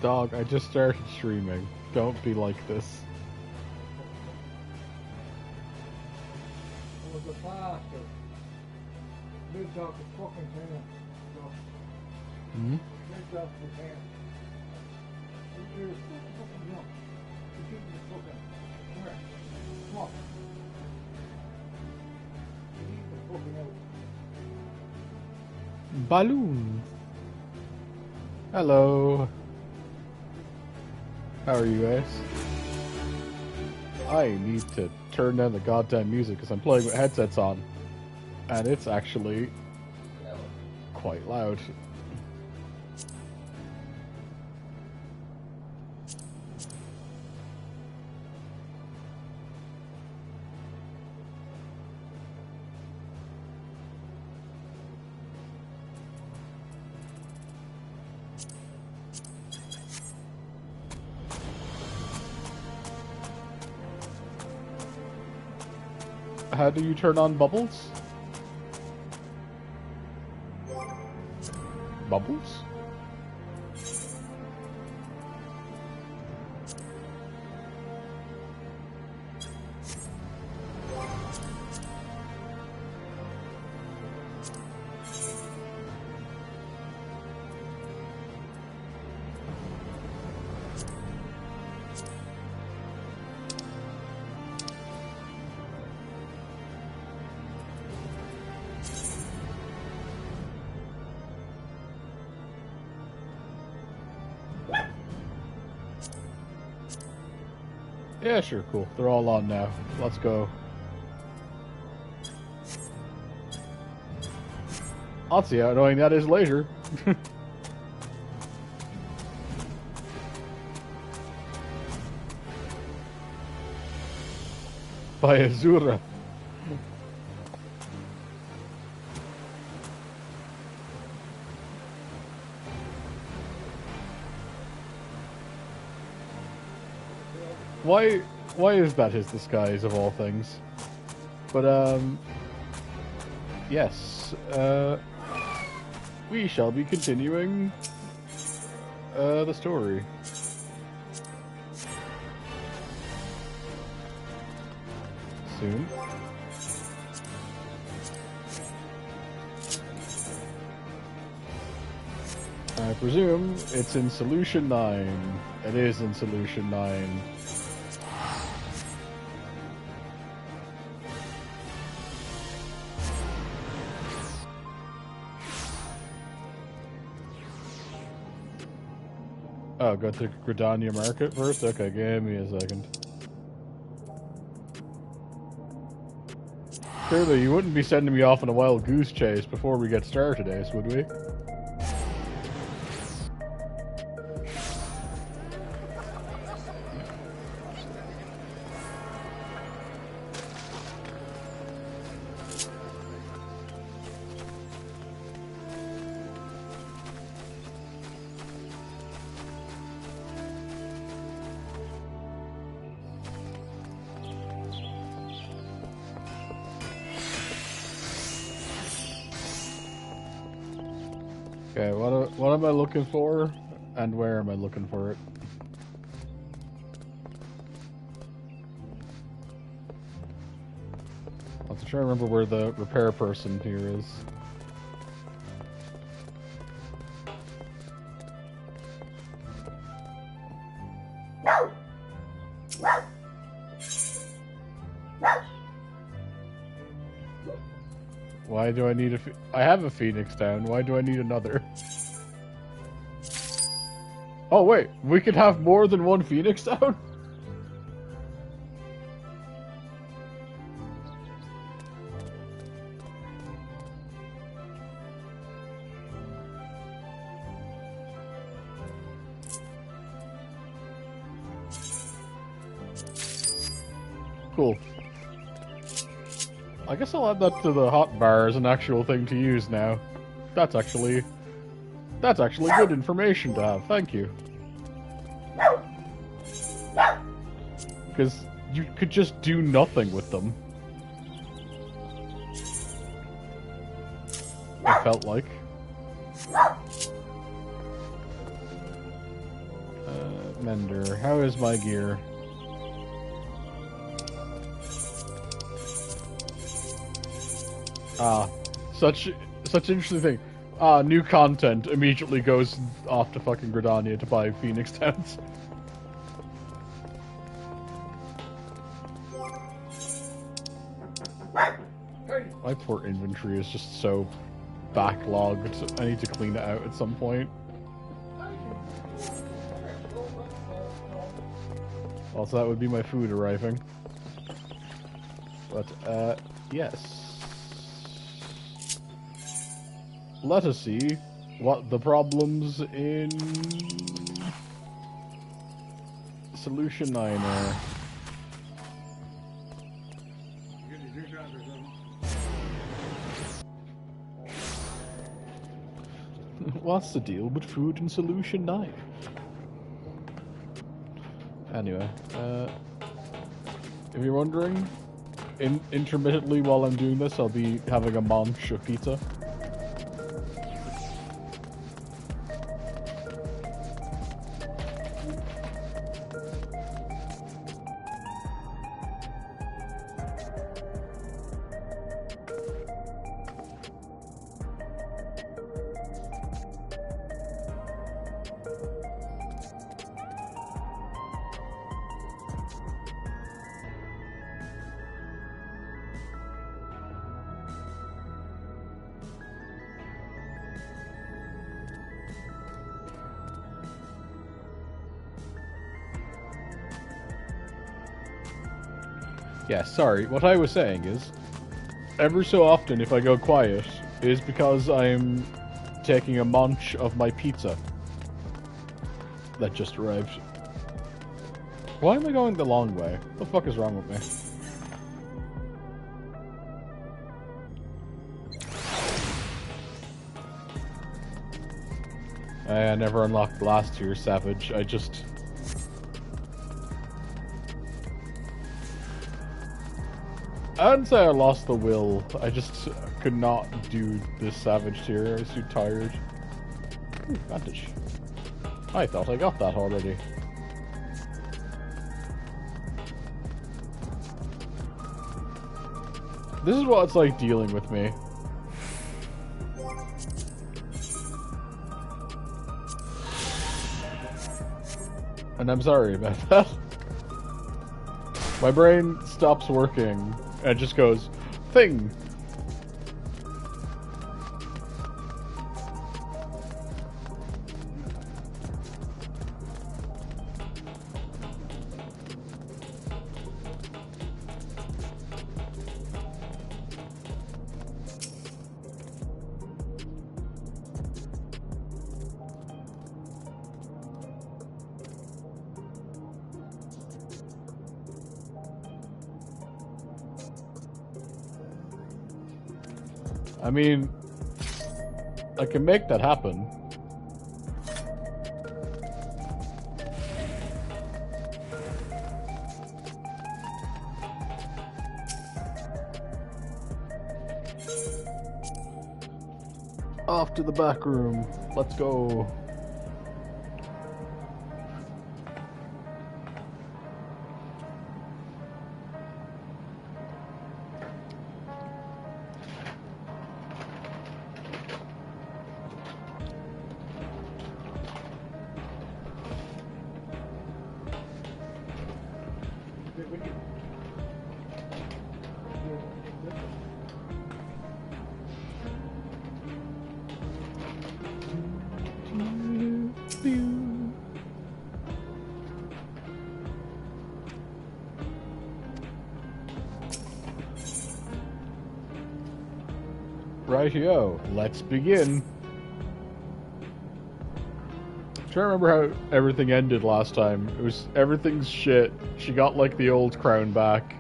Dog, I just started streaming. Don't be like this. Hmm? Balloon. Hello. How are you guys? I need to turn down the goddamn music because I'm playing with headsets on. And it's actually quite loud. How do you turn on bubbles? Bubbles? Yeah, sure, cool. They're all on now. Let's go. I'll see how annoying that is later. By Azura. Why is that his disguise of all things? But yes, we shall be continuing the story. Soon. I presume it's in Solution 9. It is in Solution 9. Oh, go to Gridania Market first? Okay, give me a second. Surely you wouldn't be sending me off on a wild goose chase before we get started, Ace, would we? Okay, what am I looking for, and where am I looking for it? I'll have to try to remember where the repair person here is. Why do I need I have a Phoenix down. Why do I need another? Oh wait, we could have more than one Phoenix down? Cool. I guess I'll add that to the hotbar as an actual thing to use now. That's actually good information to have, thank you. Because you could just do nothing with them. It felt like. Mender, how is my gear? Such interesting thing. New content immediately goes off to fucking Gridania to buy Phoenix Downs. My poor inventory is just so backlogged. I need to clean it out at some point. Also, that would be my food arriving. But, yes. Let us see what the problems in Solution 9 are. What's the deal with food in Solution 9? Anyway, if you're wondering, intermittently while I'm doing this, I'll be having a munch of pizza. Yeah, sorry. What I was saying is, every so often if I go quiet, is because I'm taking a munch of my pizza that just arrived. Why am I going the long way? What the fuck is wrong with me? I never unlocked the last tier, Savage. I just... I wouldn't say I lost the will. I just could not do this Savage tier. I was too tired. Ooh, advantage. I thought I got that already. This is what it's like dealing with me. And I'm sorry about that. My brain stops working and just goes, thing. I mean, I can make that happen. Off to the back room. Let's go. Rightio, let's begin. I'm trying to remember how everything ended last time. It was everything's shit. She got like the old crown back,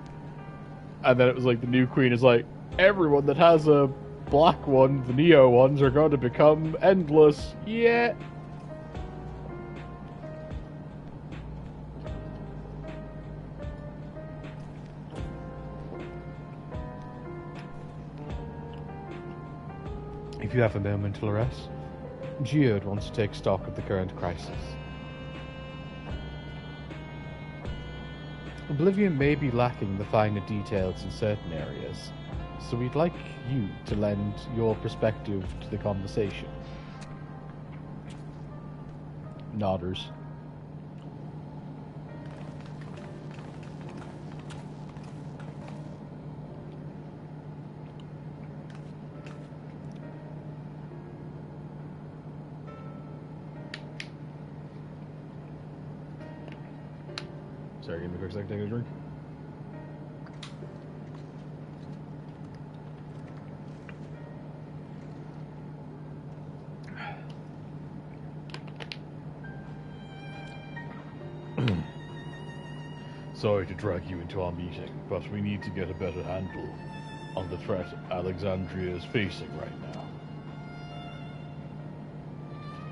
and then it was like the new queen is like, everyone that has a black one, the Neo ones, are going to become endless. Yeah. If you have a moment, Lores, Geode wants to take stock of the current crisis. Oblivion may be lacking the finer details in certain areas, so we'd like you to lend your perspective to the conversation. Nodders. Sorry, give me a quick second to take a drink. Sorry to drag you into our meeting, but we need to get a better handle on the threat Alexandria is facing right now.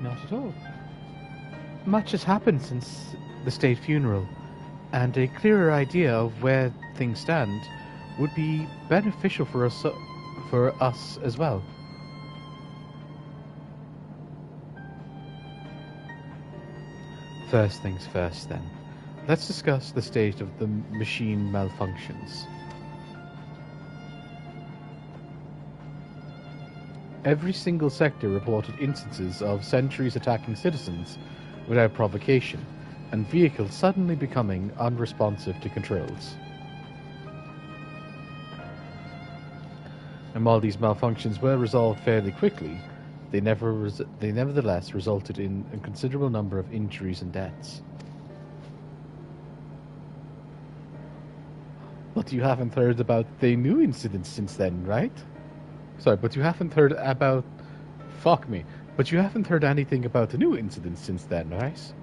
Not at all. Much has happened since the state funeral, and a clearer idea of where things stand would be beneficial for us as well. First things first, then. Let's discuss the state of the machine malfunctions. Every single sector reported instances of sentries attacking citizens without provocation, and vehicles suddenly becoming unresponsive to controls. And while these malfunctions were resolved fairly quickly, they nevertheless resulted in a considerable number of injuries and deaths. But you haven't heard about the new incidents since then, right? Sorry, but you haven't heard about... Fuck me. But you haven't heard anything about the new incidents since then, right?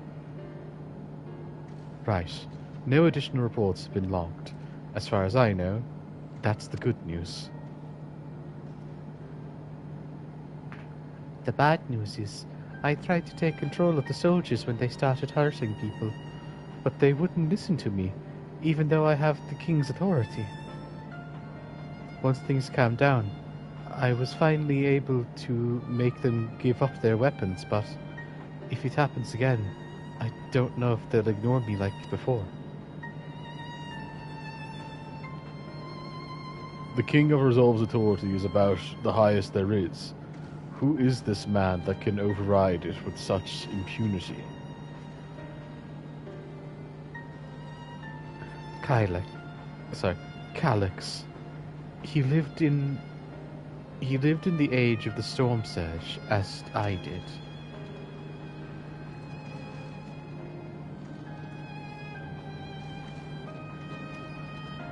Right. No additional reports have been logged. As far as I know, that's the good news. The bad news is, I tried to take control of the soldiers when they started hurting people, but they wouldn't listen to me, even though I have the king's authority. Once things calmed down, I was finally able to make them give up their weapons, but if it happens again, I don't know if they'll ignore me like before. The King of Resolve's authority is about the highest there is. Who is this man that can override it with such impunity? Calyx. He lived in the age of the Storm Surge, as I did.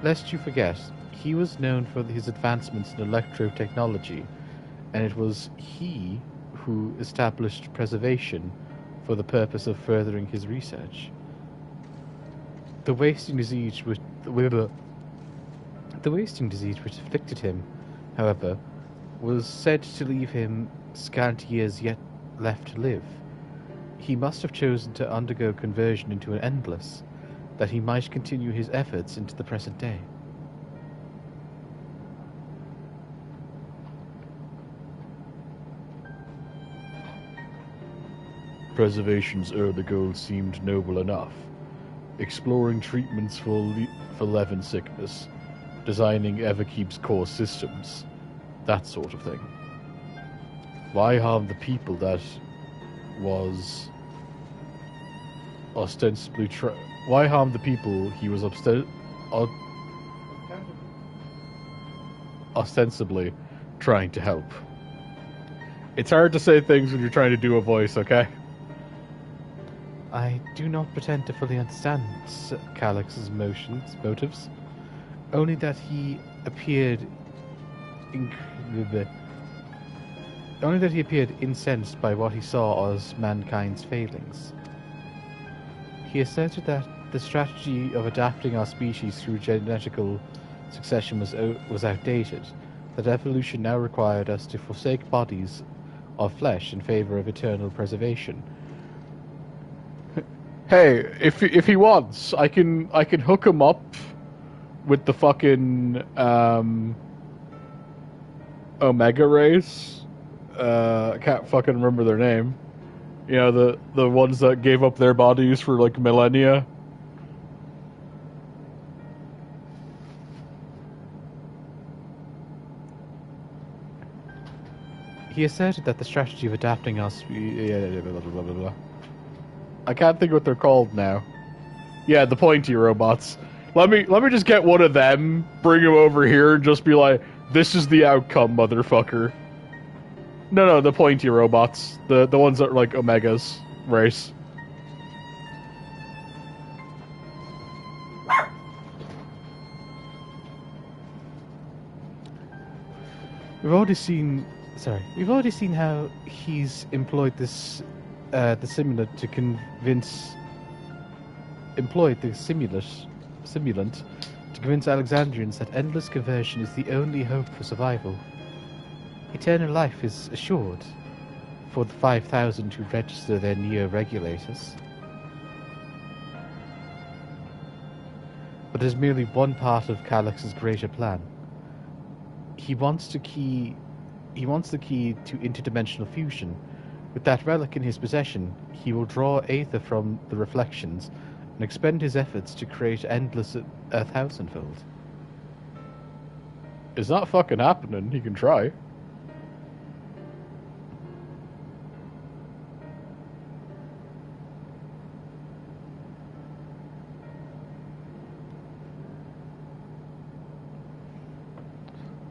Lest you forget, he was known for his advancements in electro-technology, and it was he who established preservation for the purpose of furthering his research. The wasting disease which afflicted him, however, was said to leave him scant years yet left to live. He must have chosen to undergo conversion into an endless, that he might continue his efforts into the present day. Preservation's early goal seemed noble enough. Exploring treatments for Levin sickness, designing Everkeep's core systems, that sort of thing. Why harm the people that was ostensibly Why harm the people he was ostensibly trying to help? It's hard to say things when you're trying to do a voice, okay? I do not pretend to fully understand Calyx's motives, only that he appeared incensed by what he saw as mankind's failings. He asserted that the strategy of adapting our species through genetical succession was outdated, that evolution now required us to forsake bodies of flesh in favor of eternal preservation. Hey, if he wants, I can hook him up with the fucking Omega race I can't fucking remember their name. You know, the ones that gave up their bodies for like millennia. He asserted that the strategy of adapting us... Blah, blah, blah, blah. I can't think what they're called now. Yeah, the pointy robots. Let me just get one of them, bring him over here, and just be like, "This is the outcome, motherfucker." No, the pointy robots, the ones that are like Omega's race. We've already seen how he's employed this, the simulant to convince Alexandrians that endless conversion is the only hope for survival. Eternal life is assured for the 5,000 who register their neo-regulators. But there's merely one part of Calix's greater plan. He wants the key to interdimensional fusion. With that relic in his possession, he will draw aether from the reflections and expend his efforts to create endless thousandfold. It's not fucking happening. He can try.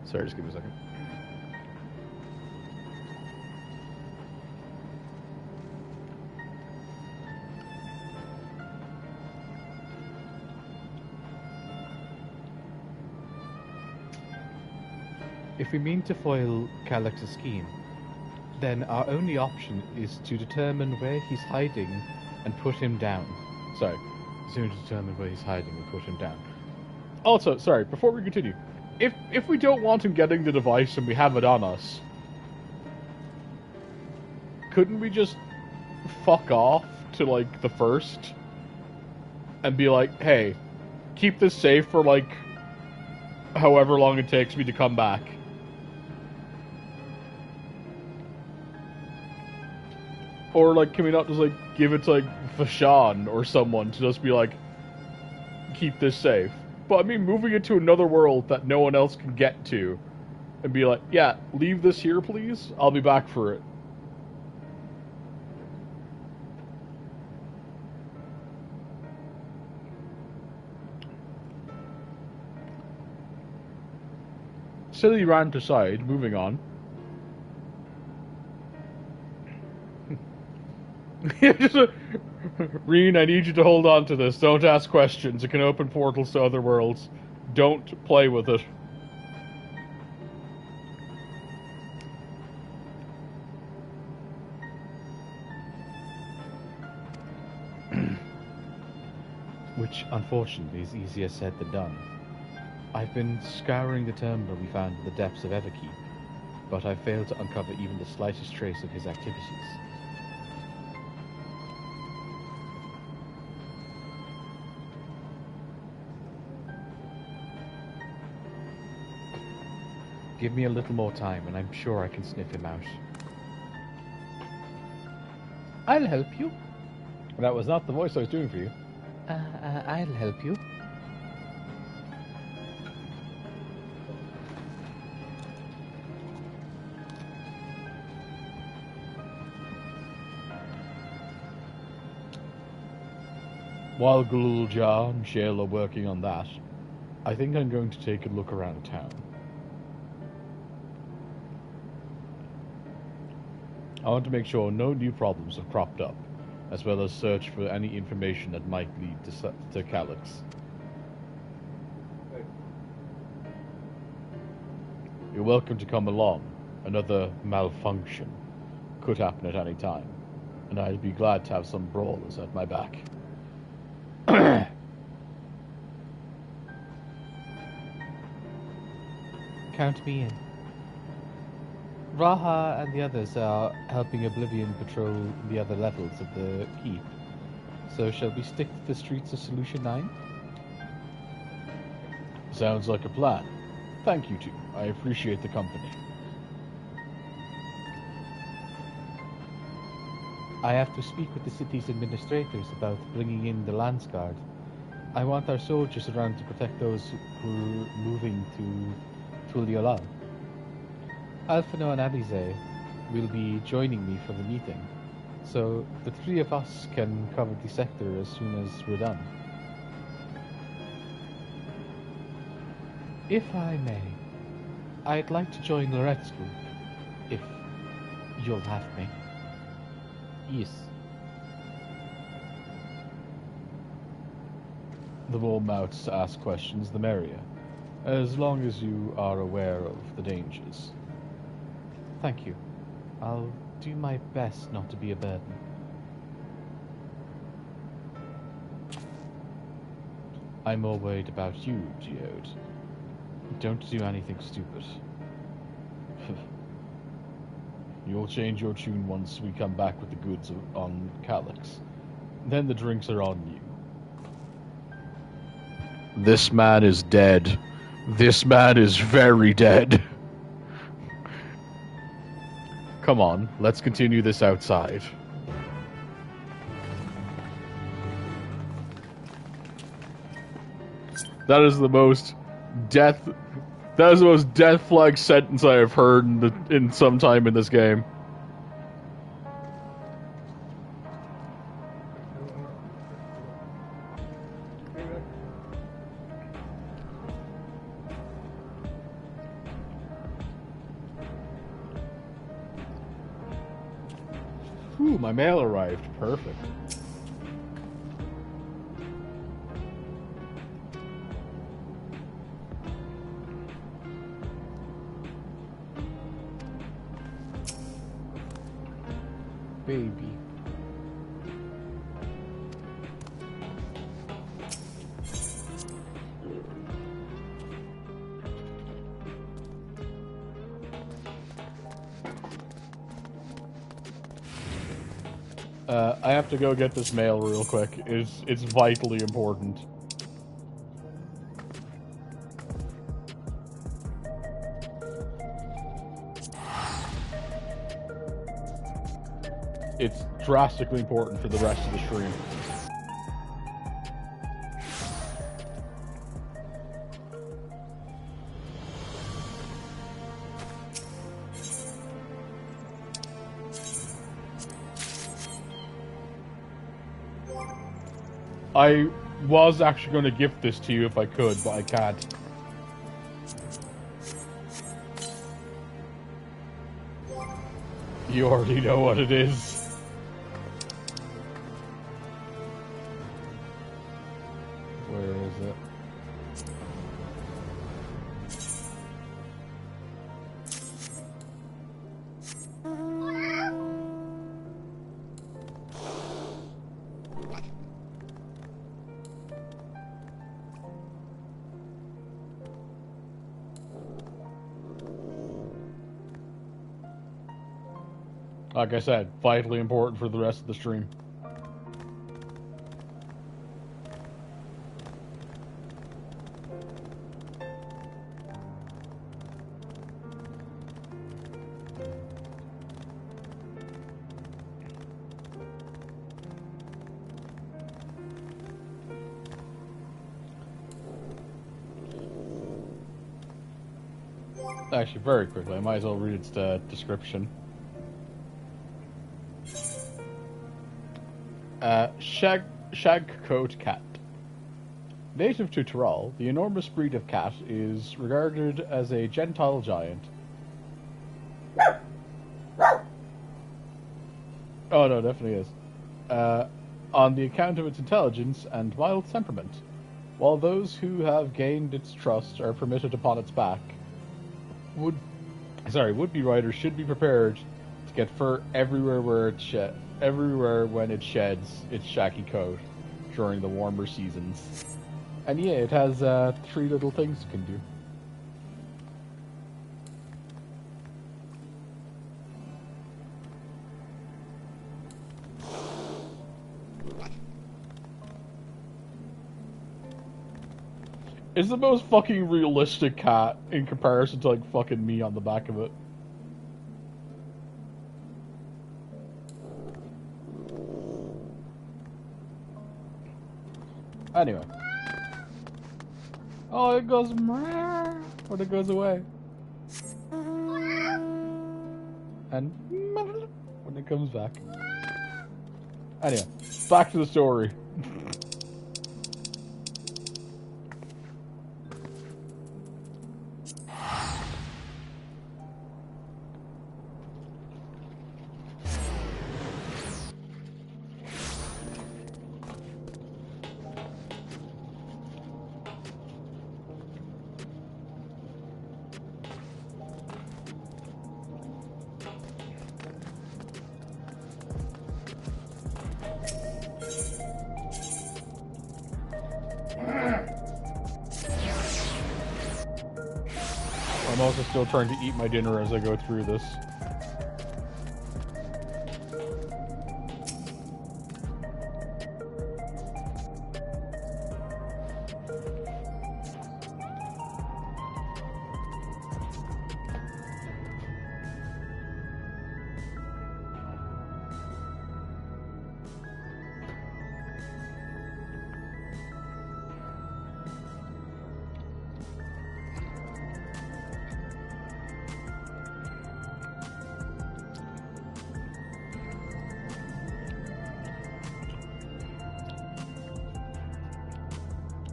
Sorry, just give me a second. If we mean to foil Calix's scheme, then our only option is to determine where he's hiding and put him down. Sorry. Soon to determine where he's hiding and put him down. Also, sorry, before we continue, if we don't want him getting the device and we have it on us, couldn't we just fuck off to, like, the first and be like, hey, keep this safe for, like, however long it takes me to come back? Or, like, can we not just, like, give it to, like, Ffxiv or someone to just be like, keep this safe? But I mean, moving it to another world that no one else can get to, and be like, yeah, leave this here, please. I'll be back for it. Silly rant aside, moving on. Reen, I need you to hold on to this. Don't ask questions. It can open portals to other worlds. Don't play with it. Which, unfortunately, is easier said than done. I've been scouring the terminal we found in the depths of Everkeep, but I've failed to uncover even the slightest trace of his activities. Give me a little more time, and I'm sure I can sniff him out. I'll help you. That was not the voice I was doing for you. I'll help you. While Gululjar and Shale are working on that, I think I'm going to take a look around town. I want to make sure no new problems have cropped up, as well as search for any information that might lead to Calix. You're welcome to come along. Another malfunction could happen at any time, and I'd be glad to have some brawlers at my back. Count me in. Raha and the others are helping Oblivion patrol the other levels of the keep. So shall we stick to the streets of Solution 9? Sounds like a plan. Thank you two. I appreciate the company. I have to speak with the city's administrators about bringing in the Lance Guard. I want our soldiers around to protect those who are moving to Tuliolal. Alphino and Alize will be joining me for the meeting, so the three of us can cover the sector as soon as we're done. If I may, I'd like to join Lorette's group, if you'll have me. Yes. The more mouths to ask questions, the merrier, as long as you are aware of the dangers. Thank you. I'll do my best not to be a burden. I'm more worried about you, Geode. Don't do anything stupid. You'll change your tune once we come back with the goods on Calyx. Then the drinks are on you. This man is dead. This man is very dead. Come on, let's continue this outside. That is the most death-like sentence I have heard in some time in this game. Ooh, my mail arrived. Perfect. Baby. I have to go get this mail real quick. It's vitally important. It's drastically important for the rest of the stream. I was actually going to gift this to you if I could, but I can't. You already know what it is. Where is it? Like I said, vitally important for the rest of the stream. Actually, very quickly, I might as well read its description. Shagcoat cat. Native to Tyrol, the enormous breed of cat is regarded as a gentile giant. Oh no, definitely is. On the account of its intelligence and mild temperament, while those who have gained its trust are permitted upon its back, would-be riders should be prepared to get fur everywhere when it sheds its shaggy coat during the warmer seasons. And yeah, it has 3 little things it can do. It's the most fucking realistic cat in comparison to like fucking me on the back of it. Anyway. Oh, it goes when it goes away. And when it comes back. Anyway, back to the story. I'm also still trying to eat my dinner as I go through this.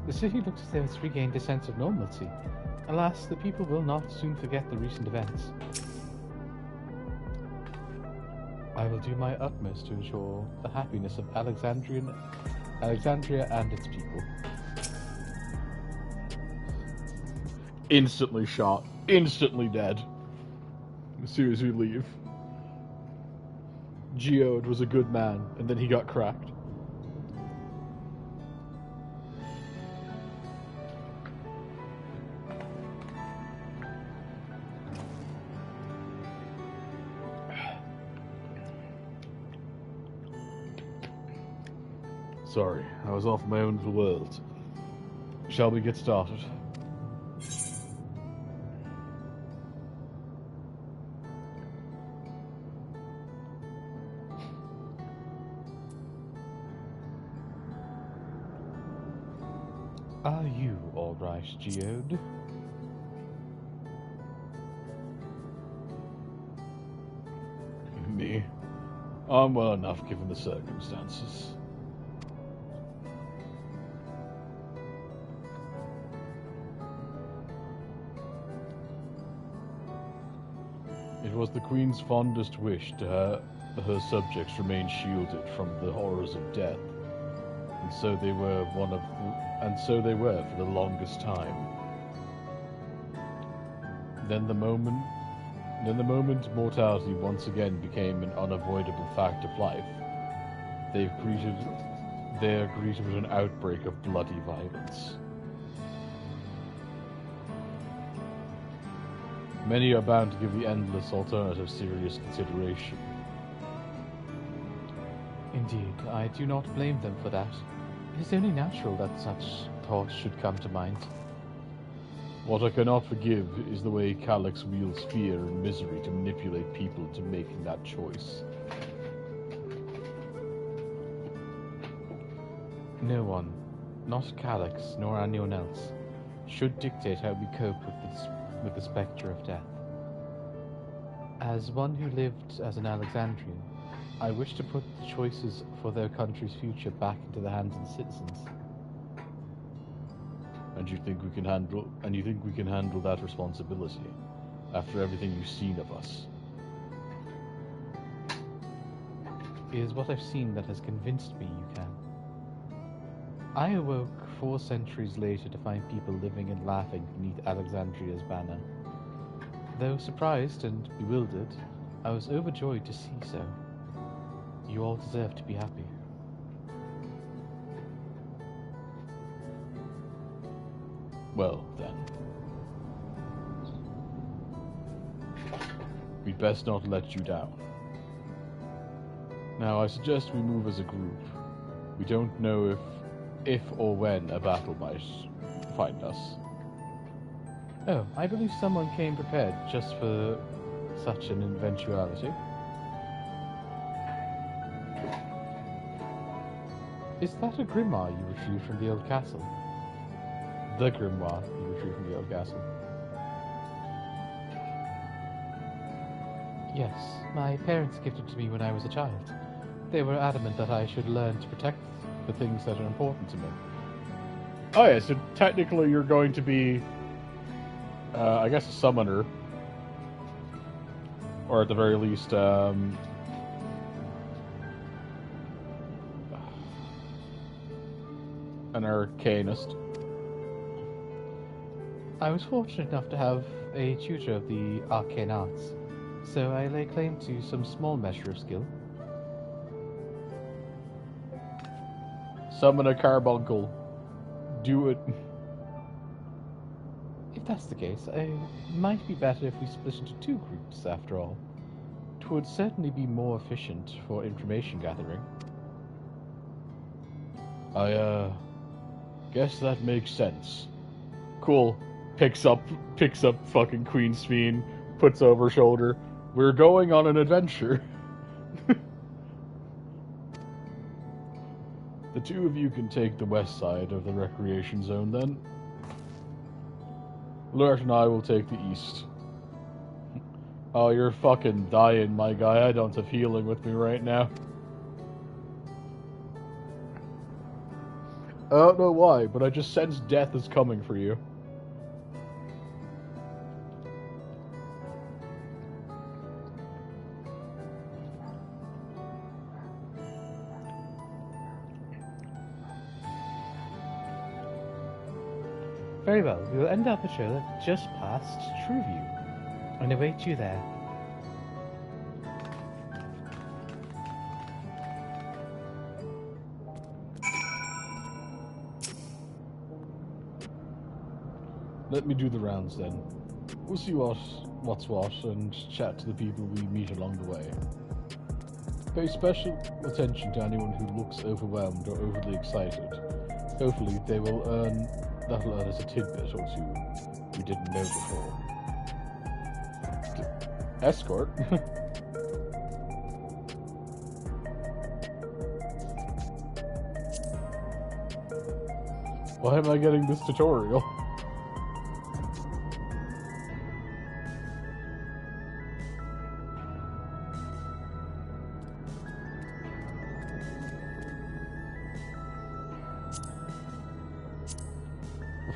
The city looks as though it's regained a sense of normalcy. Alas, the people will not soon forget the recent events. I will do my utmost to ensure the happiness of Alexandria and its people. Instantly shot. Instantly dead. As soon as we leave. Geode was a good man, and then he got cracked. Sorry, I was off my own little world. Shall we get started? Are you all right, Geode? Me? I'm well enough given the circumstances. It was the Queen's fondest wish to her subjects remain shielded from the horrors of death, and so they were for the longest time. Then the moment mortality once again became an unavoidable fact of life, they are greeted with an outbreak of bloody violence. Many are bound to give the endless alternative serious consideration. Indeed, I do not blame them for that. It is only natural that such thoughts should come to mind. What I cannot forgive is the way Calyx wields fear and misery to manipulate people into making that choice. No one, not Calyx nor anyone else, should dictate how we cope with the spectre of death. As one who lived as an Alexandrian, I wish to put the choices for their country's future back into the hands of the citizens. And you think we can handle that responsibility after everything you've seen of us? It is what I've seen that has convinced me you can. I awoke 4 centuries later to find people living and laughing beneath Alexandria's banner. Though surprised and bewildered, I was overjoyed to see so. You all deserve to be happy. Well, then. We'd best not let you down. Now, I suggest we move as a group. We don't know if or when a battle might find us. Oh, I believe someone came prepared just for such an eventuality. Is that a grimoire you retrieved from the old castle? The grimoire you retrieved from the old castle. Yes, my parents gifted it to me when I was a child. They were adamant that I should learn to protect the things that are important to me. Oh yeah, so technically you're going to be, I guess, a summoner. Or at the very least, an arcanist. I was fortunate enough to have a tutor of the arcane arts, so I lay claim to some small measure of skill. Summon a carbuncle. Do it. If that's the case, it might be better if we split into 2 groups, after all. It would certainly be more efficient for information gathering. I guess that makes sense. Cool. Picks up fucking Queen Sphene, puts over her shoulder. We're going on an adventure. The 2 of you can take the west side of the recreation zone then. Lurt and I will take the east. Oh, you're fucking dying, my guy. I don't have healing with me right now. I don't know why, but I just sense death is coming for you. Very well, we will end our patrol just past Trueview and await you there. Let me do the rounds then. We'll see what's what and chat to the people we meet along the way. Pay special attention to anyone who looks overwhelmed or overly excited. Hopefully that'll earn us a tidbit or 2 we didn't know before. Escort? Why am I getting this tutorial?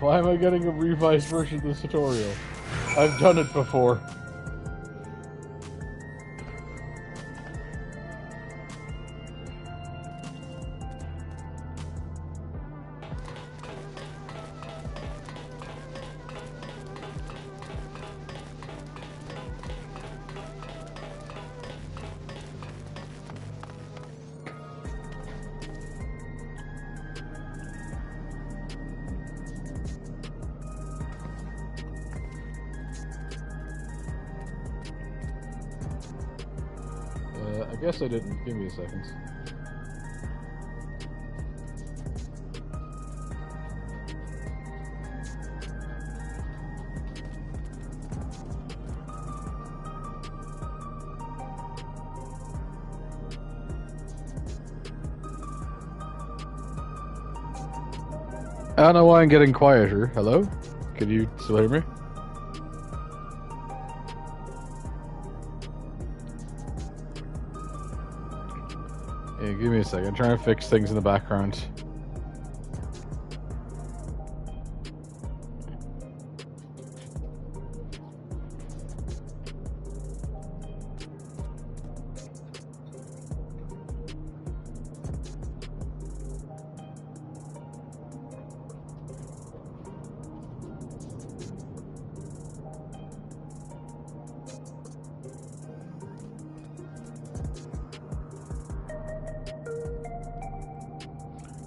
Why am I getting a revised version of this tutorial? I've done it before. I guess I didn't. Give me a second. I don't know why I'm getting quieter. Hello? Can you still hear me? Yeah, give me a second. I'm trying to fix things in the background.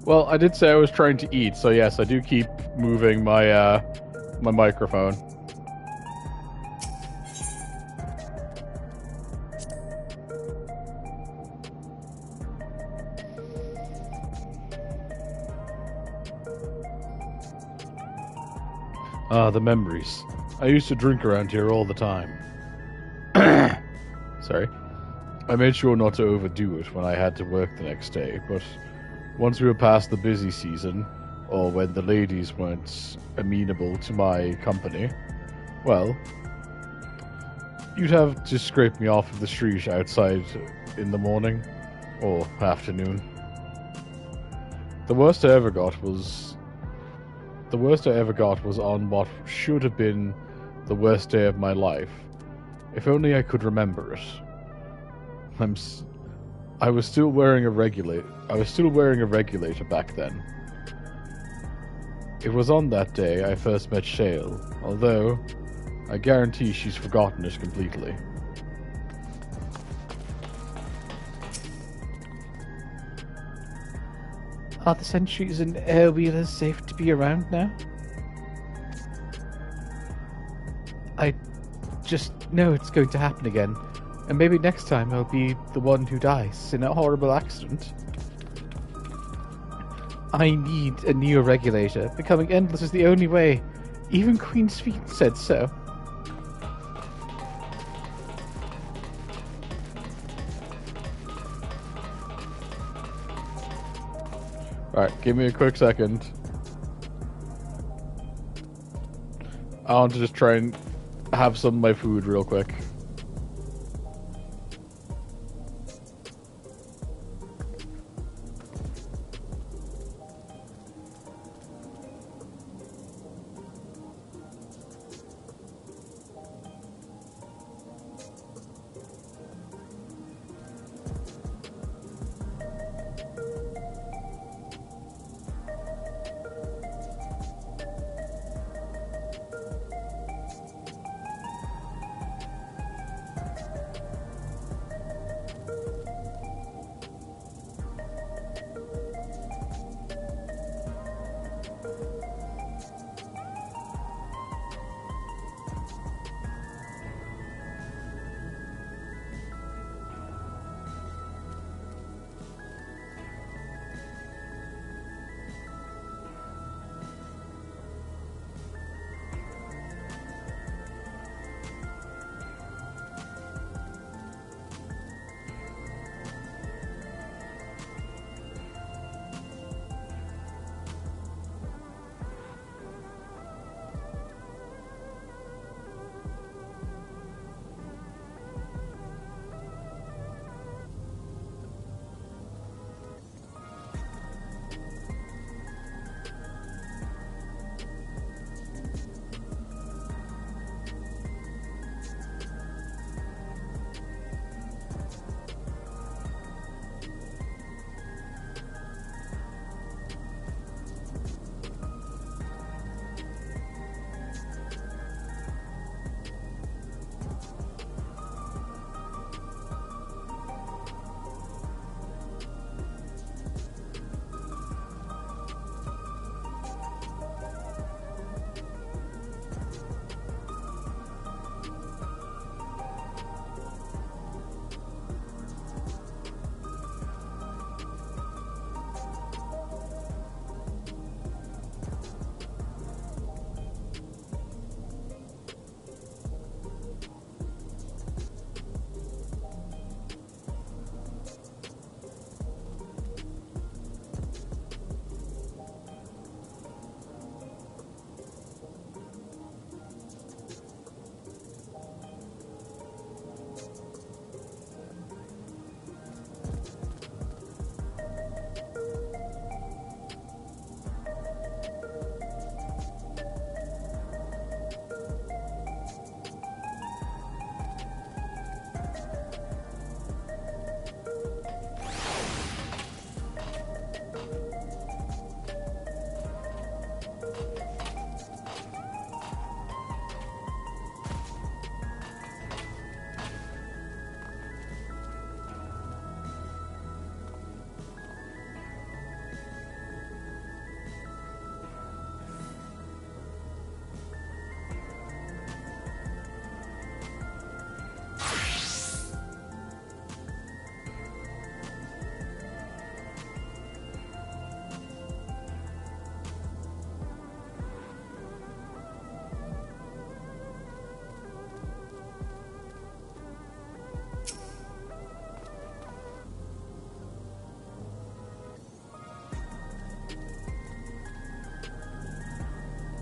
Well, I did say I was trying to eat, so yes, I do keep moving my my microphone. Ah, the memories. I used to drink around here all the time. Sorry. I made sure not to overdo it when I had to work the next day, but Once we were past the busy season, or when the ladies weren't amenable to my company, well, you'd have to scrape me off of the street outside in the morning or afternoon. The worst I ever got was on what should have been the worst day of my life. If only I could remember it. I was still wearing a regulator back then. It was on that day I first met Shale, although I guarantee she's forgotten it completely. Are the sentries and air-wheelers safe to be around now? I just know it's going to happen again, and maybe next time I'll be the one who dies in a horrible accident. I need a neo-regulator. Becoming endless is the only way. Even Queen Sweet said so. Alright, give me a quick second. I want to just try and have some of my food real quick.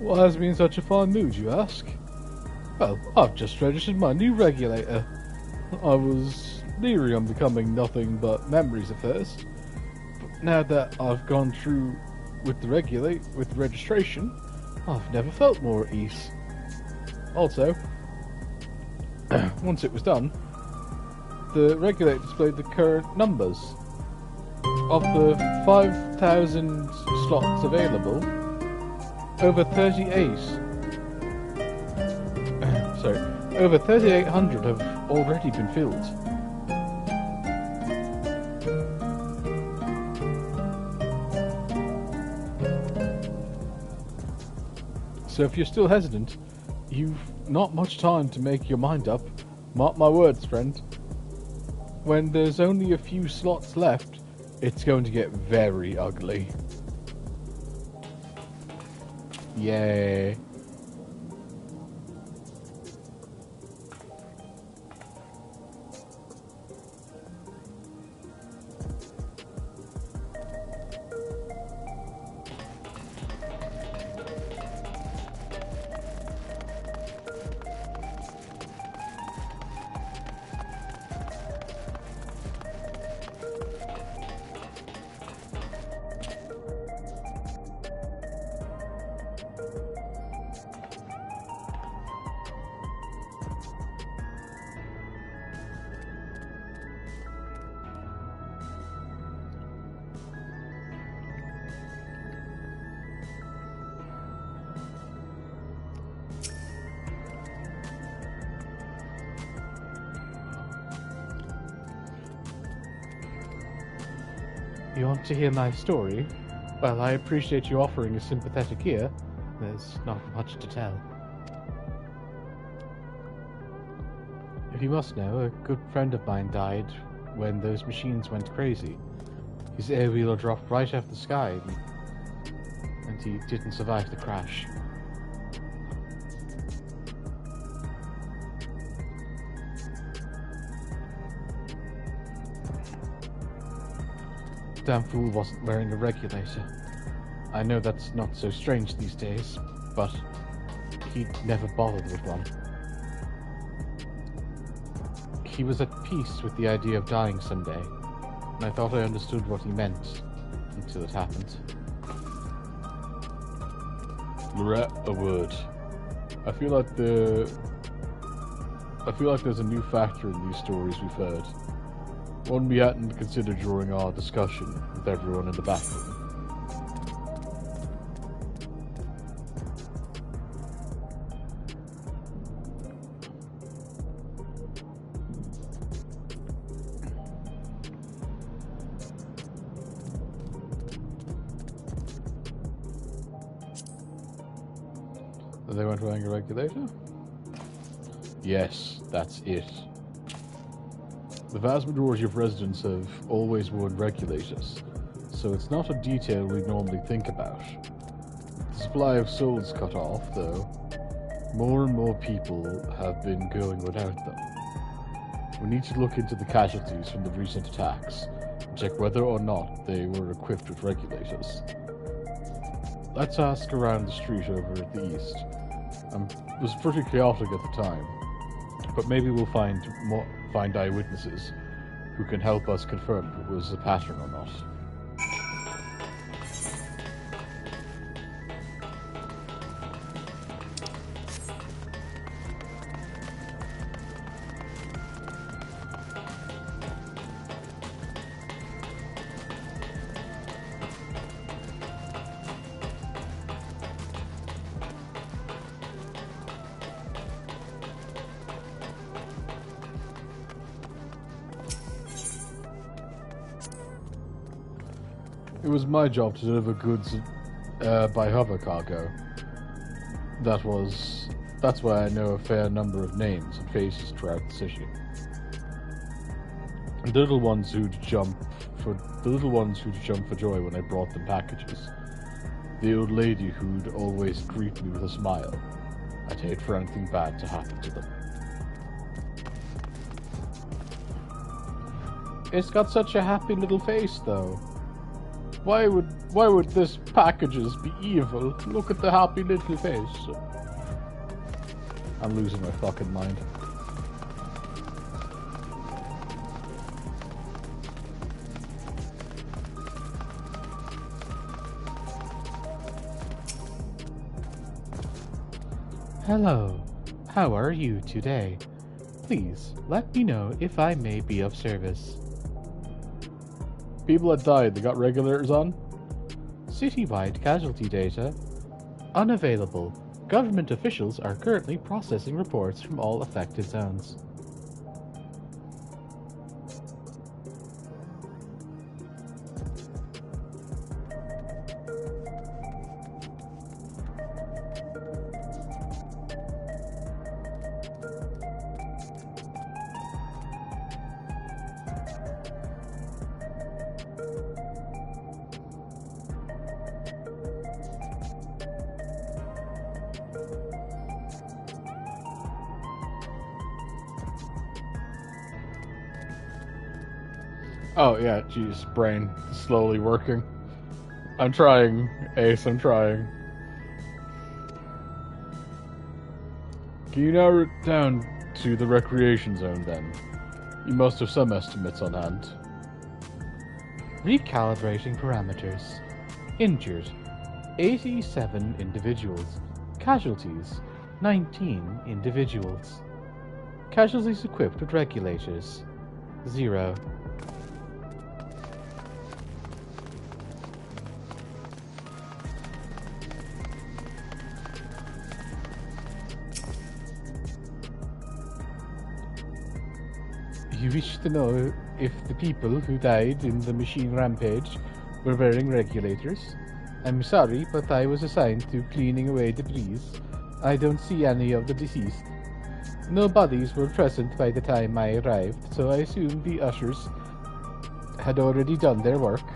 What has me in such a fine mood, you ask? Well, I've just registered my new regulator. I was leery on becoming nothing but memories at first, but now that I've gone through with the registration, I've never felt more at ease. Also, once it was done, the regulator displayed the current numbers. Of the 5,000 slots available, over 3,800 have already been filled. So if you're still hesitant, you've not much time to make your mind up. Mark my words, friend. When there's only a few slots left, it's going to get very ugly. Yay. You want to hear my story? Well, I appreciate you offering a sympathetic ear. There's not much to tell. If you must know, a good friend of mine died when those machines went crazy. His air wheeler dropped right out of the sky, and he didn't survive the crash. Damn fool wasn't wearing a regulator. I know that's not so strange these days, but he never bothered with one. He was at peace with the idea of dying someday, and I thought I understood what he meant until it happened. Lorette, a word. I feel like there's a new factor in these stories we've heard. One we hadn't considered during our discussion with everyone in the back room. They weren't wearing a regulator? Yes, that's it. The vast majority of residents have always worn regulators, so it's not a detail we normally think about. With the supply of souls cut off, though, more and more people have been going without them. We need to look into the casualties from the recent attacks and check whether or not they were equipped with regulators. Let's ask around the street over at the east. It was pretty chaotic at the time, but maybe we'll find eyewitnesses who can help us confirm if it was a pattern or not. It was my job to deliver goods by hover cargo. That's why I know a fair number of names and faces throughout the city. The little ones who'd jump for joy when I brought them packages. The old lady who'd always greet me with a smile. I'd hate for anything bad to happen to them. It's got such a happy little face, though. Why would this packages be evil? Look at the happy little face. I'm losing my fucking mind. Hello. How are you today? Please, let me know if I may be of service. People that died, they got regulators on? Citywide casualty data. Unavailable. Government officials are currently processing reports from all affected zones. Oh yeah, jeez, brain slowly working. I'm trying, Ace, I'm trying. Can you narrow it down to the recreation zone then? You must have some estimates on hand. Recalibrating parameters. Injured, 87 individuals. Casualties, 19 individuals. Casualties equipped with regulators, 0. You wish to know if the people who died in the machine rampage were wearing regulators? I'm sorry, but I was assigned to cleaning away debris. I don't see any of the deceased. No bodies were present by the time I arrived, so I assumed the ushers had already done their work.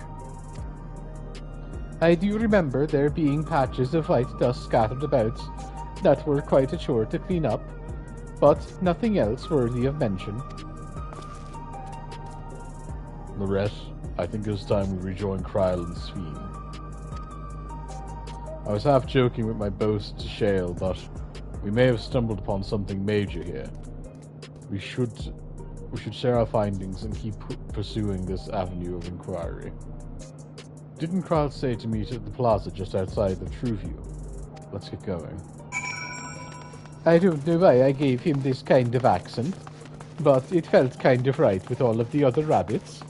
I do remember there being patches of white dust scattered about that were quite a chore to clean up, but nothing else worthy of mention. Lorette, I think it's time we rejoin Kryl and Ffxiv. I was half joking with my boast to Shale, but we may have stumbled upon something major here. We should share our findings and keep pursuing this avenue of inquiry. Didn't Kryl say to meet at the plaza just outside the Trueview? Let's get going. I don't know why I gave him this kind of accent, but it felt kind of right with all of the other rabbits.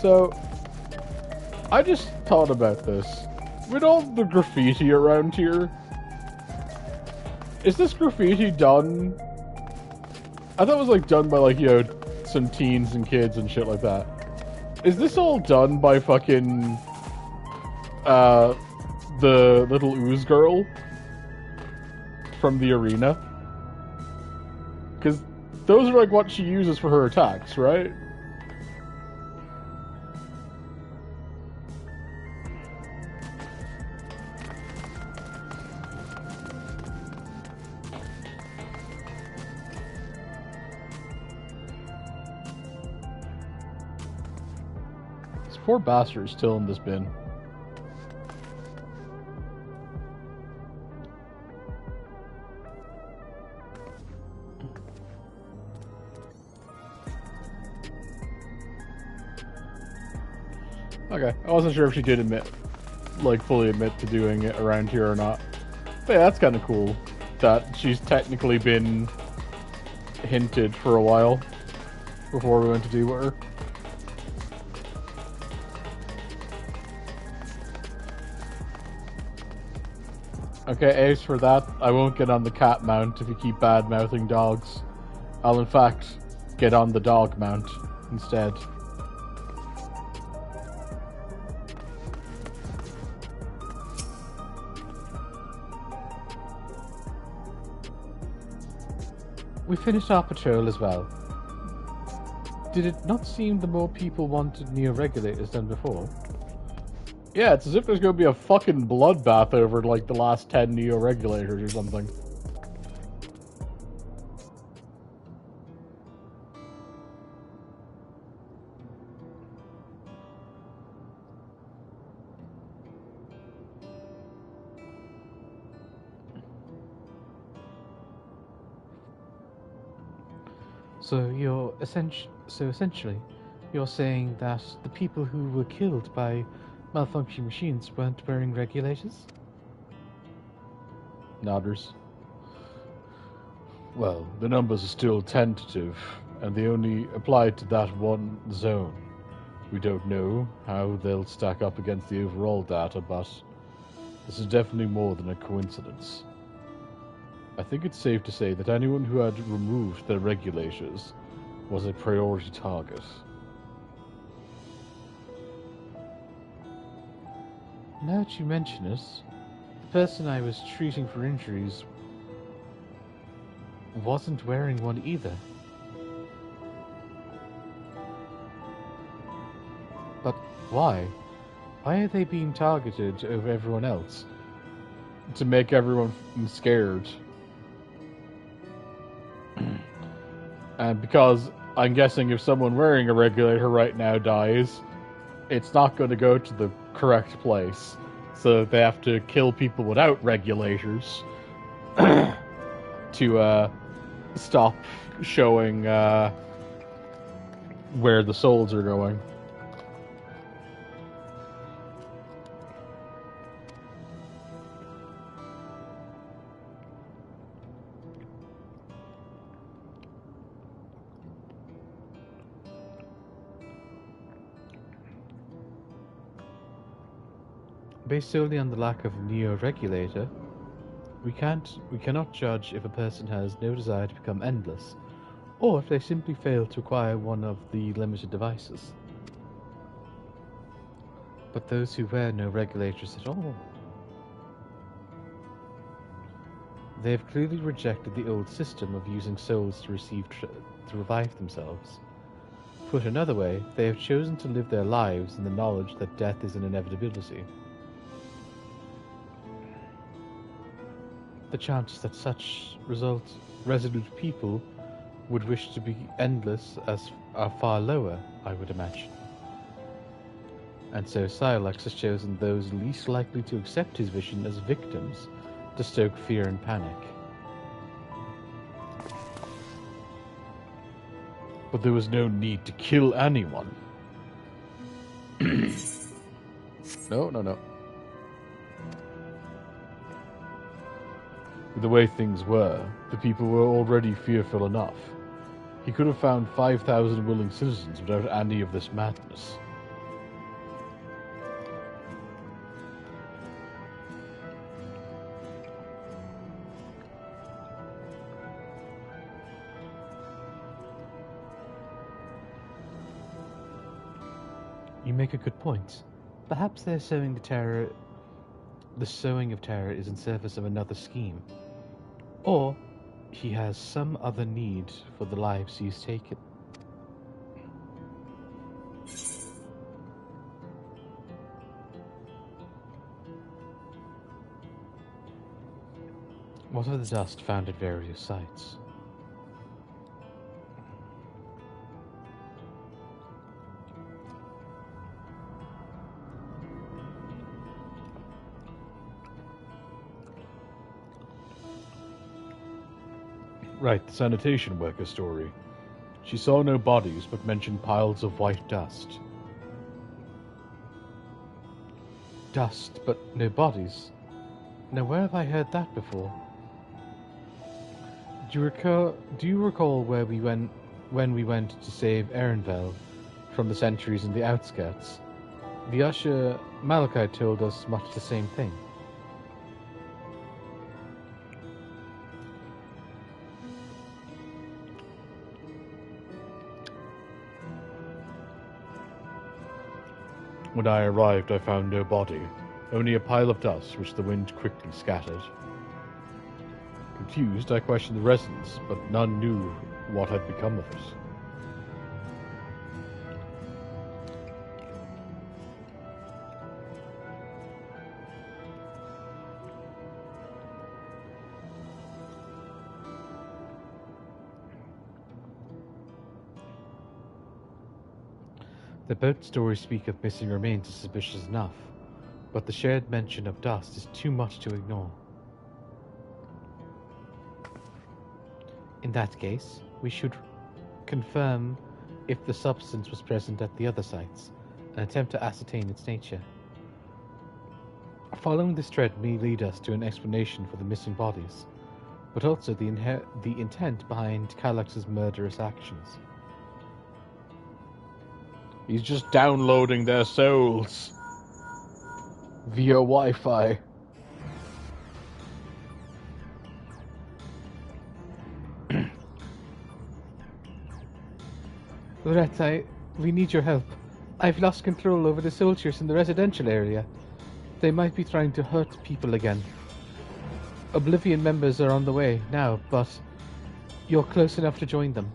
So, I just thought about this. With all the graffiti around here, is this graffiti done? I thought it was like done by like, you know, some teens and kids and shit like that. Is this all done by fucking, the little ooze girl from the arena? Because those are like what she uses for her attacks, right? Poor bastard is still in this bin. Okay, I wasn't sure if she did admit, like, fully admit to doing it around here or not. But yeah, that's kind of cool that she's technically been hinted for a while before we went to do with her. Okay, Ace, for that, I won't get on the cat mount if you keep bad-mouthing dogs. I'll in fact get on the dog mount instead. We finished our patrol as well. Did it not seem the more people wanted neo-regulators than before? Yeah, it's as if there's gonna be a fucking bloodbath over like the last 10 neo-regulators or something. So essentially, you're saying that the people who were killed by malfunctioning machines weren't wearing regulators? Nodders. Well, the numbers are still tentative, and they only apply to that one zone. We don't know how they'll stack up against the overall data, but this is definitely more than a coincidence. I think it's safe to say that anyone who had removed their regulators was a priority target. Now that you mention it, the person I was treating for injuries wasn't wearing one either. But why? Why are they being targeted over everyone else? To make everyone scared. And because I'm guessing if someone wearing a regulator right now dies, it's not going to go to the correct place. So they have to kill people without regulators to stop showing where the souls are going. Based solely on the lack of a neo-regulator, we cannot judge if a person has no desire to become endless, or if they simply fail to acquire one of the limited devices. But those who wear no regulators at all, they have clearly rejected the old system of using souls to revive themselves. Put another way, they have chosen to live their lives in the knowledge that death is an inevitability. The chances that such resolute people would wish to be endless are far lower, I would imagine. And so Silex has chosen those least likely to accept his vision as victims to stoke fear and panic. But there was no need to kill anyone. No. The way things were, the people were already fearful enough. He could have found 5,000 willing citizens without any of this madness. You make a good point. Perhaps the sowing of terror is in service of another scheme. Or he has some other need for the lives he's taken. What of the dust found at various sites? Right, the sanitation worker story. She saw no bodies, but mentioned piles of white dust. Dust, but no bodies. Now where have I heard that before? Do you recall where we went when we went to save Ehrenfeld from the sentries in the outskirts? The usher Malachi told us much the same thing. When I arrived, I found no body, only a pile of dust which the wind quickly scattered. Confused, I questioned the residents, but none knew what had become of it. The boat stories speak of missing remains is suspicious enough, but the shared mention of dust is too much to ignore. In that case, we should confirm if the substance was present at the other sites, and attempt to ascertain its nature. Following this thread may lead us to an explanation for the missing bodies, but also the intent behind Kallax's murderous actions. He's just downloading their souls via Wi-Fi. Lorette, we need your help. I've lost control over the soldiers in the residential area. They might be trying to hurt people again. Oblivion members are on the way now, but you're close enough to join them.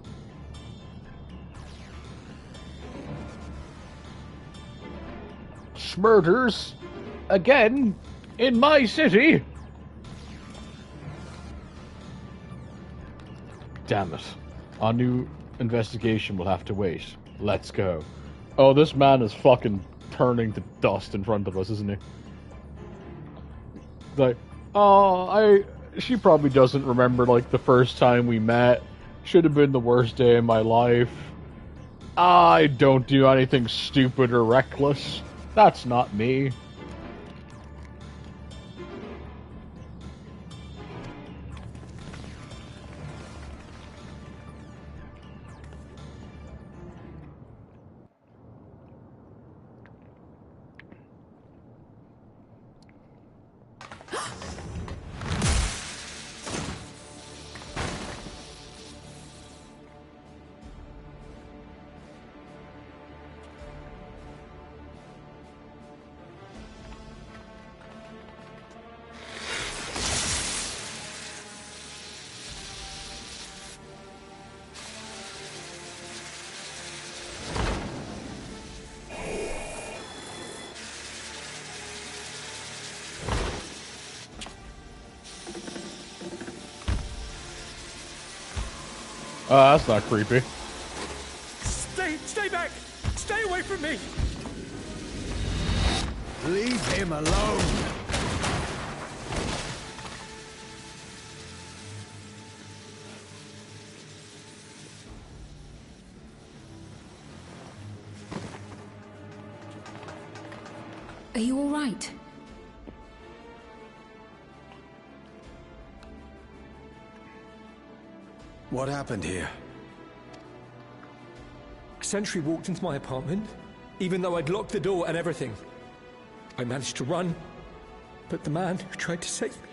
Smurders? Again? In my city? Damn it. Our new investigation will have to wait. Let's go. Oh, this man is fucking turning to dust in front of us, isn't he? Like, oh, she probably doesn't remember, like, the first time we met. Should have been the worst day of my life. I don't do anything stupid or reckless. That's not me. That's not creepy. Stay back! Stay away from me! Leave him alone! Are you all right? What happened here? A sentry walked into my apartment, even though I'd locked the door and everything. I managed to run, but the man who tried to save me...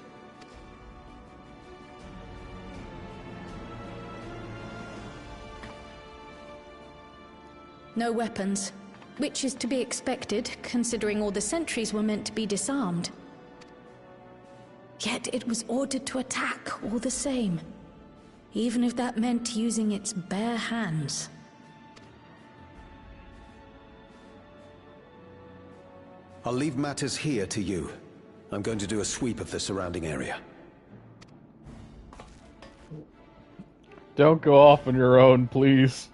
No weapons, which is to be expected, considering all the sentries were meant to be disarmed. Yet it was ordered to attack all the same, even if that meant using its bare hands. I'll leave matters here to you. I'm going to do a sweep of the surrounding area. Don't go off on your own, please.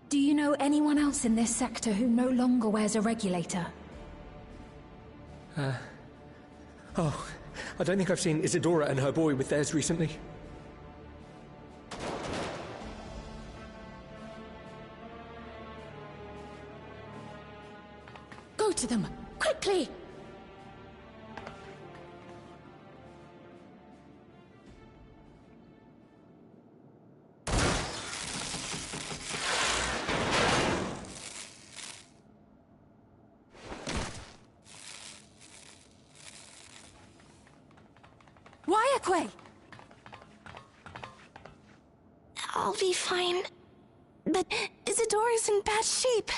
Do you know anyone else in this sector who no longer wears a regulator? Oh, I don't think I've seen Isadora and her boy with theirs recently. Go to them, quickly! I'll be fine. But Isadora's in bad shape.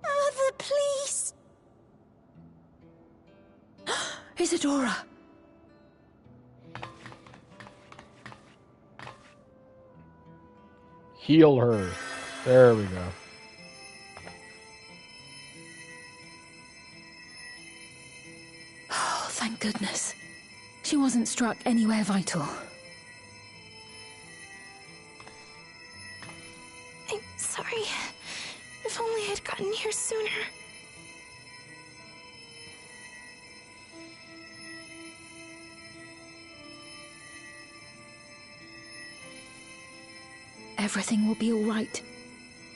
Mother, please. Isadora! Heal her. There we go. Oh, thank goodness. She wasn't struck anywhere vital. I'm sorry. If only I'd gotten here sooner. Everything will be all right.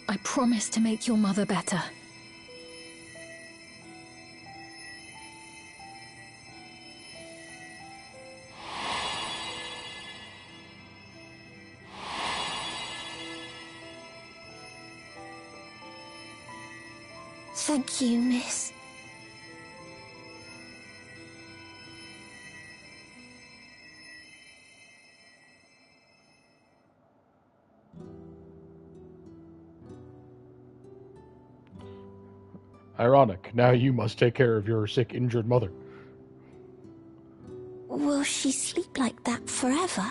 I promise to make your mother better. Thank you, miss. Ironic. Now you must take care of your sick, injured mother. Will she sleep like that forever?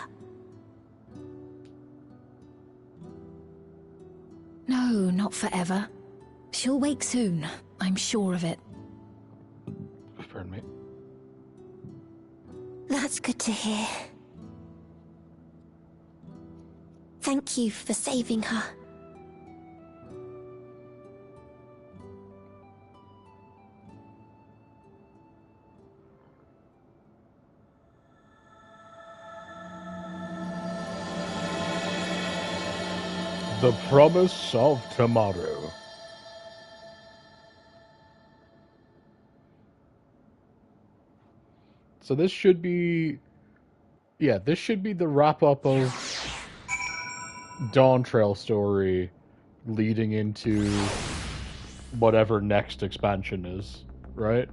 No, not forever. She'll wake soon. I'm sure of it. Pardon me. That's good to hear. Thank you for saving her. The Promise of Tomorrow. So this should be... Yeah, this should be the wrap-up of Dawn Trail story leading into whatever next expansion is, right?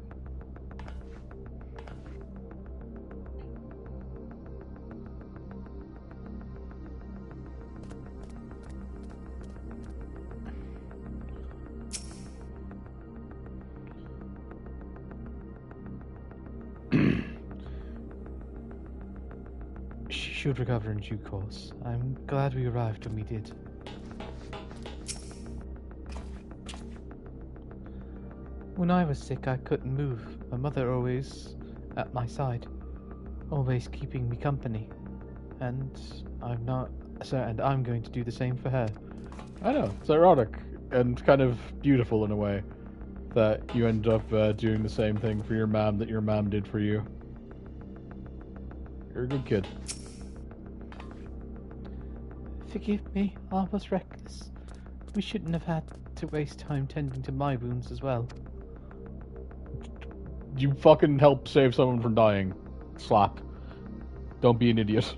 She should recover in due course. I'm glad we arrived when we did. When I was sick, I couldn't move. My mother always at my side, always keeping me company. And I'm going to do the same for her. I know, it's ironic and kind of beautiful in a way that you end up doing the same thing for your mom that your mom did for you. You're a good kid. Forgive me, I was reckless. We shouldn't have had to waste time tending to my wounds as well. You fucking help save someone from dying. Slap. Don't be an idiot.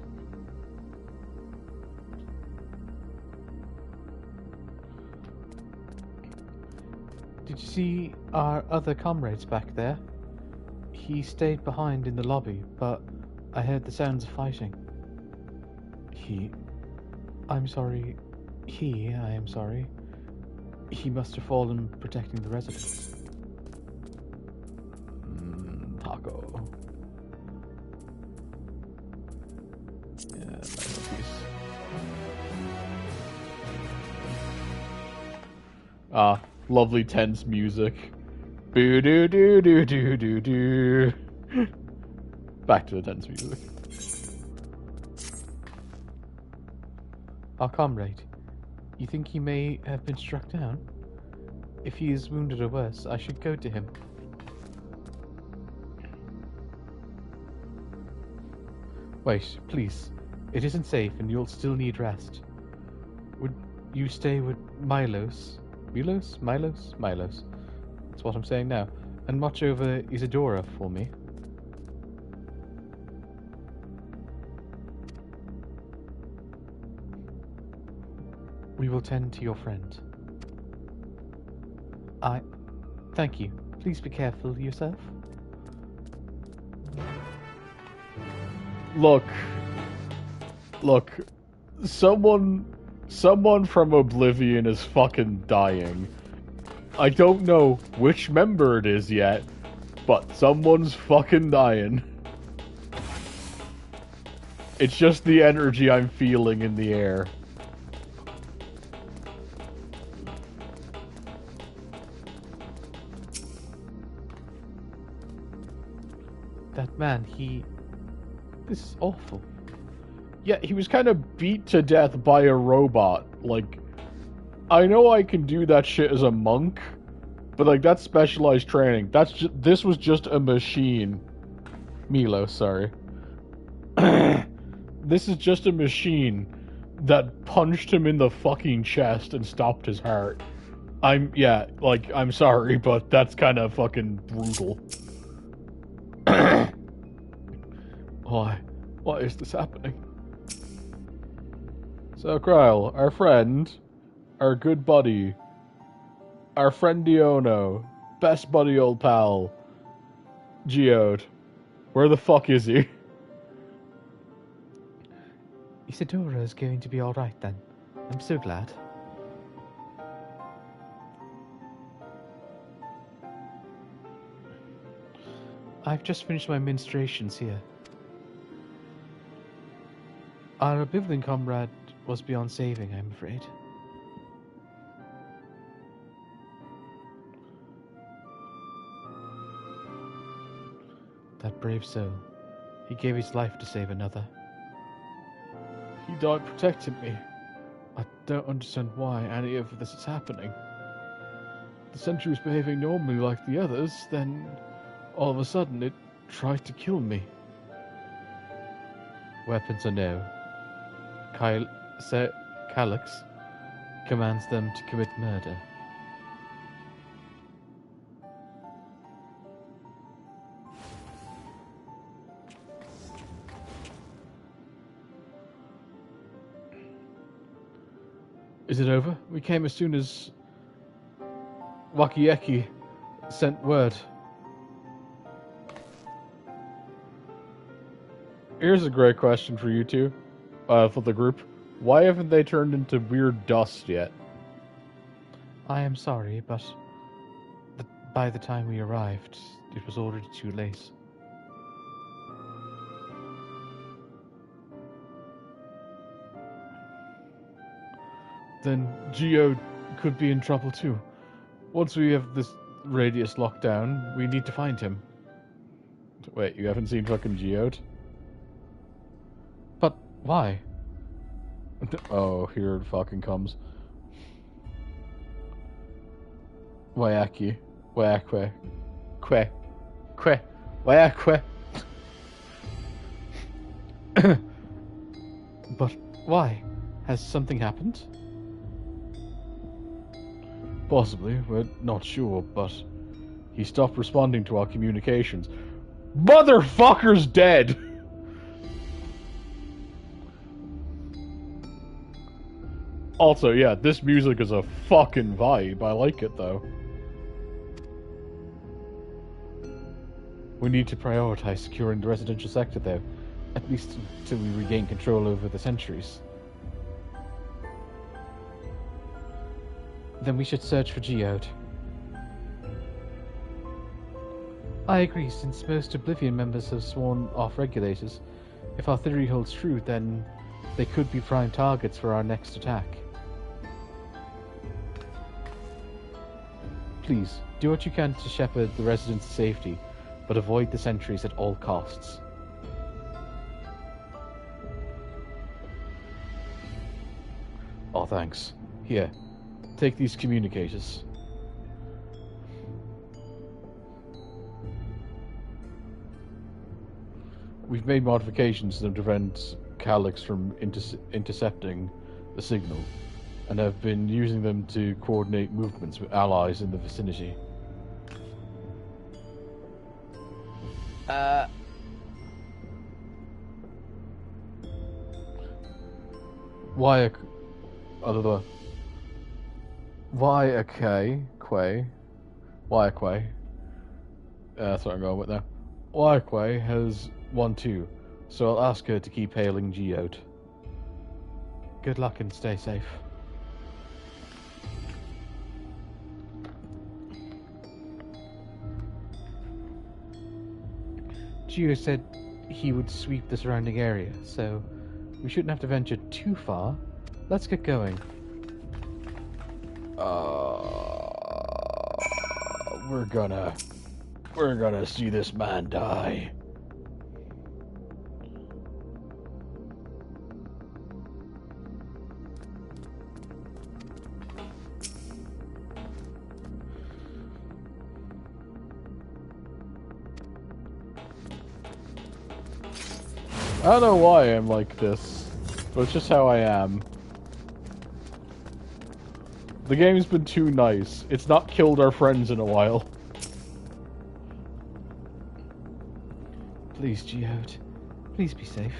Did you see our other comrades back there? He stayed behind in the lobby, but I heard the sounds of fighting. I am sorry. He must have fallen protecting the residents. Taco. Yeah, nice piece. Ah, lovely tense music. Boo doo doo doo doo doo doo. Back to the tense music. Our comrade. You think he may have been struck down? If he is wounded or worse, I should go to him. Wait, please. It isn't safe and you'll still need rest. Would you stay with Milos? Milos? That's what I'm saying now. And watch over Isadora for me. We will tend to your friend. Thank you. Please be careful yourself. Look. Someone from Oblivion is fucking dying. I don't know which member it is yet, but someone's fucking dying. It's just the energy I'm feeling in the air. That man, This is awful. Yeah, he was kind of beat to death by a robot. Like, I know I can do that shit as a monk, but like that's specialized training. This was just a machine. Milo, sorry. This is just a machine that punched him in the fucking chest and stopped his heart. I'm sorry, but that's kind of fucking brutal. Why? Why is this happening? So, Kryle, our friend, our good buddy, our friend Diono, best buddy old pal, Geode, where the fuck is he? Isadora is going to be alright then. I'm so glad. I've just finished my ministrations here. Our Oblivion comrade was beyond saving, I'm afraid. That brave soul. He gave his life to save another. He died protecting me. I don't understand why any of this is happening. The sentry was behaving normally like the others, then all of a sudden it tried to kill me. Weapons or no, Calyx commands them to commit murder. Is it over? We came as soon as Wakieki sent word. Here's a great question for you two, for the group. Why haven't they turned into weird dust yet? I am sorry, but by the time we arrived, it was already too late. Then Geo could be in trouble too. Once we have this radius locked down, we need to find him. Wait, you haven't seen fucking Geode? But why? Oh, here it fucking comes. Wayaki. Wayakwe. Wayakwe. But why? Has something happened? Possibly, we're not sure, but he stopped responding to our communications. Motherfucker's dead! Also, yeah, this music is a fucking vibe. I like it, though. We need to prioritize securing the residential sector, though. At least until we regain control over the sentries. Then we should search for Geode. I agree, since most Oblivion members have sworn off regulators. If our theory holds true, then they could be prime targets for our next attack. Please, do what you can to shepherd the residents to safety, but avoid the sentries at all costs. Oh, thanks. Here, take these communicators. We've made modifications to prevent Calyx from intercepting the signal, and have been using them to coordinate movements with allies in the vicinity. That's what I'm going with now. Wayakwe has 1-2, so I'll ask her to keep hailing Geode. Good luck and stay safe. Geo said he would sweep the surrounding area, so we shouldn't have to venture too far. Let's get going. We're gonna see this man die. don't know why I'm like this, but it's just how I am. The game's been too nice. It's not killed our friends in a while. Please, Geode. Please be safe.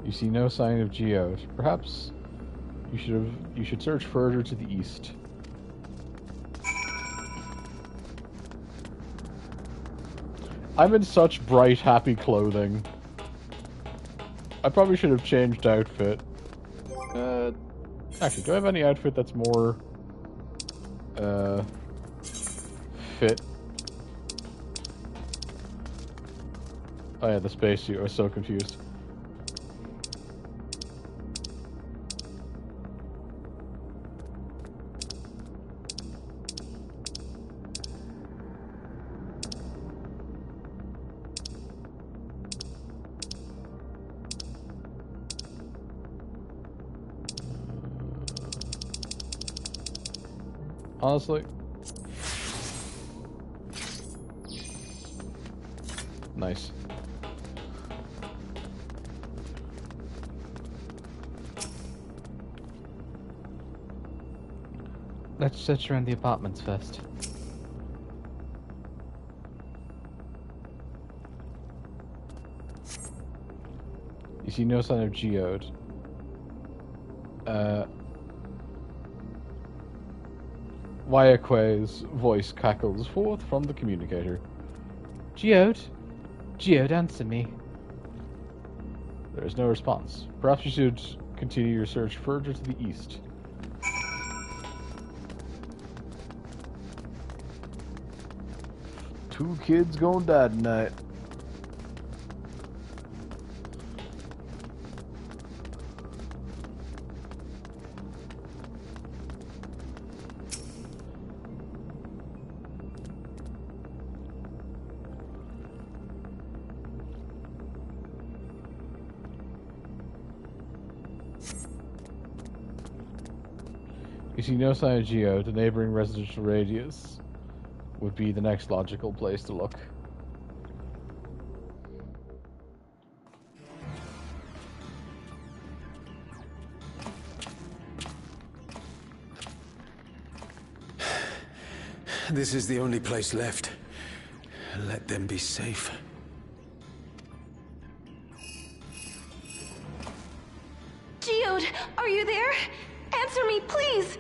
You see no sign of Geode. Perhaps you should search further to the east. I'm in such bright, happy clothing. I probably should have changed outfit. Actually, do I have any outfit that's more fit? Oh yeah, the spacesuit. I was so confused. Honestly. Nice. Let's search around the apartments first. You see no sign of Geode. Wyaque's voice cackles forth from the communicator. Geode? Geode, answer me. There is no response. Perhaps you should continue your search further to the east. Two kids gonna die tonight. You see no sign of Geode. The neighboring residential radius would be the next logical place to look. This is the only place left. Let them be safe. Geode, are you there? Answer me, please!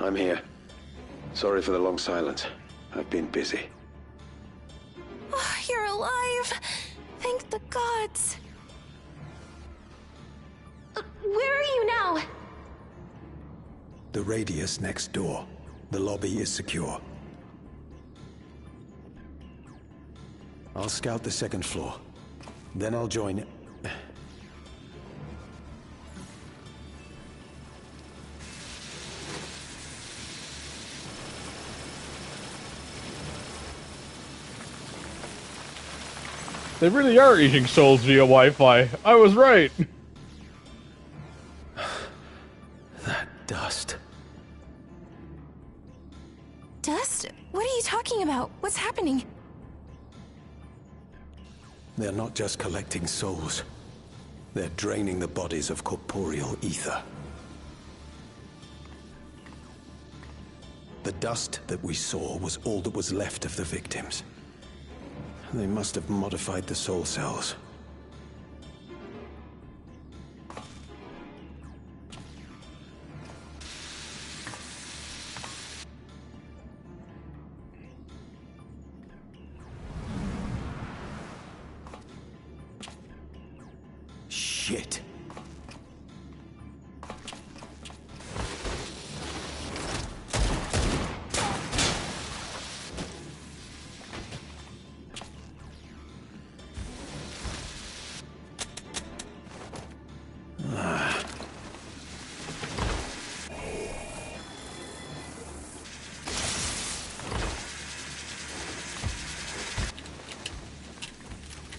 I'm here. Sorry for the long silence. I've been busy. Oh, you're alive! Thank the gods! Where are you now? The radius next door. The lobby is secure. I'll scout the second floor. Then I'll join it. They really are eating souls via Wi-Fi. I was right. That dust. Dust? What are you talking about? What's happening? They're not just collecting souls. They're draining the bodies of corporeal ether. The dust that we saw was all that was left of the victims. They must have modified the soul cells. Shit.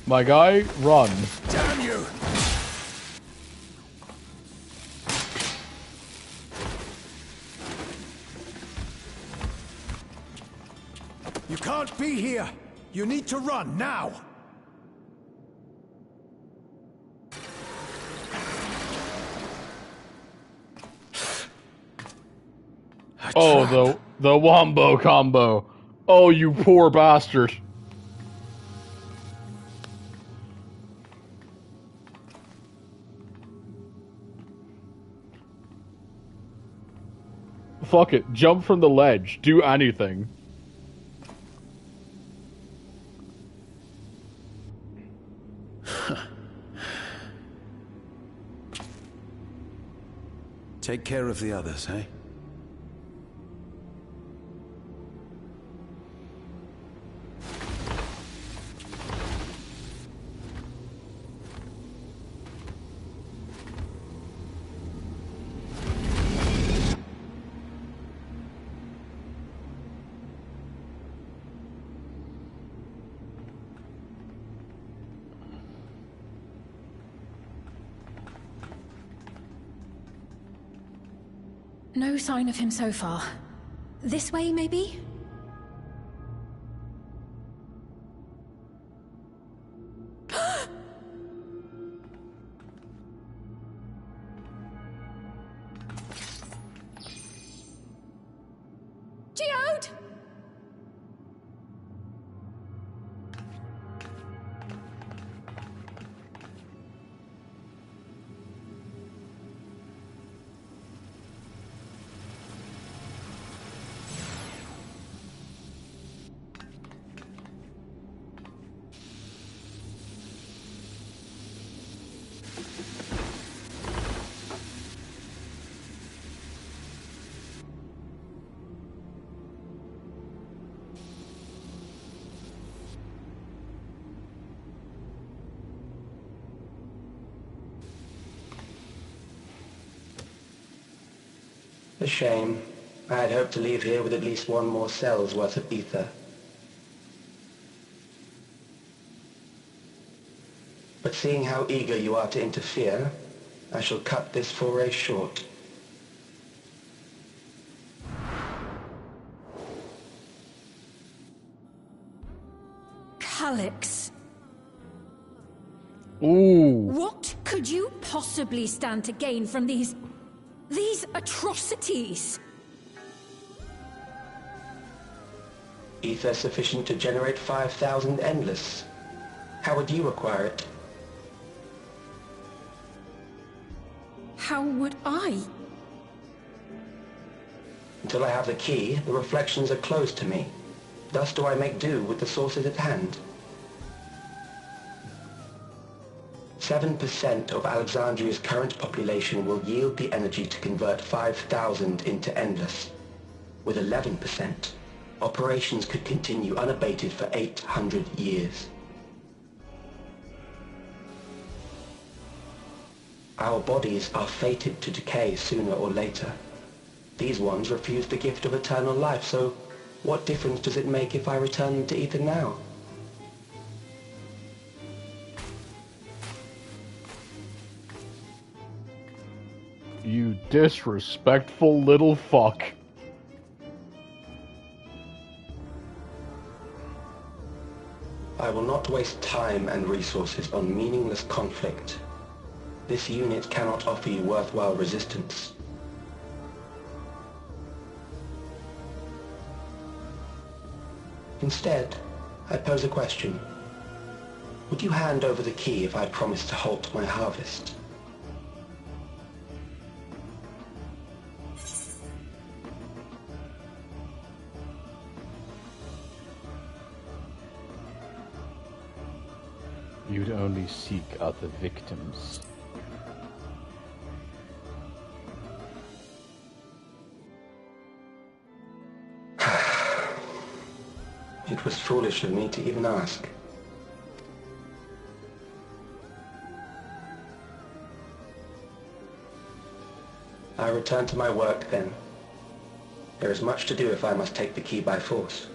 My guy, run. Damn you! can't be here! You need to run, now! Oh, the wombo combo. Oh, you poor bastard. Fuck it, jump from the ledge, do anything. Take care of the others, eh? No sign of him so far. This way, maybe? Geode! A shame. I had hoped to leave here with at least one more cell's worth of ether. But seeing how eager you are to interfere, I shall cut this foray short. Calyx. Ooh. What could you possibly stand to gain from these atrocities? Ether sufficient to generate 5,000 endless. How would you acquire it? How would I? Until I have the key, the reflections are closed to me. Thus do I make do with the sources at hand. 7% of Alexandria's current population will yield the energy to convert 5,000 into endless. With 11%, operations could continue unabated for 800 years. Our bodies are fated to decay sooner or later. These ones refuse the gift of eternal life, so what difference does it make if I return them to ether now? You disrespectful little fuck. I will not waste time and resources on meaningless conflict. This unit cannot offer you worthwhile resistance. Instead, I pose a question. Would you hand over the key if I promised to halt my harvest? You'd only seek out the victims. It was foolish of me to even ask. I return to my work then. There is much to do if I must take the key by force.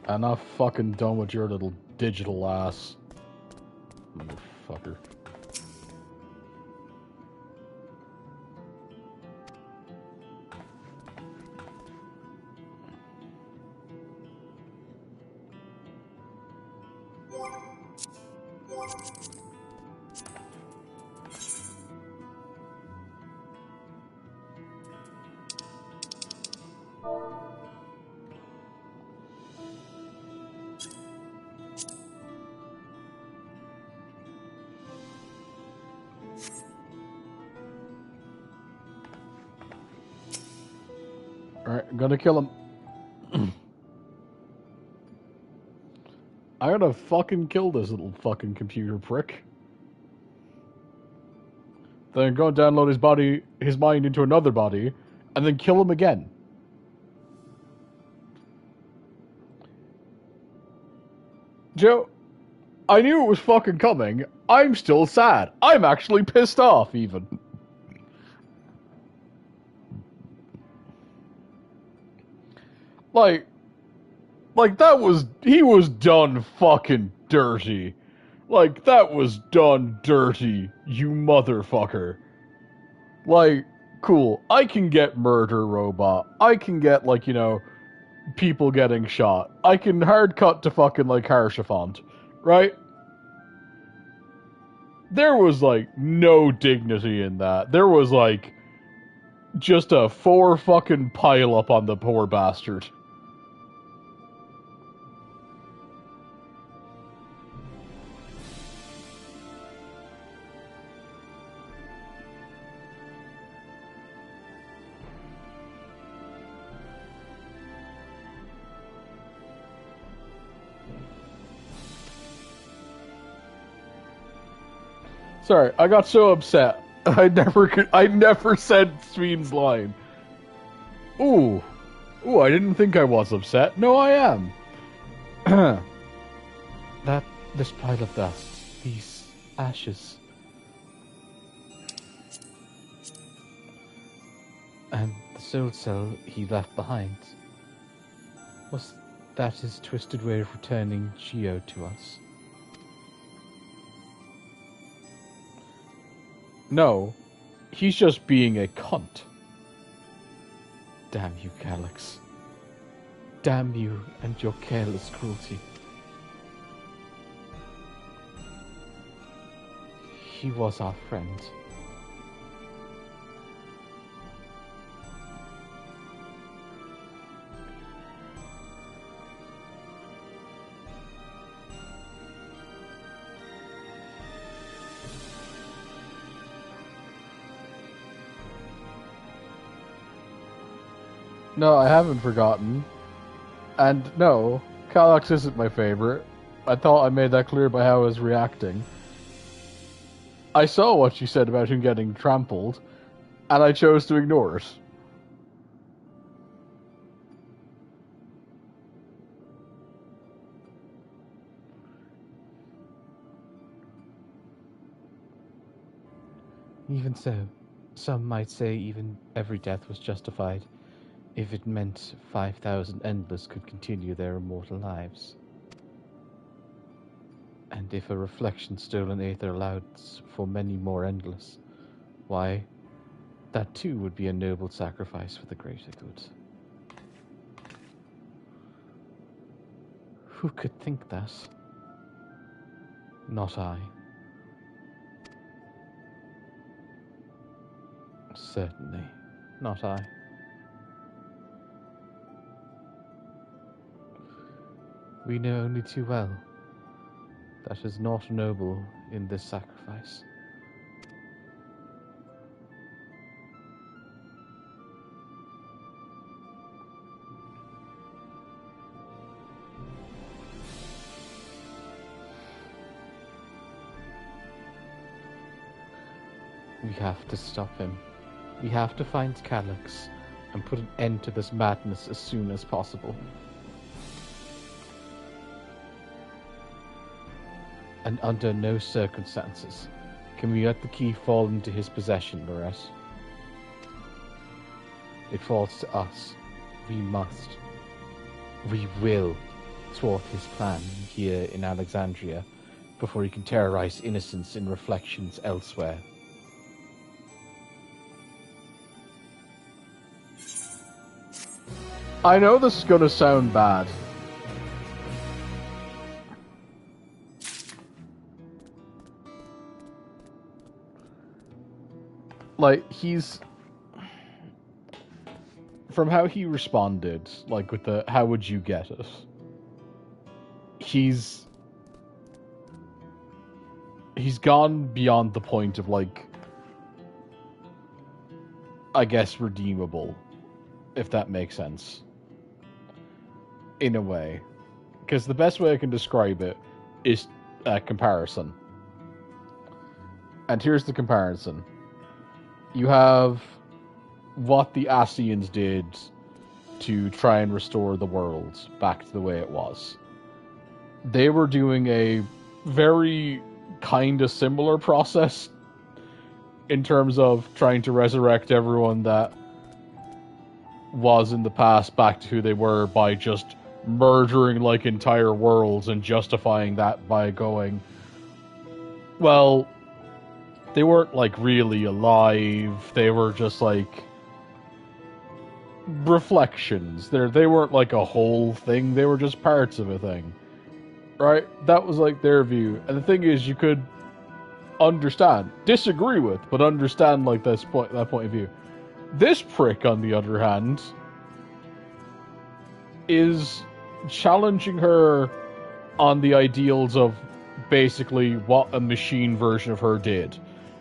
I'm not fucking done with your little digital ass. Motherfucker. Alright, I'm gonna kill him. I gotta fucking kill this little fucking computer prick. Then go and download his mind into another body, and then kill him again. Joe, I knew it was fucking coming. I'm still sad. I'm actually pissed off, even. Like that was, he was done fucking dirty. Like, that was done dirty, you motherfucker. Like, cool, I can get murder robot. I can get, like, you know, people getting shot. I can hard cut to fucking, like, Harshafont, right? There was, like, no dignity in that. There was, like, just a 4 fucking pile up on the poor bastard. Sorry, I got so upset. I never said Sween's line. Ooh, I didn't think I was upset. No, I am. This pile of dust, these ashes, and the soul cell he left behind, was that his twisted way of returning Geo to us? No, he's just being a cunt. Damn you, Calyx. Damn you and your careless cruelty. He was our friend. No, I haven't forgotten. And no, Calyx isn't my favorite. I thought I made that clear by how I was reacting. I saw what you said about him getting trampled, and I chose to ignore it. Even so, some might say even every death was justified, if it meant 5,000 Endless could continue their immortal lives. And if a reflection-stolen Aether allowed for many more Endless, why, that too would be a noble sacrifice for the greater good. Who could think that? Not I. Certainly, not I. We know only too well that is not noble in this sacrifice. We have to stop him. We have to find Calyx and put an end to this madness as soon as possible. And under no circumstances can we let the key fall into his possession, Lorette. It falls to us. We must. We will thwart his plan here in Alexandria before he can terrorize innocents in reflections elsewhere. I know this is gonna sound bad. Like, he's... From how he responded, like, with the, how would you get it? He's gone beyond the point of, like, I guess, redeemable, if that makes sense. In a way. Because the best way I can describe it is a comparison. And here's the comparison. You have what the Ascians did to try and restore the world back to the way it was. They were doing a very kind of similar process in terms of trying to resurrect everyone that was in the past back to who they were by just murdering like entire worlds and justifying that by going, well, they weren't like really alive, they were just like reflections. They weren't like a whole thing, they were just parts of a thing. Right? That was like their view. And the thing is, you could understand, disagree with, but understand like that point of view. This prick, on the other hand, is challenging her on the ideals of basically what a machine version of her did.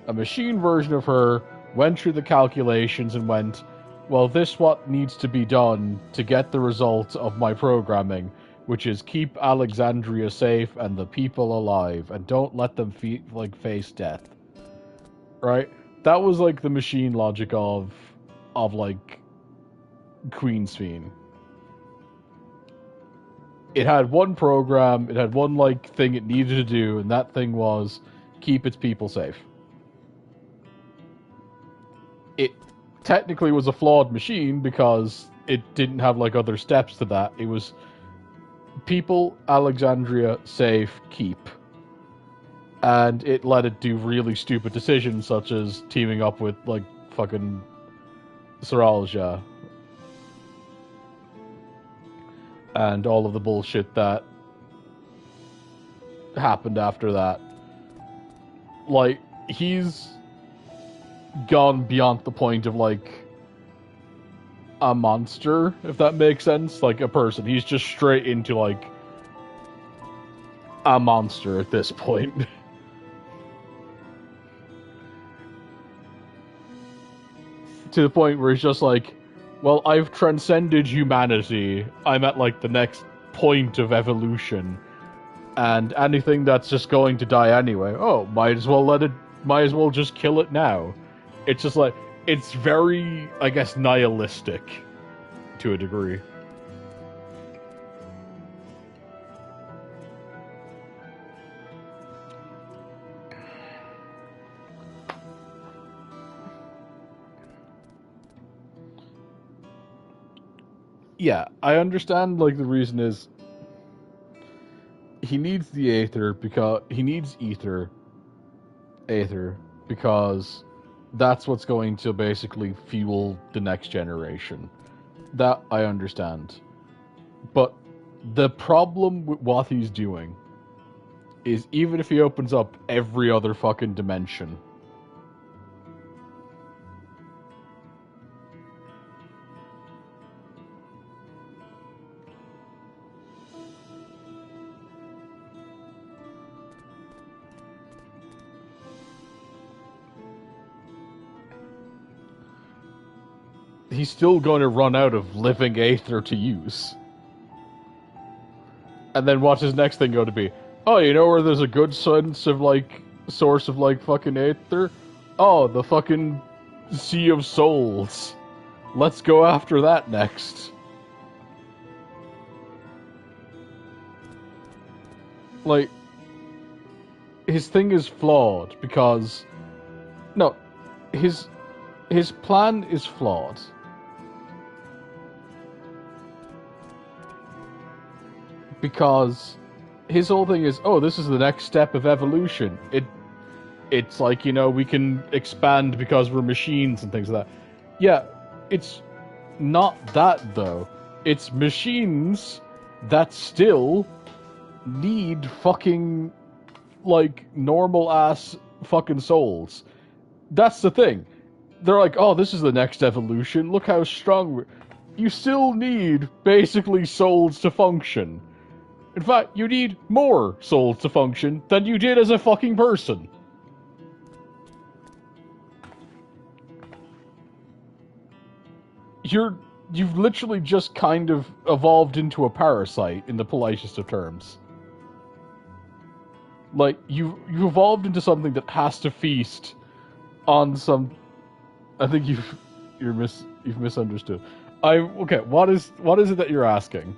A machine version of her went through the calculations and went, well, this what needs to be done to get the result of my programming, which is keep Alexandria safe and the people alive, and don't let them face death. Right? That was like the machine logic of like Queensfiend. It had one program, it had one like thing it needed to do, and that thing was keep its people safe. It technically was a flawed machine because it didn't have like other steps to that. It was people, Alexandria, safe, keep. And it let it do really stupid decisions such as teaming up with like fucking Saralja and all of the bullshit that happened after that. Like, he's gone beyond the point of like a monster, if that makes sense, like a person. He's just straight into like a monster at this point. To the point where he's just like, well, I've transcended humanity. I'm at like the next point of evolution. And anything that's just going to die anyway, oh, might as well just kill it now. It's just like, it's very, I guess, nihilistic to a degree. Yeah, I understand, like, the reason is he needs the Aether because he needs Aether because that's what's going to basically fuel the next generation. That I understand. But the problem with what he's doing is even if he opens up every other fucking dimension, he's still going to run out of living Aether to use. And then what's his next thing going to be? Oh, you know where there's a good source of fucking Aether? Oh, the fucking Sea of Souls. Let's go after that next. Like, his thing is flawed because... No, his plan is flawed. because his whole thing is, oh, this is the next step of evolution. It's like, you know, we can expand because we're machines and things like that. Yeah, it's not that, though. It's machines that still need fucking, like, normal-ass fucking souls. That's the thing. They're like, oh, this is the next evolution. Look how strong we're... You still need, basically, souls to function. In fact, you need more souls to function than you did as a fucking person. You've literally just kind of evolved into a parasite in the politest of terms. Like, you've evolved into something that has to feast on some... I think you've misunderstood. Okay, what is it that you're asking?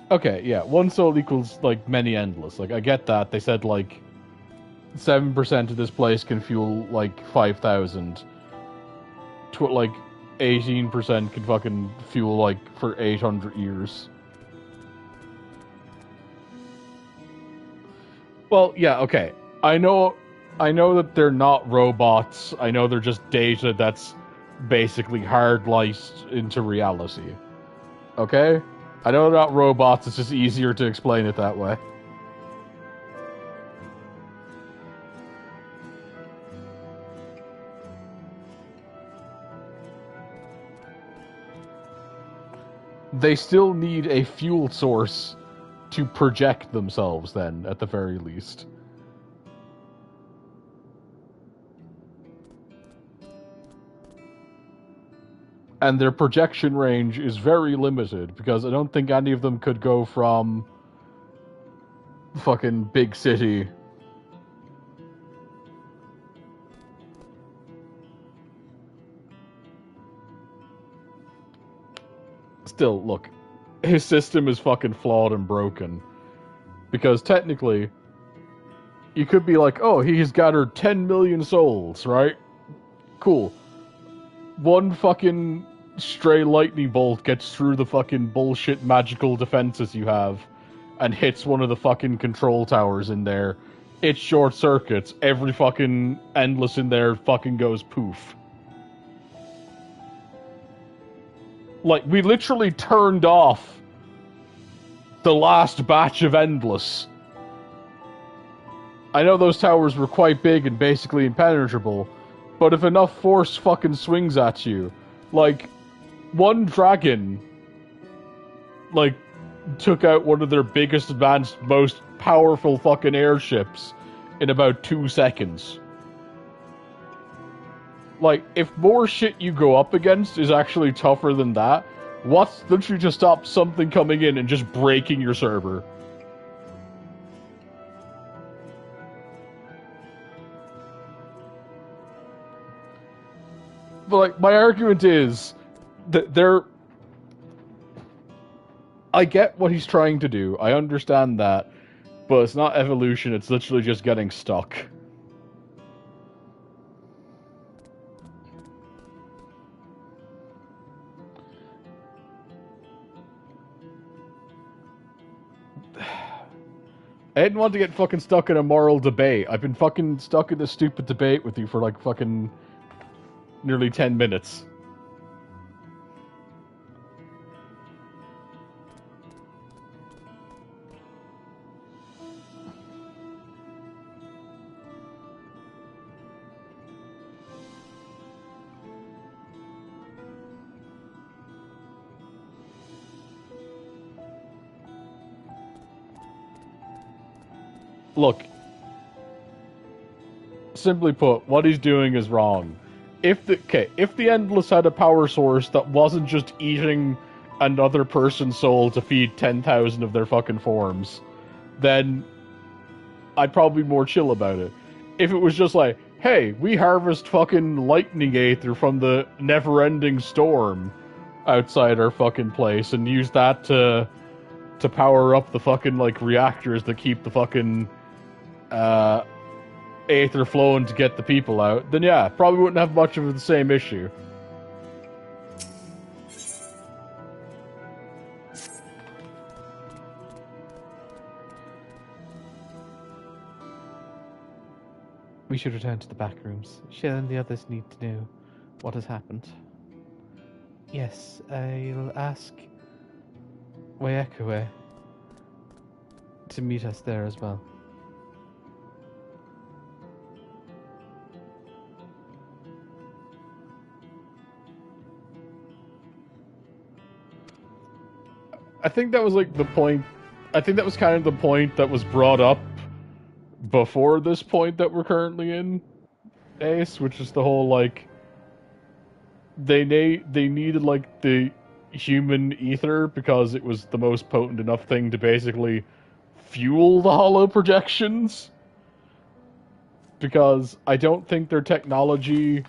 Okay, yeah, one soul equals, like, many endless. Like, I get that. They said, like, 7% of this place can fuel, like, 5,000. Like, 18% can fucking fuel, like, for 800 years. Well, yeah, okay. I know that they're not robots. I know they're just data that's basically hard-liced into reality. Okay? I know they're not robots, it's just easier to explain it that way. They still need a fuel source to project themselves, then, at the very least. And their projection range is very limited, because I don't think any of them could go from fucking big city still, look, his system is fucking flawed and broken. Because technically, you could be like, oh, he's gathered 10 million souls, right? Cool. One fucking stray lightning bolt gets through the fucking bullshit magical defenses you have and hits one of the fucking control towers in there. It short circuits. Every fucking endless in there fucking goes poof. Like, we literally turned off the last batch of endless. I know those towers were quite big and basically impenetrable, but if enough force fucking swings at you, like, one dragon, like, took out one of their biggest, advanced, most powerful fucking airships in about 2 seconds. Like, if more shit you go up against is actually tougher than that, what's literally just stop something coming in and just breaking your server? But, like, my argument is that I get what he's trying to do, I understand that, but it's not evolution, it's literally just getting stuck. I didn't want to get fucking stuck in a moral debate. I've been fucking stuck in this stupid debate with you for like fucking nearly 10 minutes. Look, simply put, what he's doing is wrong. If the Endless had a power source that wasn't just eating another person's soul to feed 10,000 of their fucking forms, then I'd probably be more chill about it. If it was just like, hey, we harvest fucking lightning aether from the never-ending storm outside our fucking place and use that to power up the fucking, like, reactors that keep the fucking, aether flowing to get the people out, then yeah, probably wouldn't have much of the same issue. We should return to the back rooms. Shell and the others need to know what has happened. Yes, I'll ask Wayekwe to meet us there as well. I think that was like the point. I think that was kind of the point that was brought up before this point that we're currently in, Ace, which is the whole like they needed like the human ether because it was the most potent enough thing to basically fuel the hollow projections. Because I don't think their technology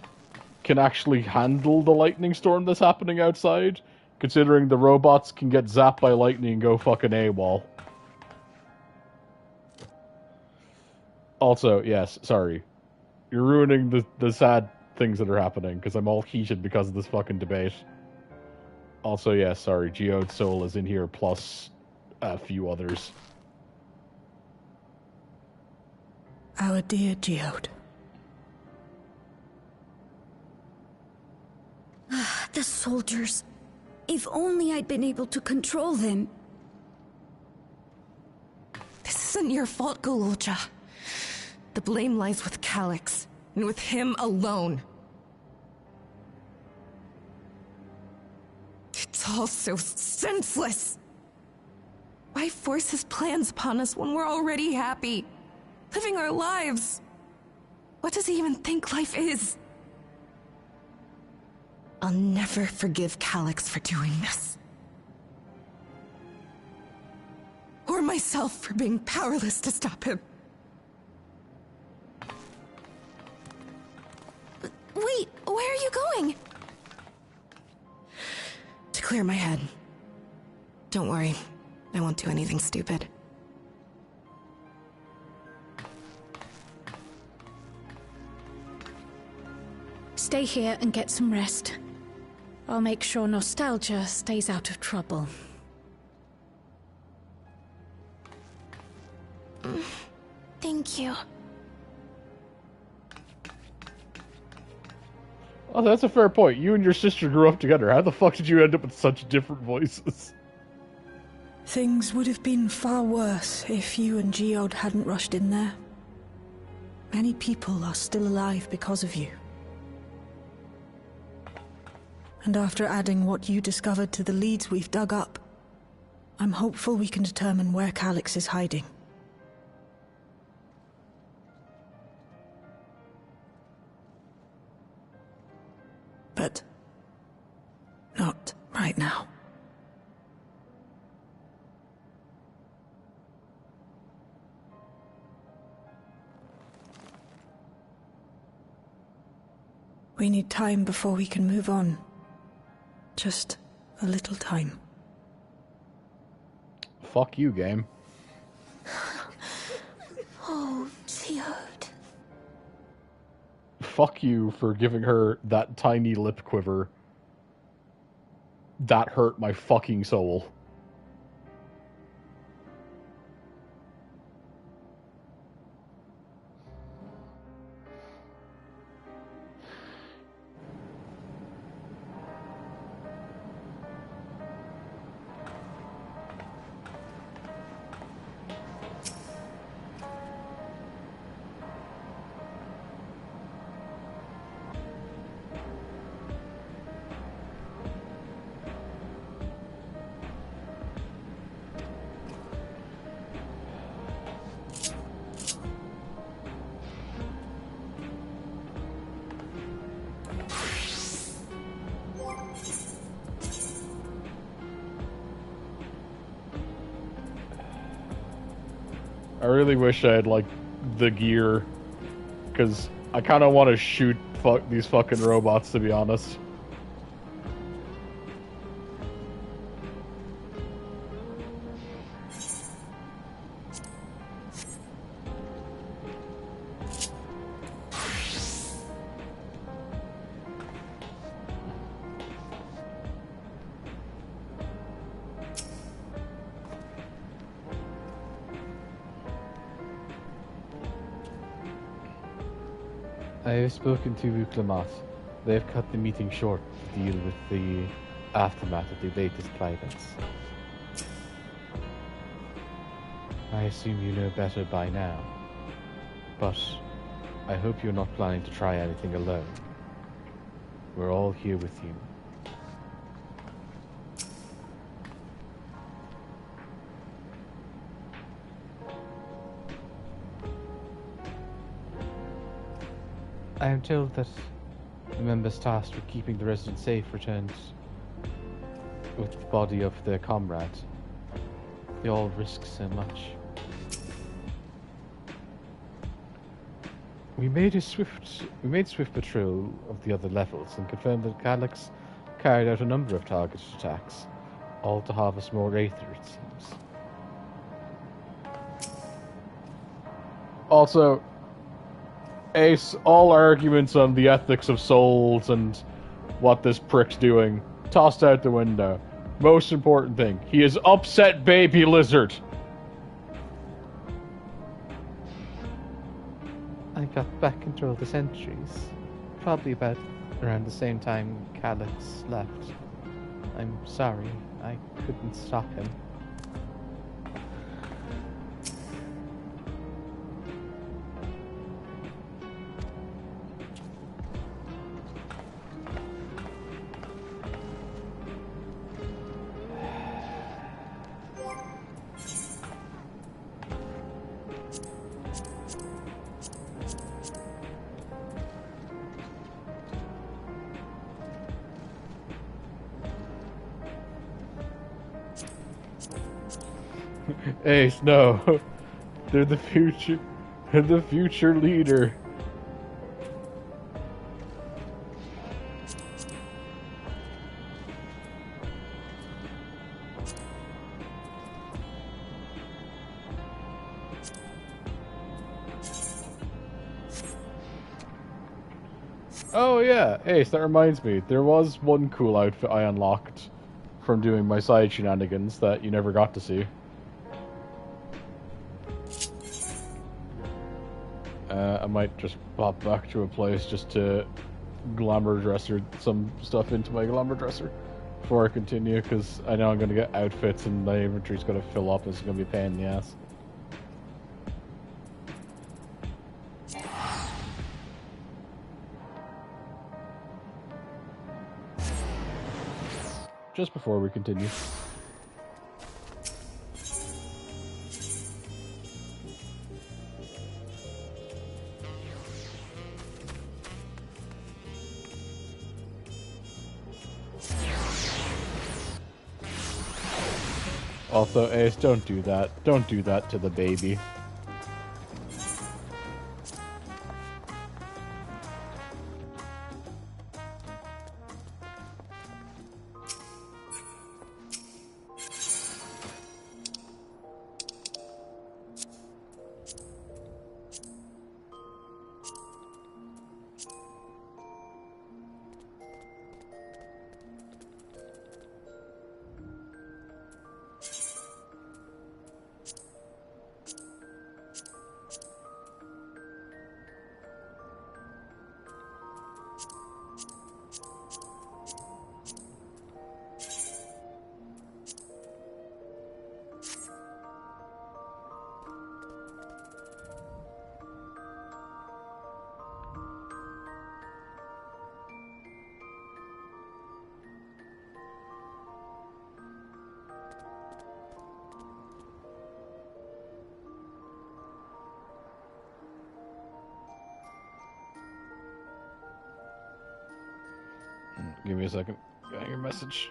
can actually handle the lightning storm that's happening outside, considering the robots can get zapped by lightning and go fucking AWOL. Also, yes, sorry. You're ruining the sad things that are happening, because I'm all heated because of this fucking debate. Also, yes, sorry, Geode's soul is in here, plus a few others. Our dear Geode. The soldiers. If only I'd been able to control them. This isn't your fault, Gololja. The blame lies with Calyx, and with him alone. It's all so senseless. Why force his plans upon us when we're already happy? Living our lives. What does he even think life is? I'll never forgive Calyx for doing this. Or myself for being powerless to stop him. Wait, where are you going? To clear my head. Don't worry, I won't do anything stupid. Stay here and get some rest. I'll make sure Nostalgia stays out of trouble. Thank you. Oh, that's a fair point. You and your sister grew up together. How the fuck did you end up with such different voices? Things would have been far worse if you and Geode hadn't rushed in there. Many people are still alive because of you. And after adding what you discovered to the leads we've dug up, I'm hopeful we can determine where Calyx is hiding. But not right now. We need time before we can move on. Just a little time. Fuck you, game. Oh, Geode. Fuck you for giving her that tiny lip quiver. That hurt my fucking soul. I really wish I had, like, the gear, because I kind of want to shoot these fucking robots, to be honest. I have spoken to Clement. They have cut the meeting short to deal with the aftermath of the latest violence. I assume you know better by now, but I hope you're not planning to try anything alone. We're all here with you. I am told that the members tasked with keeping the residents safe returned with the body of their comrade. They all risk so much. We made swift patrol of the other levels and confirmed that Calyx carried out a number of targeted attacks, all to harvest more Aether, it seems. Also, Ace, all arguments on the ethics of souls and what this prick's doing, tossed out the window. Most important thing, he has upset Baby Lizard. I got back control of the sentries, probably about around the same time Calyx left. I'm sorry, I couldn't stop him. Ace, no. They're the future. They're the future leader. Oh yeah, Ace, that reminds me. There was one cool outfit I unlocked from doing my side shenanigans that you never got to see. I might just pop back to a place just to glamour dresser some stuff into my glamour dresser before I continue, because I know I'm going to get outfits and my inventory's going to fill up and it's going to be a pain in the ass. Just before we continue. Also, Ace, don't do that. Don't do that to the baby. Give me a second. Got your message.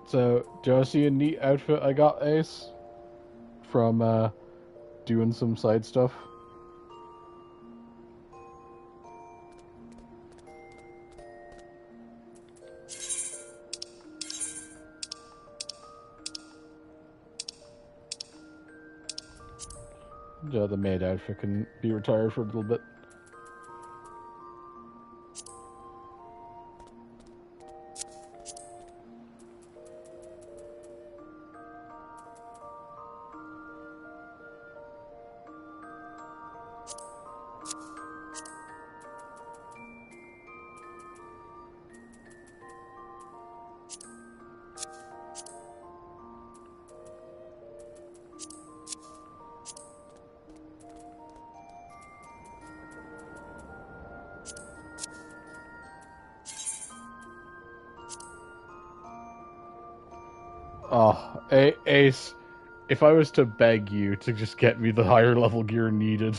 So, do you see a neat outfit I got, Ace? From, doing some side stuff? the maid outfit can be retired for a little bit. Oh, Ace, if I was to beg you to just get me the higher level gear needed,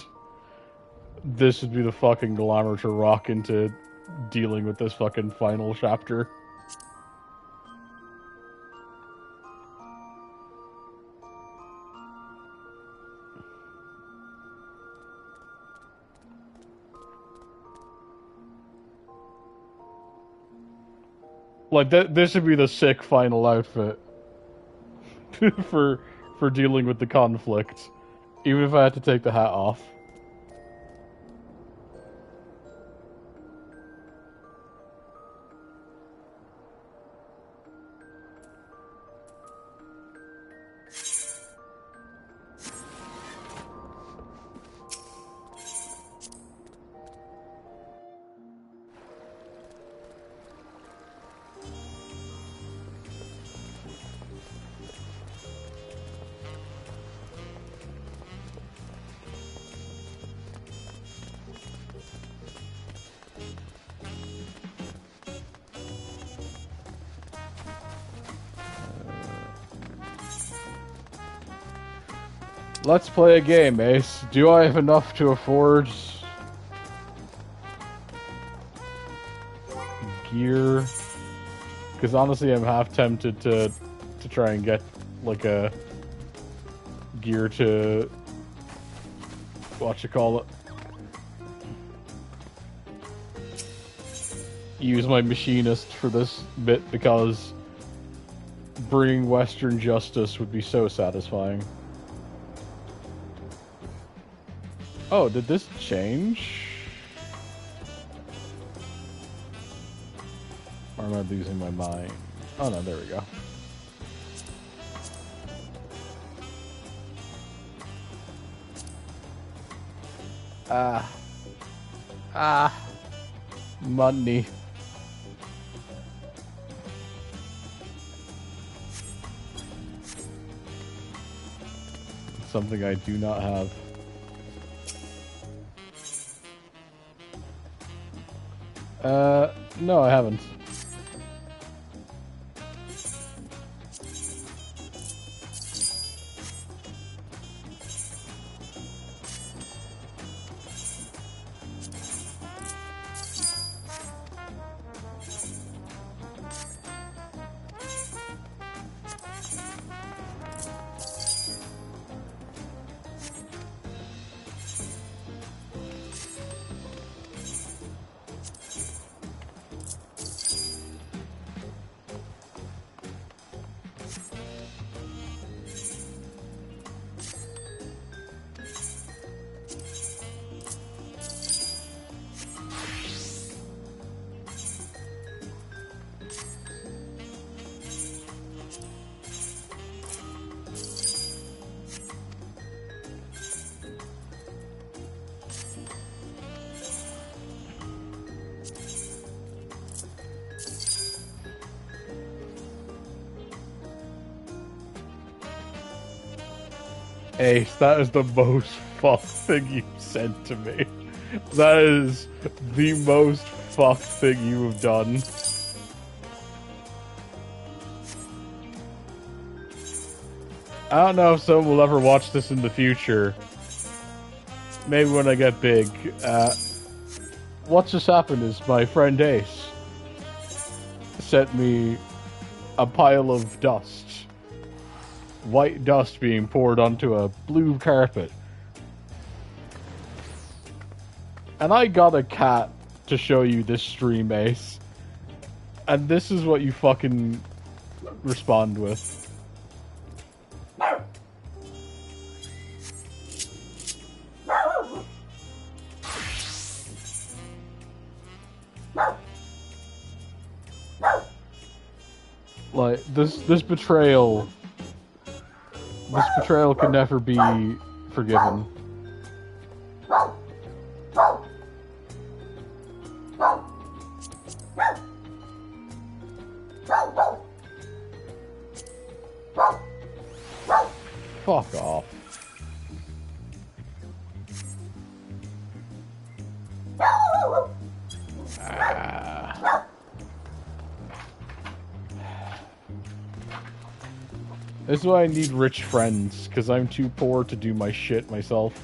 this would be the fucking glamour to rock into dealing with this fucking final chapter. Like, this would be the sick final outfit for dealing with the conflict, even if I had to take the hat off. Let's play a game, Ace. Do I have enough to afford gear? Because honestly, I'm half tempted to try and get like a gear to it. Use my machinist for this bit because bringing Western justice would be so satisfying. Oh, did this change? Or am I losing my mind? Oh no, there we go. Money. Something I do not have. No, I haven't. Ace, that is the most fucked thing you've said to me. That is the most fucked thing you have done. I don't know if someone will ever watch this in the future. Maybe when I get big. What's just happened is my friend Ace sent me a pile of dust. White dust being poured onto a blue carpet. And I got a cat to show you this stream, Ace. And this is what you fucking respond with. Like, this betrayal... This betrayal can never be forgiven. Fuck off. This is why I need rich friends, because I'm too poor to do my shit myself.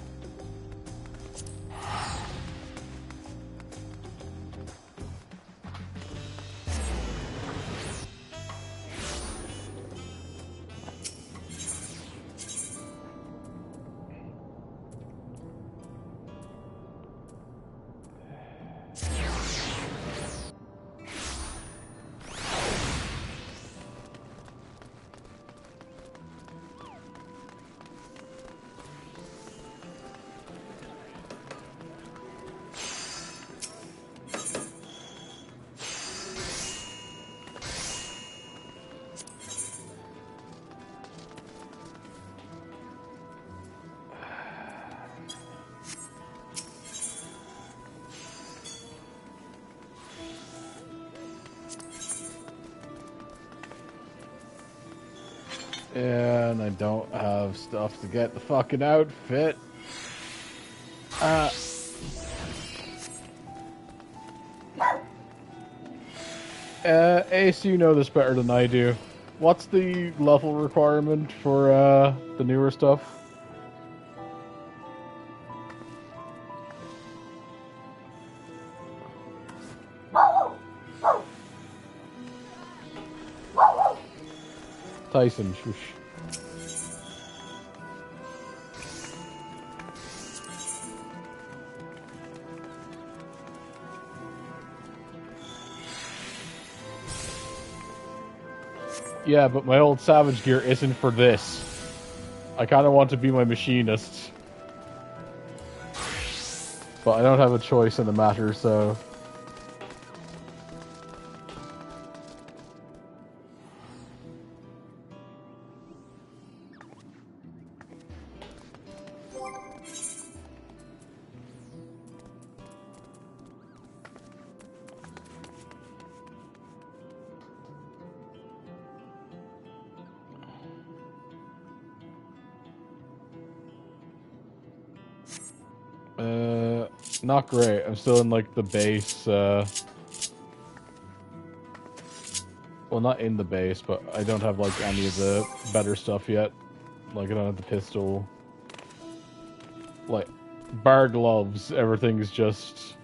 And I don't have stuff to get the fucking outfit. Ace, you know this better than I do. What's the level requirement for the newer stuff? Tyson, shush. Yeah, but my old Savage gear isn't for this. I kind of want to be my machinist. But I don't have a choice in the matter, so... Not great. I'm still in, like, the base, well, not in the base, but I don't have, like, any of the better stuff yet. Like, I don't have the pistol. Like, bar gloves, everything's just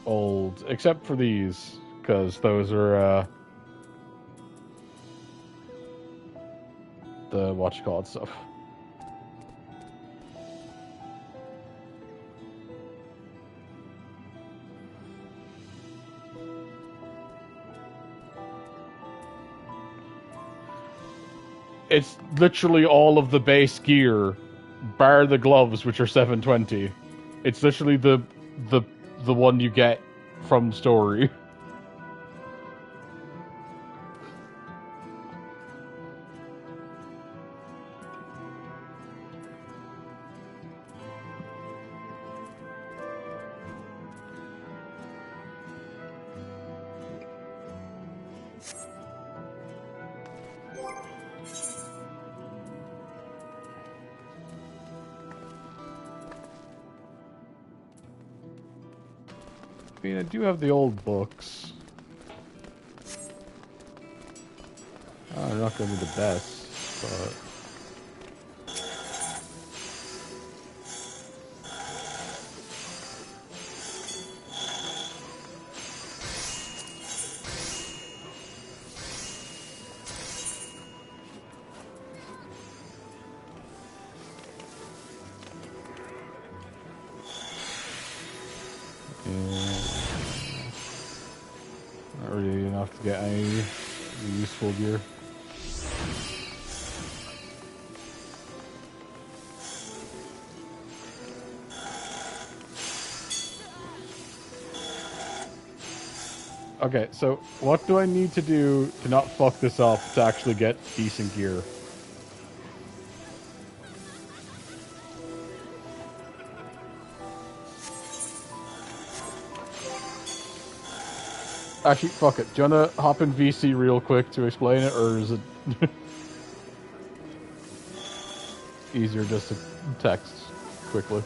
old. Except for these, because those are, the whatchamacallit stuff. It's literally all of the base gear, bar the gloves, which are 720. It's literally the one you get from story. I mean, I do have the old books. Oh, they're not going to be the best, but... Not really enough to get any useful gear. Okay, so what do I need to do to not fuck this up to actually get decent gear? Actually, fuck it. Do you wanna hop in VC real quick to explain it, or is it easier just to text quickly?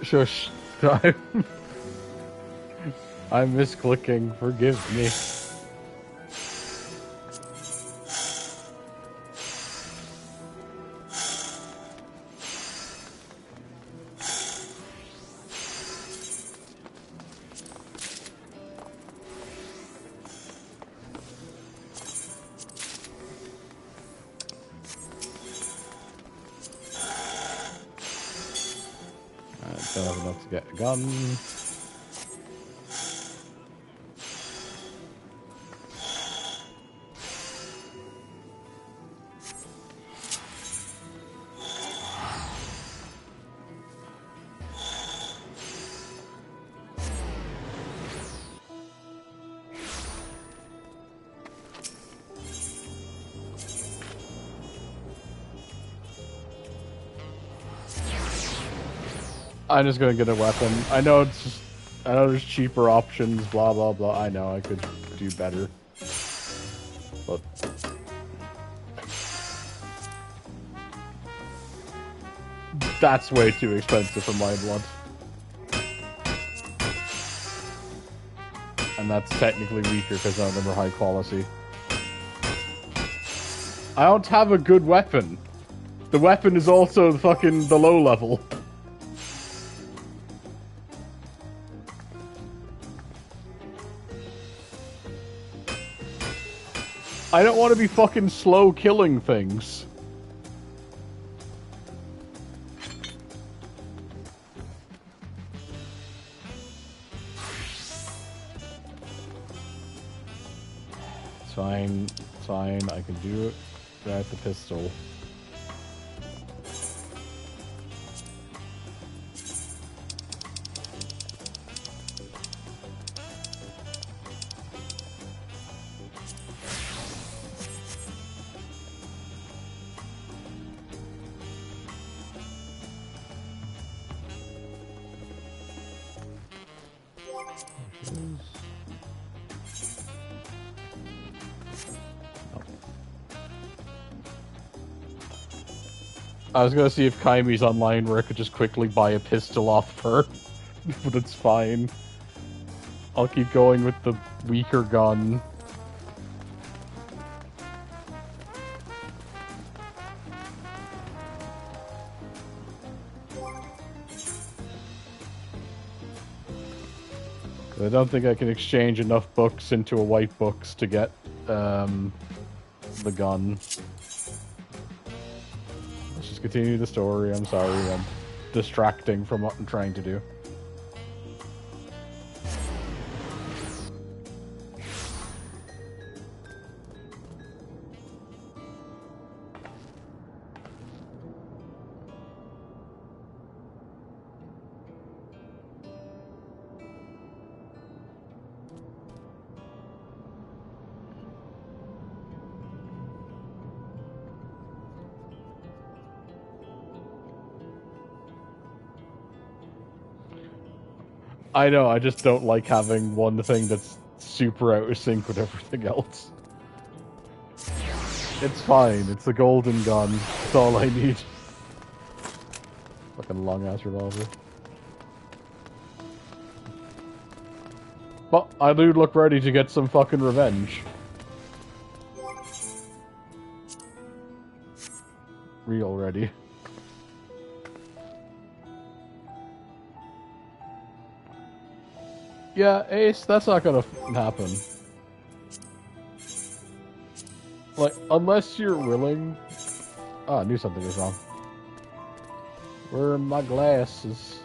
Shush. I'm misclicking. Forgive me. Don't have enough to get a gun. I'm just gonna get a weapon. I know there's cheaper options, blah blah blah. I know I could do better. But that's way too expensive for my blood. And that's technically weaker because none of them are high quality. I don't have a good weapon. The weapon is also the low level. I don't want to be fucking slow killing things. It's fine. It's fine. I can do it. Grab the pistol. I was gonna see if Kaimi's online where I could just quickly buy a pistol off her, but it's fine. I'll keep going with the weaker gun. I don't think I can exchange enough books into a white books to get the gun. Let's just continue the story. I'm sorry, I'm distracting from what I'm trying to do. I know, I just don't like having one thing that's super out of sync with everything else. It's fine, it's a golden gun. That's all I need. Fucking long-ass revolver. But I do look ready to get some fucking revenge. Real ready. Yeah, Ace, that's not gonna happen. Like, unless you're willing... Oh, I knew something was wrong. Where are my glasses?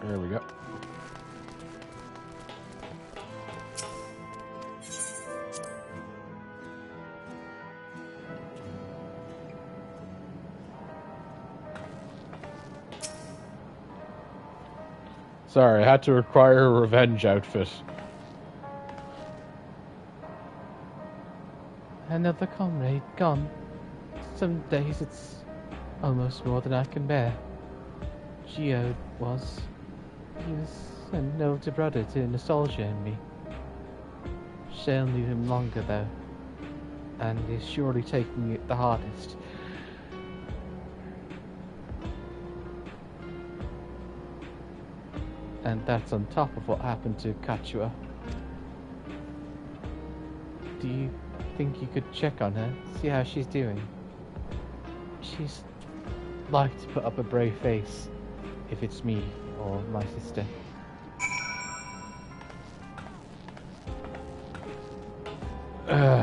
There we go. Sorry, I had to acquire a revenge outfit. Another comrade gone. Some days it's almost more than I can bear. Geode was. He was an older brother to Nostalgia and me. Shale knew him longer though, and is surely taking it the hardest. And that's on top of what happened to Kachua. Do you think you could check on her, see how she's doing? She's like to put up a brave face if it's me or my sister.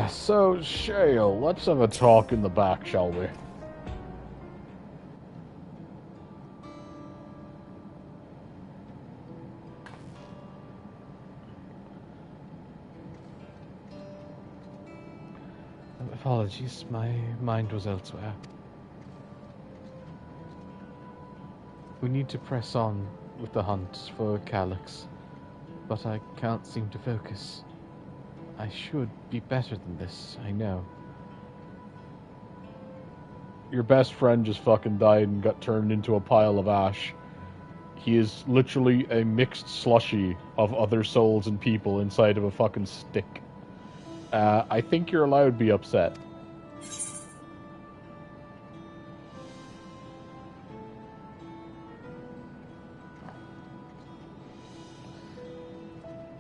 So, Shale, let's have a talk in the back, shall we? Apologies, my mind was elsewhere. We need to press on with the hunt for Calyx, but I can't seem to focus. I should be better than this, I know. Your best friend just fucking died and got turned into a pile of ash. He is literally a mixed slushy of other souls and people inside of a fucking stick. I think you're allowed to be upset.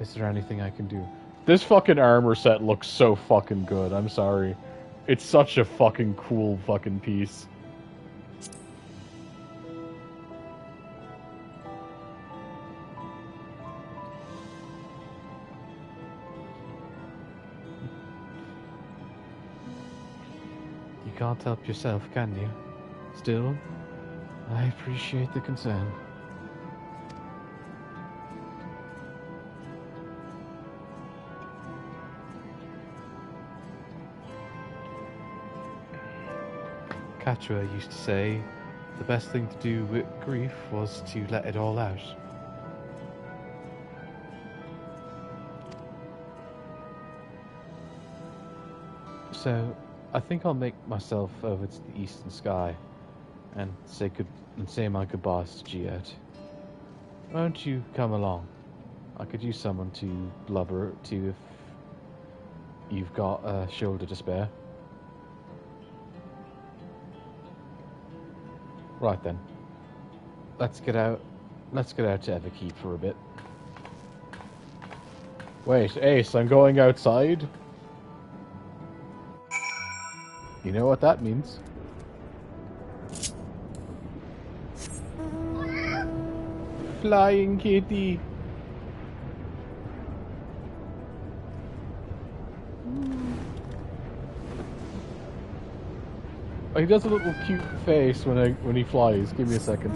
Is there anything I can do? This fucking armor set looks so fucking good, I'm sorry. It's such a fucking cool fucking piece. You can't help yourself, can you? Still, I appreciate the concern. Kachua used to say the best thing to do with grief was to let it all out. So, I think I'll make myself over to the eastern sky and say my goodbyes to Geode. Won't you come along? I could use someone to blubber to if you've got a shoulder to spare. Right then. Let's get out to Everkeep for a bit. Wait, Ace, I'm going outside? You know what that means. Flying kitty! Oh, he does a little cute face when he flies. Give me a second.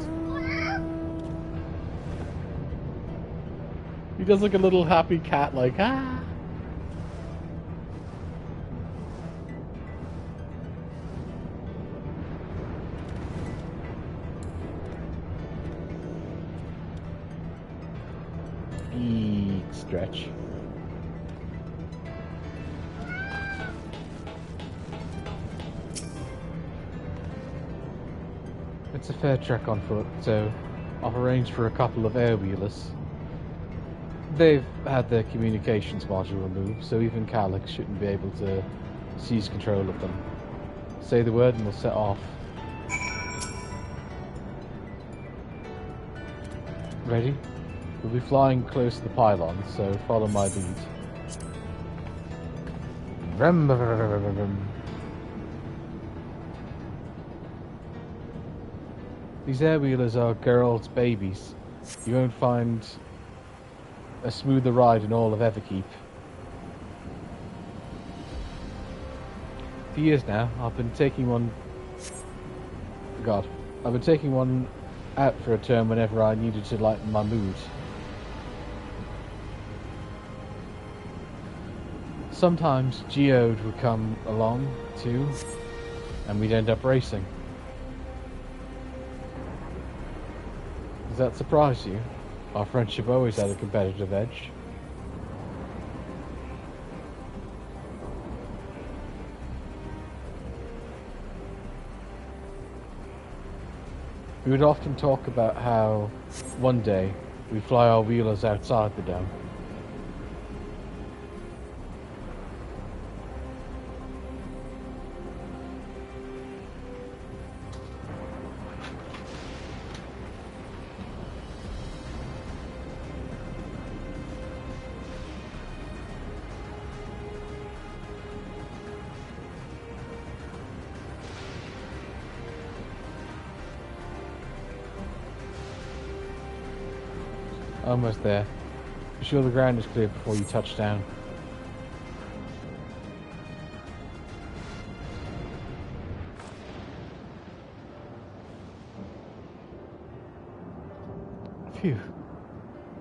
He does like a little happy cat, like ah. Eek, stretch. It's a fair trek on foot, so I've arranged for a couple of airwheelers. They've had their communications module removed, so even Calyx shouldn't be able to seize control of them. Say the word and we'll set off. Ready? We'll be flying close to the pylon, so follow my lead. Vroom, vroom, vroom, vroom, vroom. These airwheelers are girls' babies. You won't find a smoother ride in all of Everkeep. For years now, I've been taking one out for a turn whenever I needed to lighten my mood. Sometimes Geode would come along too, and we'd end up racing. Does that surprise you? Our friendship always had a competitive edge. We would often talk about how one day we'd fly our wheelers outside the dome. Almost there. Be sure the ground is clear before you touch down. Phew.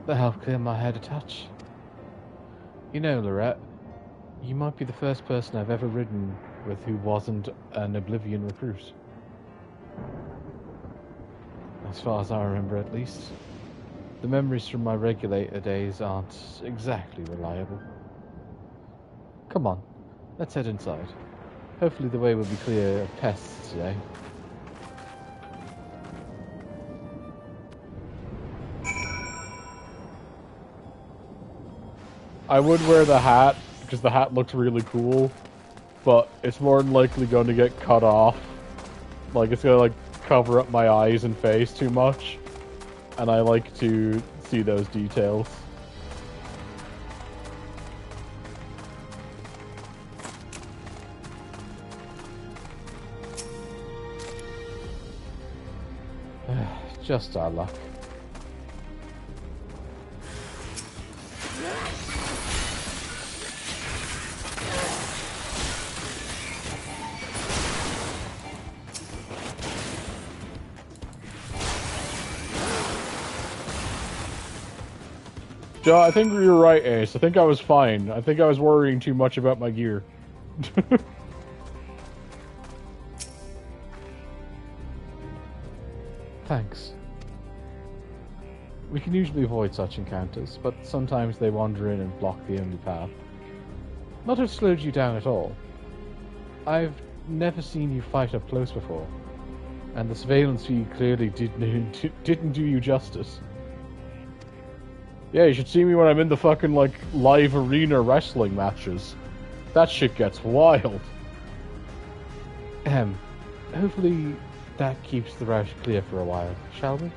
That helped clear my head a touch. You know, Lorette, you might be the first person I've ever ridden with who wasn't an Oblivion recruit. As far as I remember, at least. The memories from my regulator days aren't exactly reliable. Come on, let's head inside. Hopefully the way will be clear of pests today. I would wear the hat, because the hat looks really cool, but it's more than likely going to get cut off. Like, it's going to, like, cover up my eyes and face too much. And I like to see those details. Just our luck. Joe, I think you're right, Ace. I think I was fine. I think I was worrying too much about my gear. Thanks. We can usually avoid such encounters, but sometimes they wander in and block the only path. Not to have slowed you down at all. I've never seen you fight up close before, and the surveillance feed clearly didn't do you justice. Yeah, you should see me when I'm in the fucking, like, live arena wrestling matches. That shit gets wild. Hopefully that keeps the route clear for a while, shall we?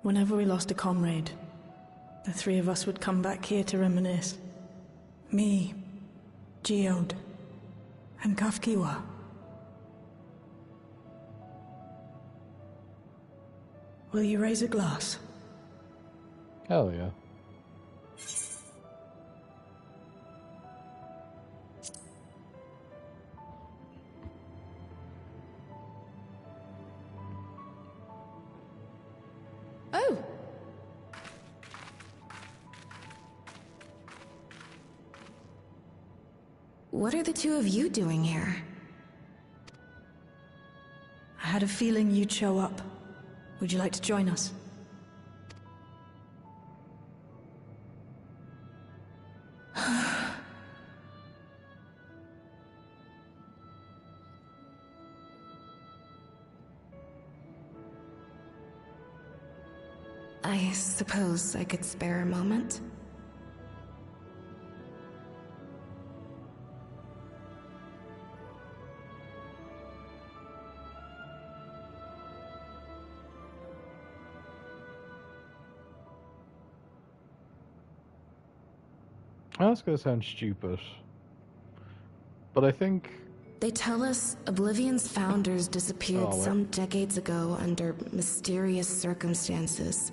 Whenever we lost a comrade, the three of us would come back here to reminisce. Me, Geode, and Ffxiv. Will you raise a glass? Hell yeah. Oh! What are the two of you doing here? I had a feeling you'd show up. Would you like to join us? I suppose I could spare a moment. That's gonna sound stupid, but I think They tell us Oblivion's founders disappeared Oh, wait. some decades ago under mysterious circumstances.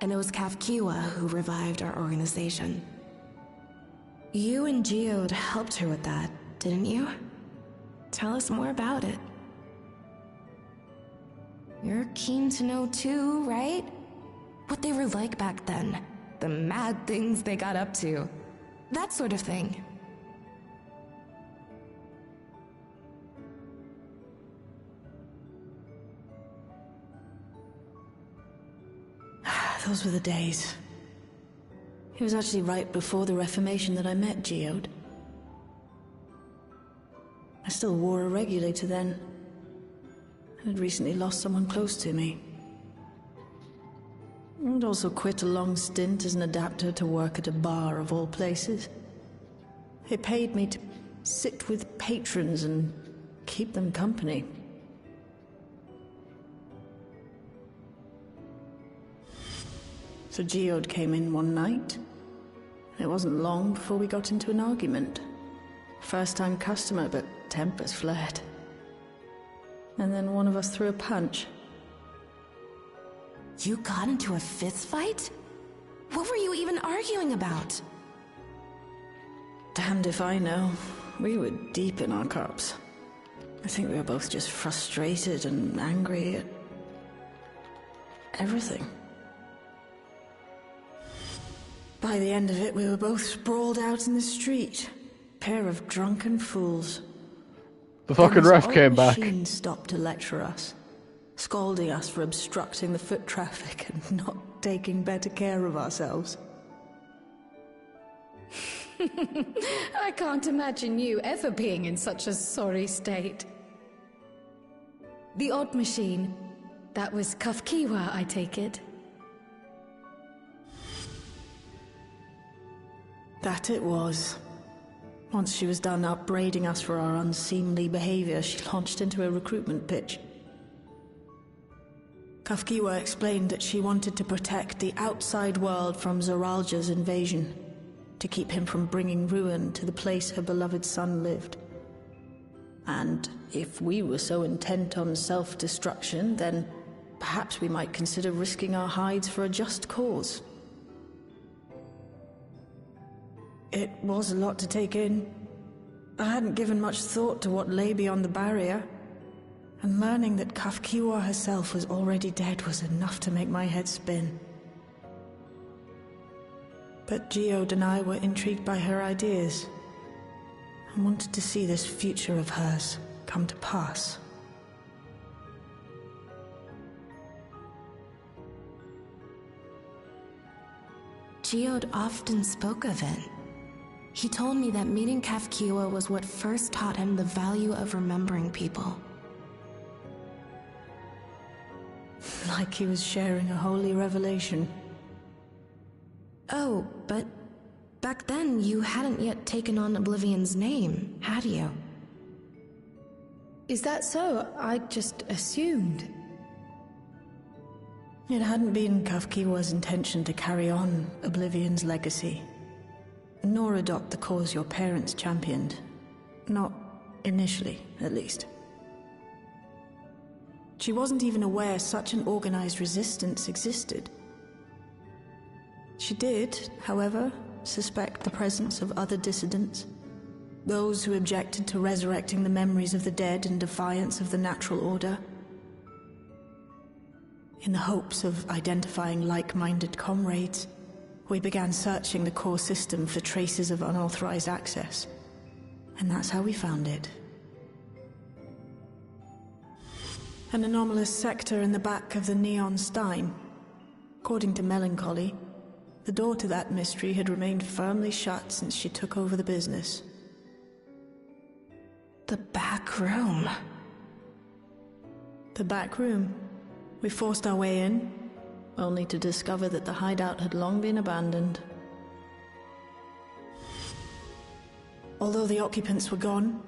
And it was Ffxiv who revived our organization. You and Geode helped her with that, didn't you? Tell us more about it. You're keen to know too, right? What they were like back then. The mad things they got up to. That sort of thing. Those were the days. It was actually right before the Reformation that I met Geode. I still wore a regulator then. I had recently lost someone close to me. I'd also quit a long stint as an adapter to work at a bar of all places. They paid me to sit with patrons and keep them company. So Geode came in one night. It wasn't long before we got into an argument. First-time customer, but tempers flared. And then one of us threw a punch. You got into a fist fight? What were you even arguing about? Damned if I know. We were deep in our cups. I think we were both just frustrated and angry at everything. By the end of it, we were both sprawled out in the street. Pair of drunken fools. the fucking Then ref this came old back. machine stopped to lecture us, scolding us for obstructing the foot traffic and not taking better care of ourselves. I can't imagine you ever being in such a sorry state. The odd machine. That was Ffxiv, I take it. That it was. Once she was done upbraiding us for our unseemly behavior, she launched into a recruitment pitch. Ffxiv explained that she wanted to protect the outside world from Zoralja's invasion, to keep him from bringing ruin to the place her beloved son lived. And if we were so intent on self-destruction, then perhaps we might consider risking our hides for a just cause. It was a lot to take in. I hadn't given much thought to what lay beyond the barrier, and learning that Ffxiv herself was already dead was enough to make my head spin. But Geode and I were intrigued by her ideas, and wanted to see this future of hers come to pass. Geode often spoke of it. He told me that meeting Ffxiv was what first taught him the value of remembering people. Like he was sharing a holy revelation. Oh, but back then you hadn't yet taken on Oblivion's name, had you? Is that so? I just assumed. It hadn't been Ffxiw's intention to carry on Oblivion's legacy, nor adopt the cause your parents championed. Not initially, at least. She wasn't even aware such an organized resistance existed. She did, however, suspect the presence of other dissidents, those who objected to resurrecting the memories of the dead in defiance of the natural order. In the hopes of identifying like-minded comrades, we began searching the core system for traces of unauthorized access. And that's how we found it. An anomalous sector in the back of the Neon Stein. According to Melancholy, the door to that mystery had remained firmly shut since she took over the business. The back room. The back room. We forced our way in, only to discover that the hideout had long been abandoned. Although the occupants were gone,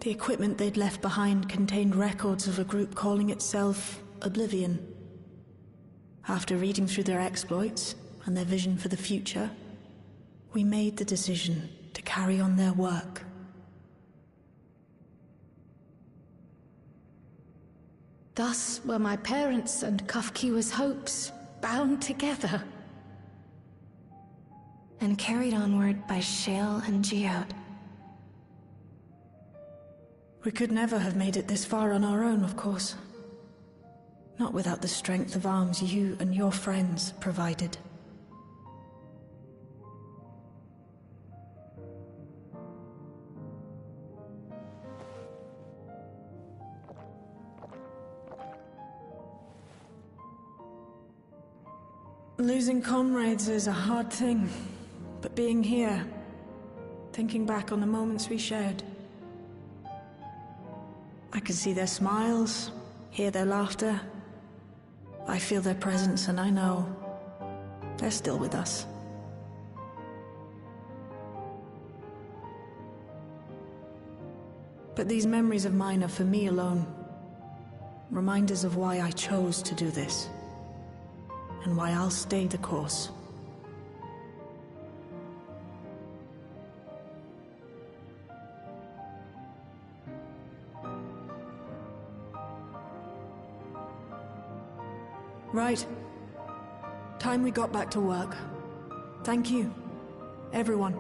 the equipment they'd left behind contained records of a group calling itself Oblivion. After reading through their exploits and their vision for the future, we made the decision to carry on their work. Thus were my parents' and Ffxiw's hopes bound together. And carried onward by Shale and Geode. We could never have made it this far on our own, of course. Not without the strength of arms you and your friends provided. Losing comrades is a hard thing, but being here, thinking back on the moments we shared, I can see their smiles, hear their laughter. I feel their presence, and I know they're still with us. But these memories of mine are for me alone. Reminders of why I chose to do this, and why I'll stay the course. Right. Time we got back to work. Thank you, everyone.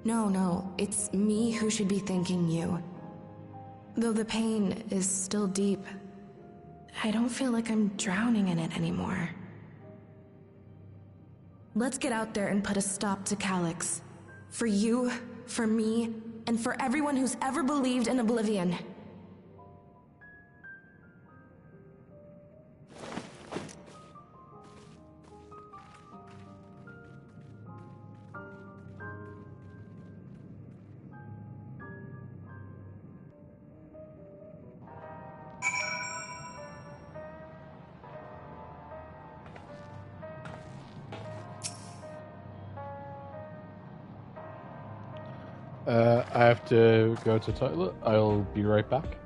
No, it's me who should be thanking you. Though the pain is still deep, I don't feel like I'm drowning in it anymore. Let's get out there and put a stop to Calyx. For you, for me, and for everyone who's ever believed in Oblivion. I have to go to the toilet. I'll be right back.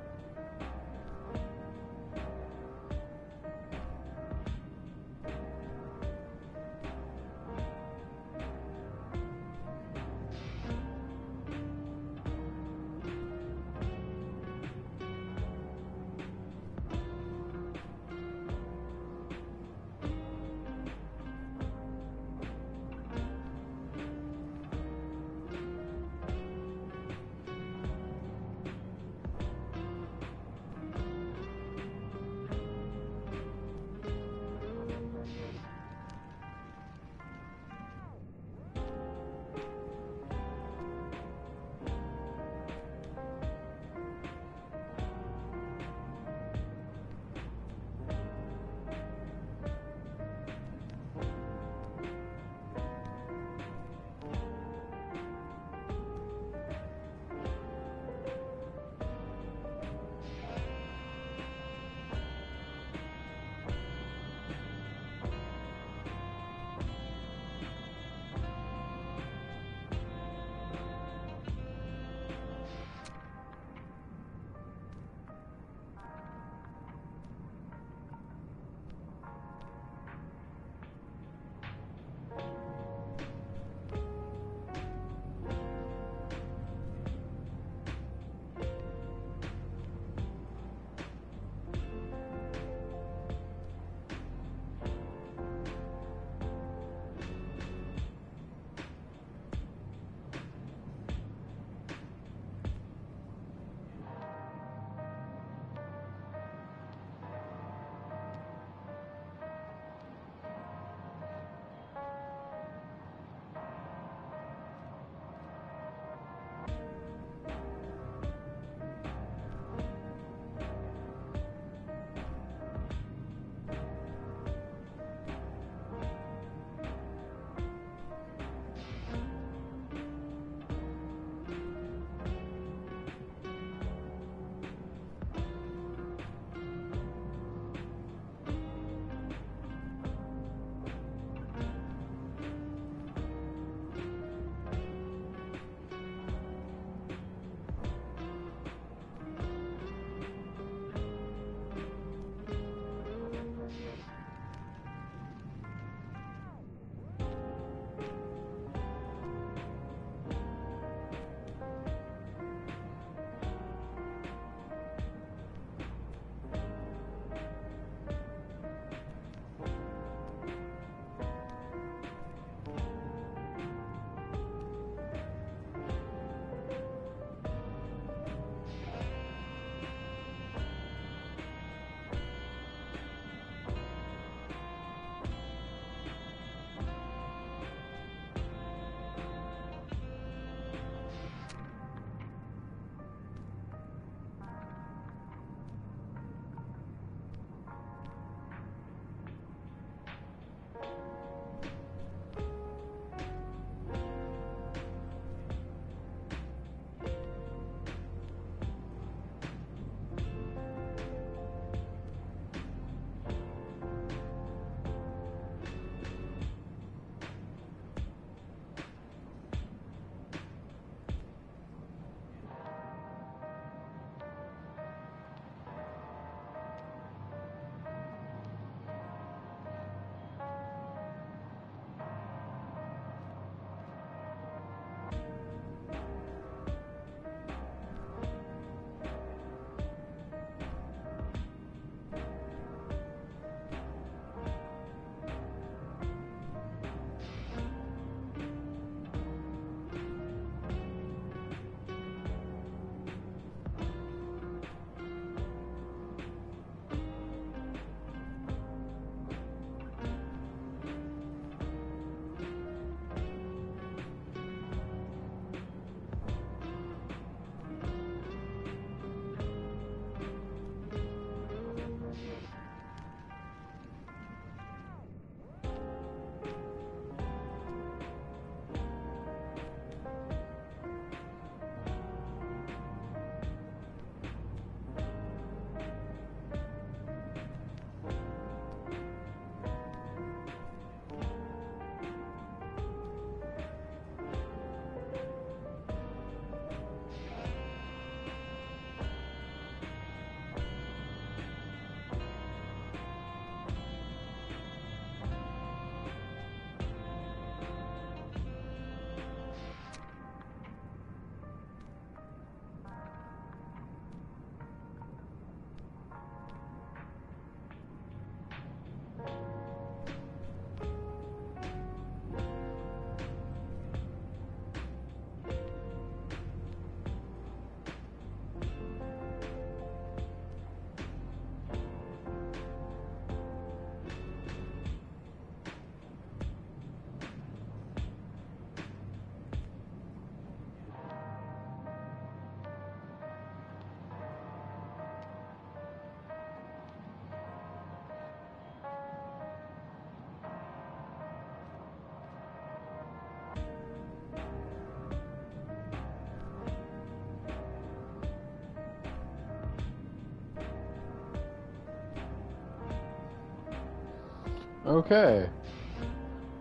Okay.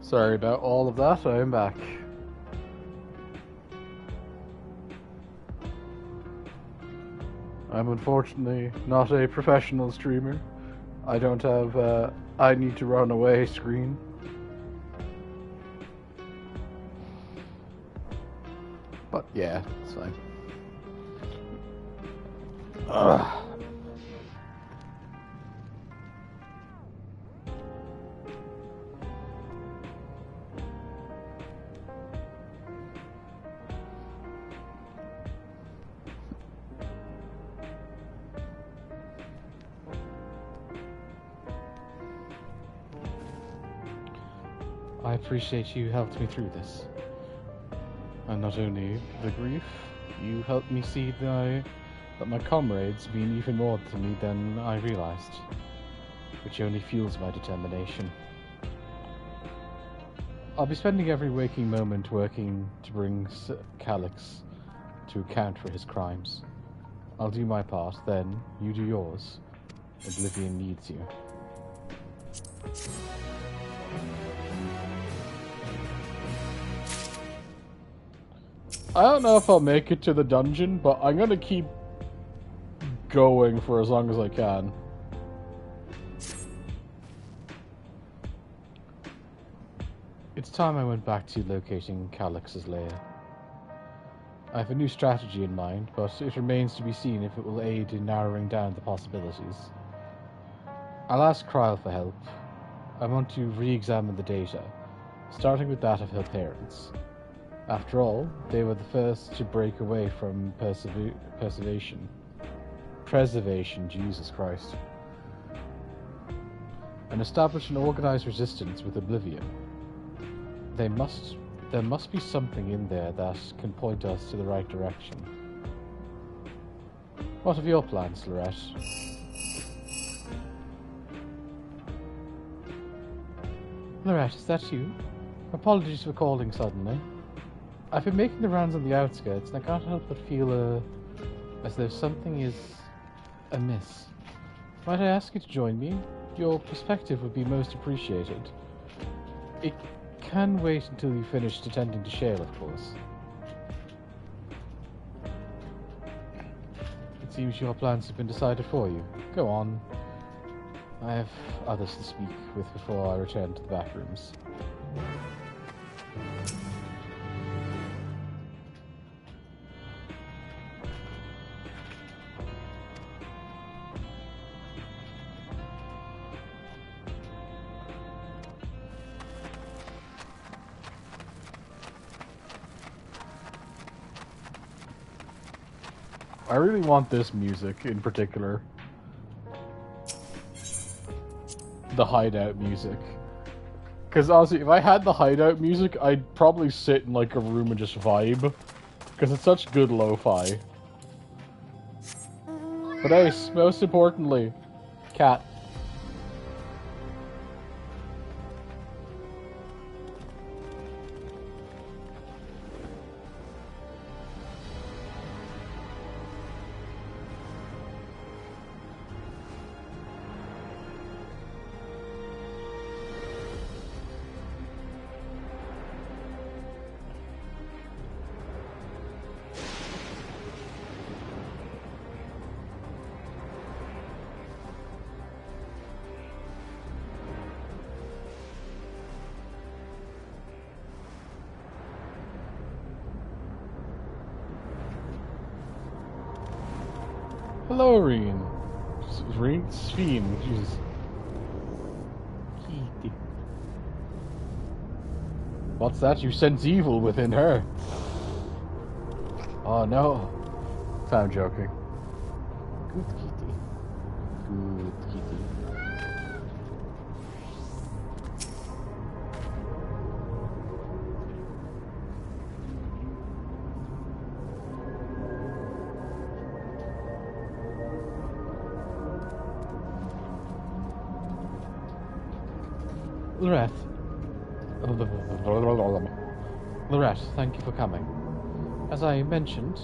Sorry about all of that, I am back. I'm unfortunately not a professional streamer. I don't have I need to run away screen. But yeah, it's fine. Ugh. I appreciate you helped me through this. And not only the grief, you helped me see that my comrades mean even more to me than I realized, which only fuels my determination. I'll be spending every waking moment working to bring Calix to account for his crimes. I'll do my part, then you do yours. Oblivion needs you. I don't know if I'll make it to the dungeon, but I'm gonna keep going for as long as I can. It's time I went back to locating Calix's lair. I have a new strategy in mind, but it remains to be seen if it will aid in narrowing down the possibilities. I'll ask Kryl for help. I want to re-examine the data, starting with that of her parents. After all, they were the first to break away from preservation, Jesus Christ, and establish an organized resistance with Oblivion. There must be something in there that can point us to the right direction. What are your plans, Lorette? Lorette, is that you? Apologies for calling suddenly. I've been making the rounds on the outskirts, and I can't help but feel as though something is amiss. Might I ask you to join me? Your perspective would be most appreciated. It can wait until you finish attending to Shale, of course. It seems your plans have been decided for you. Go on. I have others to speak with before I return to the back rooms. I really want this music in particular. The hideout music. Because honestly, if I had the hideout music, I'd probably sit in like a room and just vibe. Because it's such good lo-fi. But Ace, most importantly, cat. Hello, Reen. Ffxiv, Jesus. What's that? You sense evil within her. Oh no. I'm joking. Good kitty. Good kitty. Lorette. Lorette, thank you for coming. As I mentioned,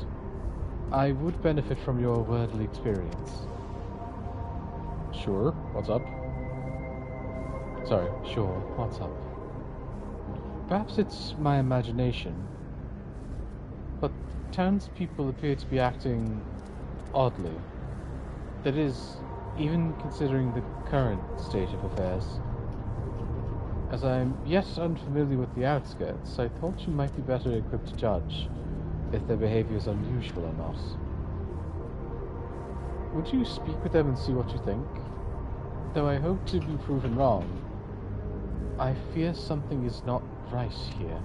I would benefit from your worldly experience. Sure, what's up? Sorry, sure, what's up? Perhaps it's my imagination, but townspeople appear to be acting oddly. That is, even considering the current state of affairs. As I am yet unfamiliar with the outskirts, I thought you might be better equipped to judge if their behavior is unusual or not. Would you speak with them and see what you think? Though I hope to be proven wrong, I fear something is not right here.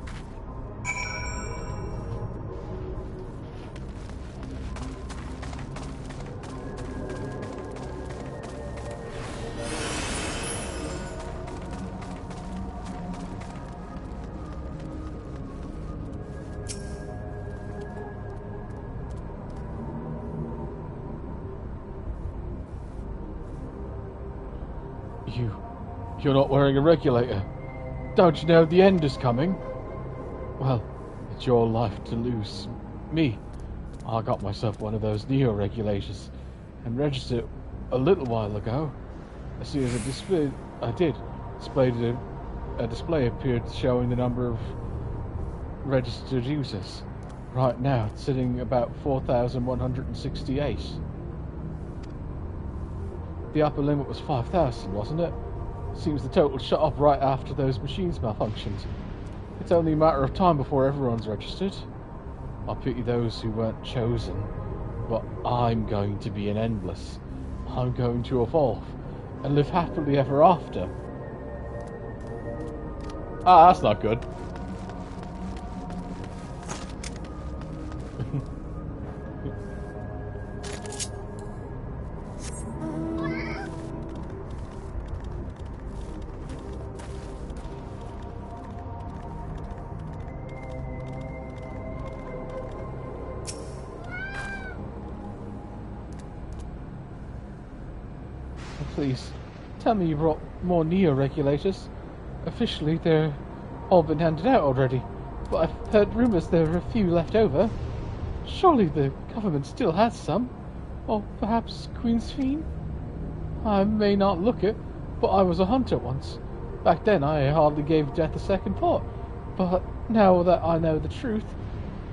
You're not wearing a regulator. Don't you know the end is coming? Well, it's your life to lose. Me, I got myself one of those neo-regulators and registered it a little while ago. As soon as a display appeared showing the number of registered users. Right now, it's sitting about 4,168. The upper limit was 5,000, wasn't it? Seems the total shut up right after those machines malfunctioned. It's only a matter of time before everyone's registered. I pity those who weren't chosen, but I'm going to be an endless. I'm going to evolve and live happily ever after. Ah, that's not good. Please, tell me you brought more neo-regulators. Officially, they're all been handed out already, but I've heard rumours there are a few left over. Surely the government still has some. Or perhaps Queen Ffxiv? I may not look it, but I was a hunter once. Back then I hardly gave death a second thought. But now that I know the truth,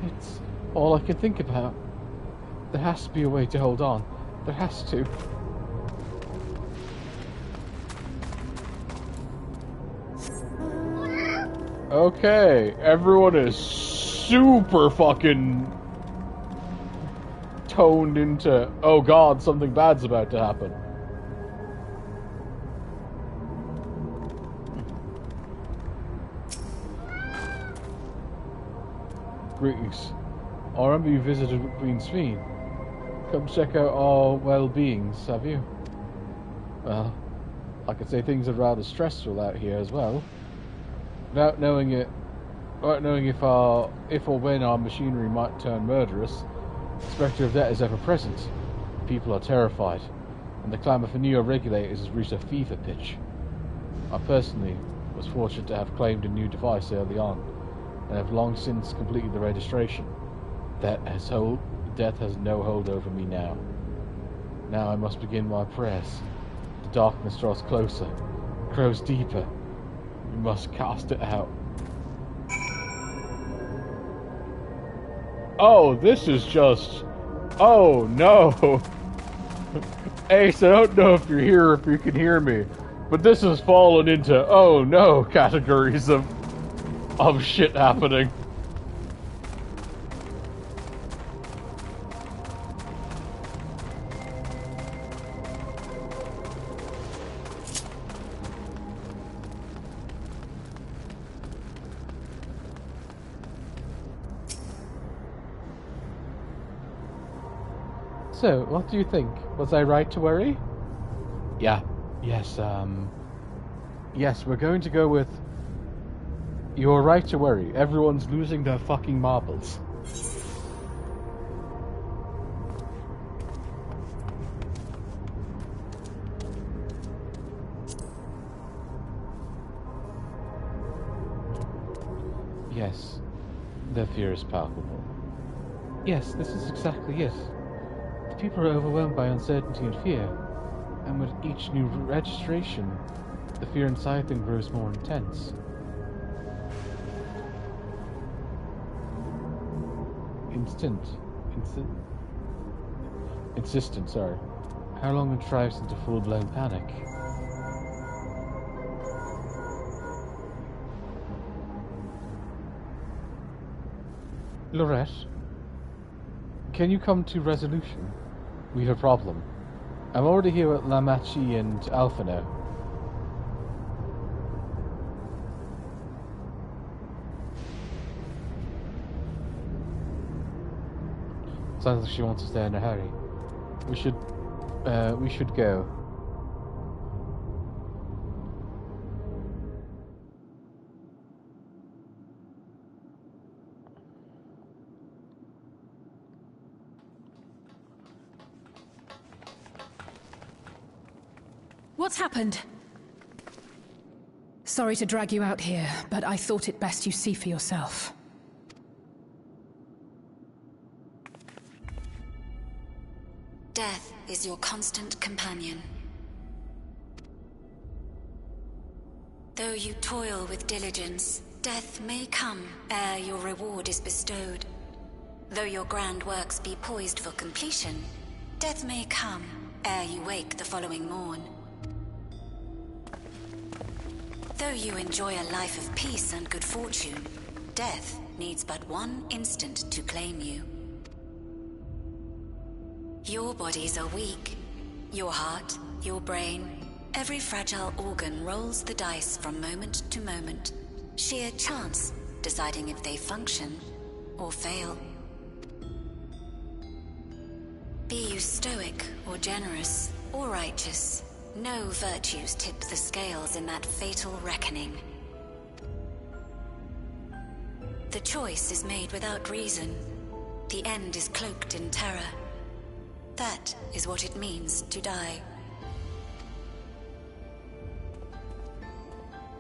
it's all I can think about. There has to be a way to hold on. There has to. Okay, everyone is super fucking toned into, oh god, something bad's about to happen. Greetings. I remember you visited Queen Ffxiv. Come check out our well-beings, have you? Well, I could say things are rather stressful out here as well. Without knowing if or when our machinery might turn murderous, the spectre of death is ever present. People are terrified, and the clamour for neo-regulators has reached a fever pitch. I personally was fortunate to have claimed a new device early on, and have long since completed the registration. Death has no hold over me now. Now I must begin my prayers. The darkness draws closer, grows deeper. We must cast it out. Oh, this is just... Oh, no. Ace, I don't know if you're here or if you can hear me, but this has fallen into, oh no, categories of shit happening. So, what do you think? Was I right to worry? Yeah. Yes, yes, we're going to go with... You're right to worry. Everyone's losing their fucking marbles. Yes, their fear is palpable. Yes, this is exactly it. The people are overwhelmed by uncertainty and fear, and with each new registration, the fear inside them grows more intense. Insistent, sorry. How long it drives into full-blown panic? Lorette, can you come to resolution? We have a problem. I'm already here with Lamachi and Alpha now. Sounds like she wants us there in a hurry. We should go. What's happened? Sorry to drag you out here, but I thought it best you see for yourself. Death is your constant companion. Though you toil with diligence, death may come ere your reward is bestowed. Though your grand works be poised for completion, death may come ere you wake the following morn. Though you enjoy a life of peace and good fortune, death needs but one instant to claim you. Your bodies are weak. Your heart, your brain, every fragile organ rolls the dice from moment to moment. Sheer chance deciding if they function or fail. Be you stoic or generous or righteous, no virtues tip the scales in that fatal reckoning. The choice is made without reason. The end is cloaked in terror. That is what it means to die.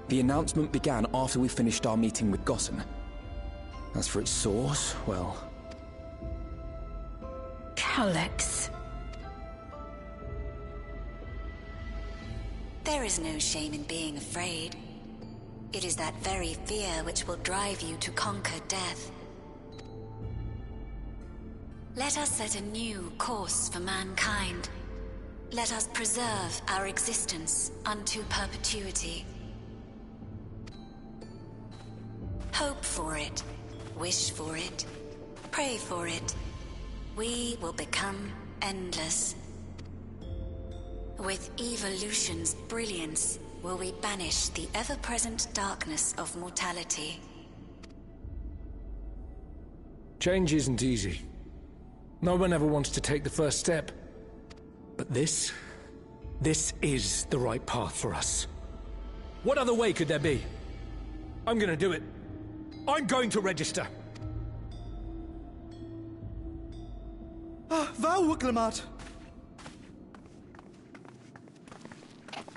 The announcement began after we finished our meeting with Gossen. As for its source, well... Calyx. There is no shame in being afraid. It is that very fear which will drive you to conquer death. Let us set a new course for mankind. Let us preserve our existence unto perpetuity. Hope for it, wish for it, pray for it. We will become endless. With evolution's brilliance, will we banish the ever-present darkness of mortality. Change isn't easy. No one ever wants to take the first step. But this is the right path for us. What other way could there be? I'm gonna do it. I'm going to register. Val Wuklemat!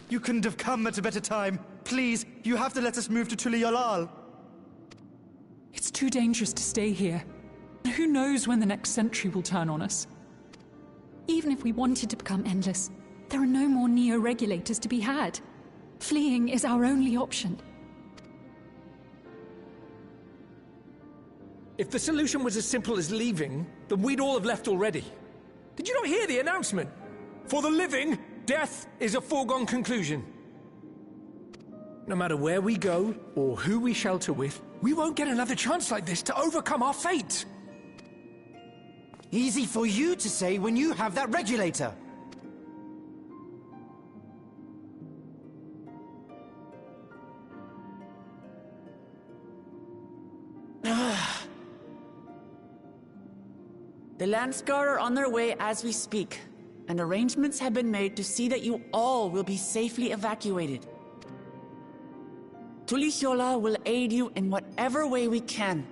You couldn't have come at a better time. Please, you have to let us move to Tuliolal. It's too dangerous to stay here. Who knows when the next century will turn on us? Even if we wanted to become endless, there are no more Neo-regulators to be had. Fleeing is our only option. If the solution was as simple as leaving, then we'd all have left already. Did you not hear the announcement? For the living, death is a foregone conclusion. No matter where we go, or who we shelter with, we won't get another chance like this to overcome our fate. Easy for you to say when you have that regulator. The Landsguard are on their way as we speak, and arrangements have been made to see that you all will be safely evacuated. Tulichola will aid you in whatever way we can.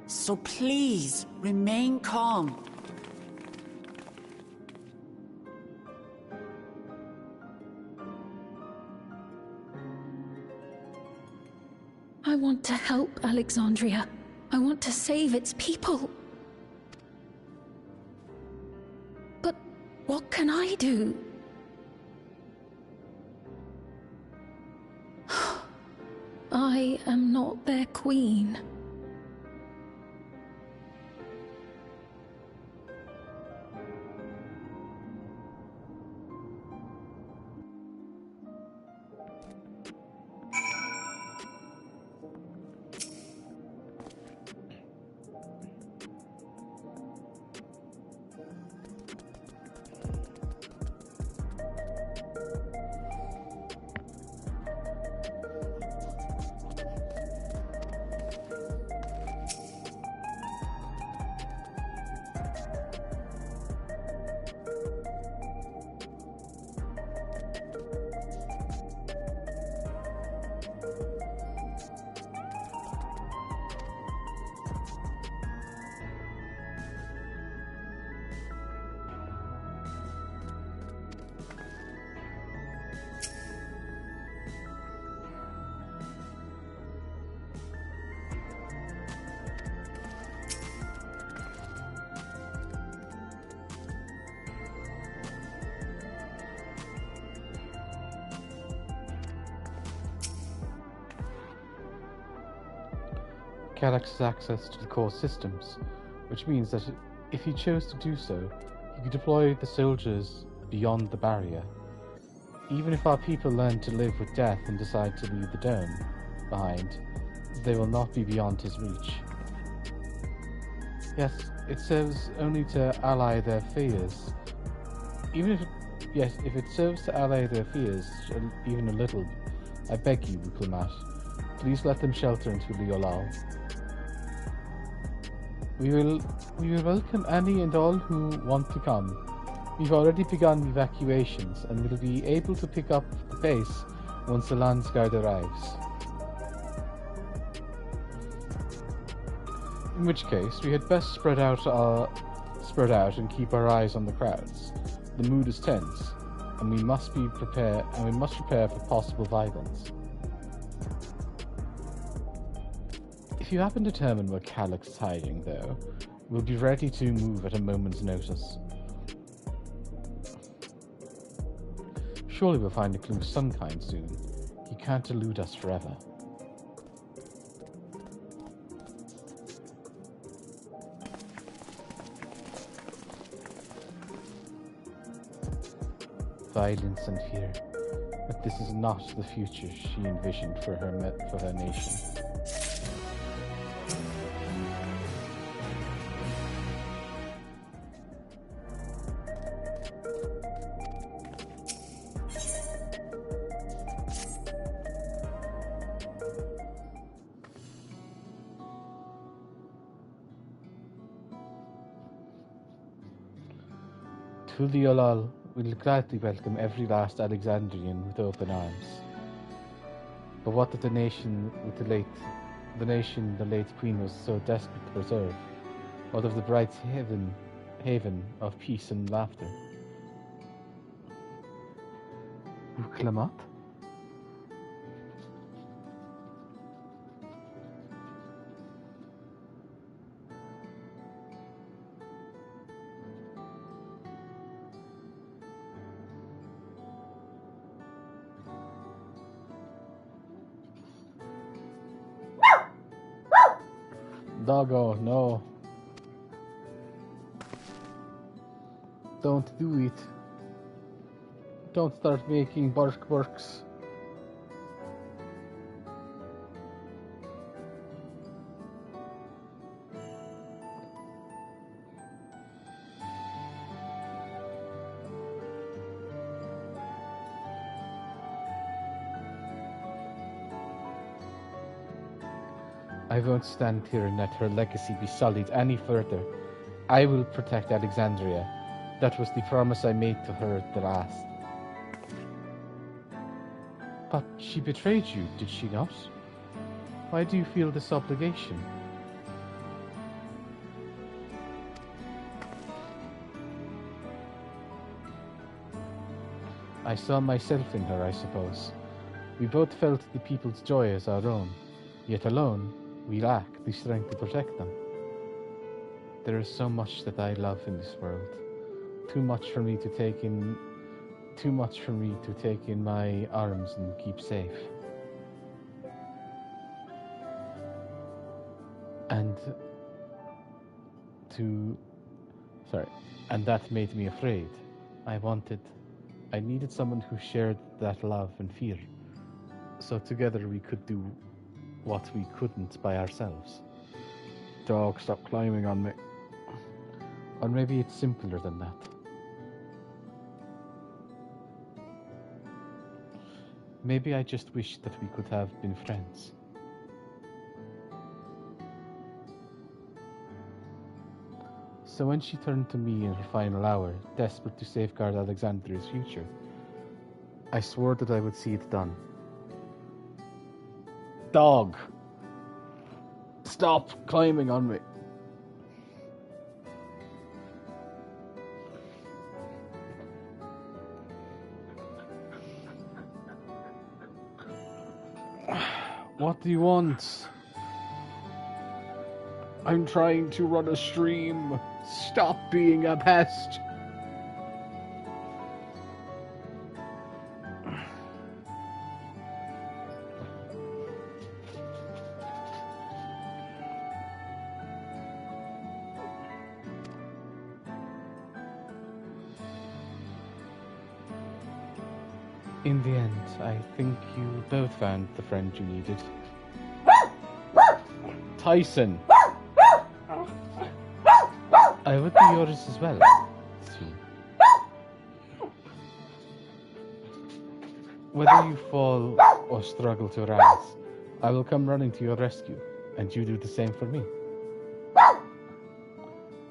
So please, remain calm. I want to help Alexandria. I want to save its people. But what can I do? I am not their queen. Kallax has access to the core systems, which means that if he chose to do so, he could deploy the soldiers beyond the barrier. Even if our people learn to live with death and decide to leave the dome behind, they will not be beyond his reach. Yes, it serves only to allay their fears. If it serves to allay their fears even a little, I beg you, Diplomat, please let them shelter into Liolal. We will welcome any and all who want to come. We've already begun evacuations and will be able to pick up the pace once the Landsguard arrives. In which case, we had best spread out and keep our eyes on the crowds. The mood is tense, and we must prepare for possible violence. If you happen to determine where Kallax is hiding, though, we'll be ready to move at a moment's notice. Surely we'll find a clue of some kind soon. He can't elude us forever. Violence and fear, but this is not the future she envisioned for her nation. To the Olal, we'll gladly welcome every last Alexandrian with open arms. But what did the nation the late Queen was so desperate to preserve? What of the bright haven of peace and laughter? Uklamat? Doggo, no. Don't do it. Don't start making barks. I won't stand here and let her legacy be sullied any further. I will protect Alexandria. That was the promise I made to her at the last. But she betrayed you, did she not? Why do you feel this obligation? I saw myself in her, I suppose. We both felt the people's joy as our own, yet alone, we lack the strength to protect them. There is so much that I love in this world. Too much for me to take in my arms and keep safe. And that made me afraid. I needed someone who shared that love and fear, so together we could do what we couldn't by ourselves. Dog, stop climbing on me. Or maybe it's simpler than that. Maybe I just wish that we could have been friends. So when she turned to me in her final hour, desperate to safeguard Alexandria's future, I swore that I would see it done. Dog, stop climbing on me. What do you want? I'm trying to run a stream. Stop being a pest. In the end, I think you both found the friend you needed. Tyson. I would be yours as well. Soon. Whether you fall or struggle to rise, I will come running to your rescue, and you do the same for me.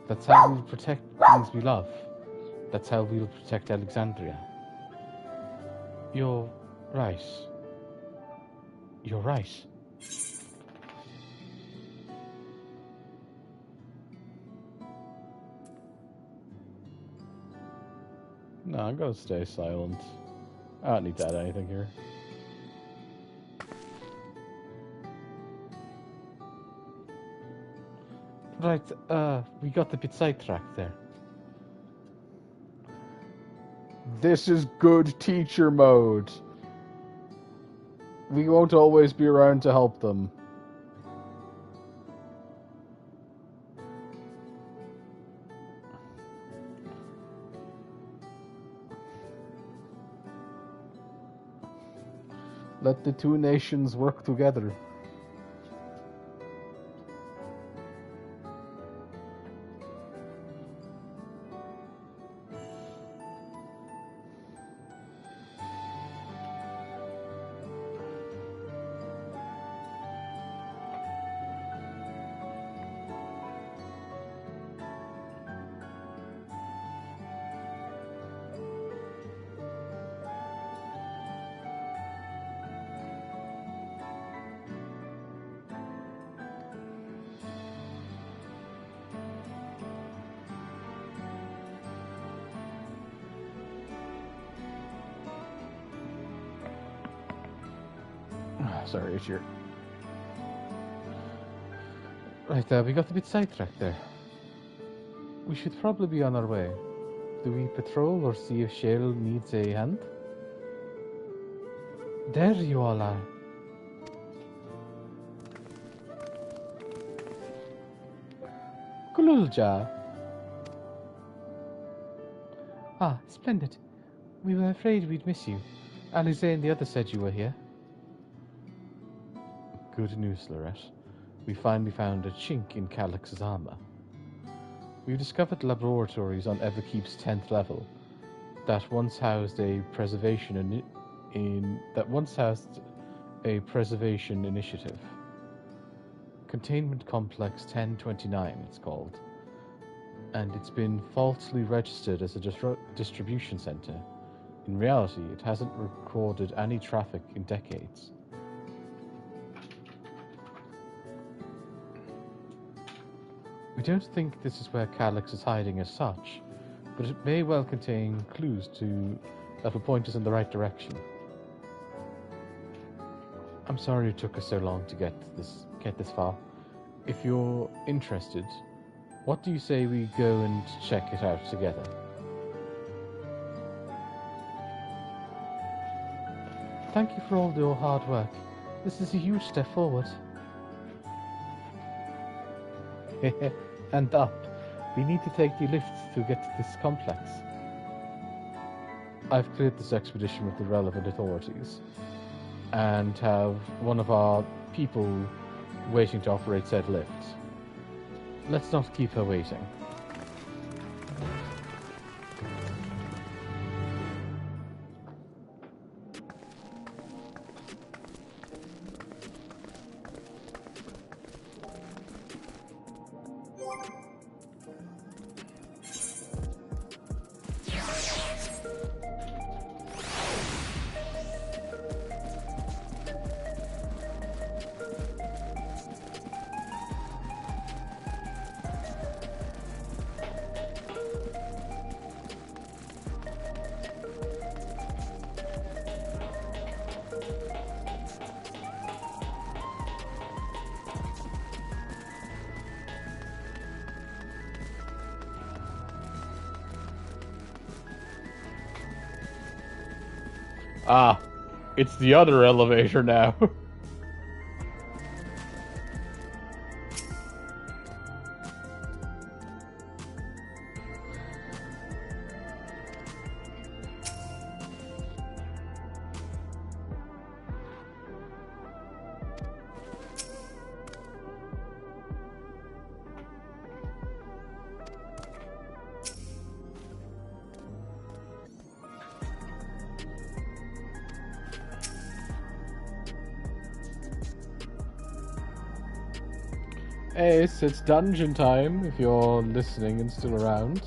That's how we'll protect things we love. That's how we'll protect Alexandria. You're right. You're right. No, I'm gonna stay silent. I don't need to add anything here. Right, we got a bit sidetracked there. This is good teacher mode. We won't always be around to help them. Let the two nations work together. Sorry, it's your... Right, we got a bit sidetracked there. We should probably be on our way. Do we patrol or see if Cheryl needs a hand? There you all are. Kululja. Ah, splendid. We were afraid we'd miss you. Alize and the others said you were here. Good news, Lorette. We finally found a chink in Calix's armor. We've discovered laboratories on Everkeep's 10th level that once housed a preservation initiative. Containment Complex 1029, it's called. And it's been falsely registered as a distribution center. In reality, it hasn't recorded any traffic in decades. We don't think this is where Calix is hiding as such, but it may well contain clues that will point us in the right direction. I'm sorry it took us so long to get this far. If you're interested, what do you say we go and check it out together? Thank you for all your hard work. This is a huge step forward. And up. We need to take the lifts to get to this complex. I've cleared this expedition with the relevant authorities, and have one of our people waiting to operate said lift. Let's not keep her waiting. Ah, it's the other elevator now. Ace, it's dungeon time if you're listening and still around.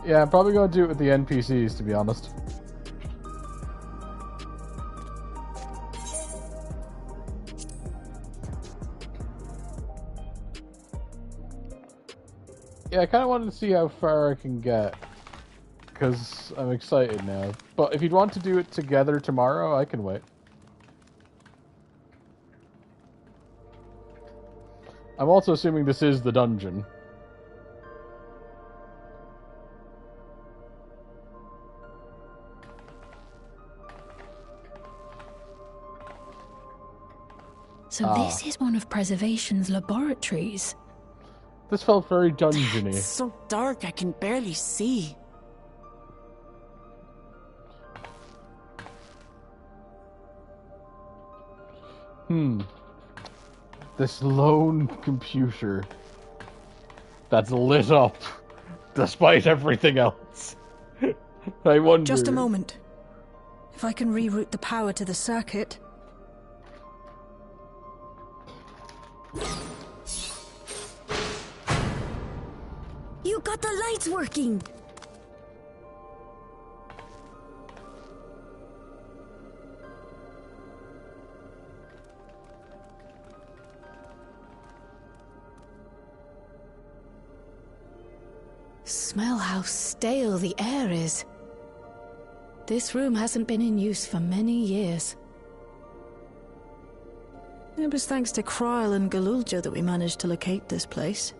Yeah, I'm probably gonna do it with the NPCs, to be honest. Yeah, I kind of wanted to see how far I can get, because I'm excited now. But if you'd want to do it together tomorrow, I can wait. I'm also assuming this is the dungeon. So this is one of Preservation's laboratories. This felt very dungeony. It's so dark I can barely see. This lone computer that's lit up despite everything else. I wonder... Just a moment. If I can reroute the power to the circuit... You got the lights working! Smell how stale the air is. This room hasn't been in use for many years. It was thanks to Kryl and Galulja that we managed to locate this place.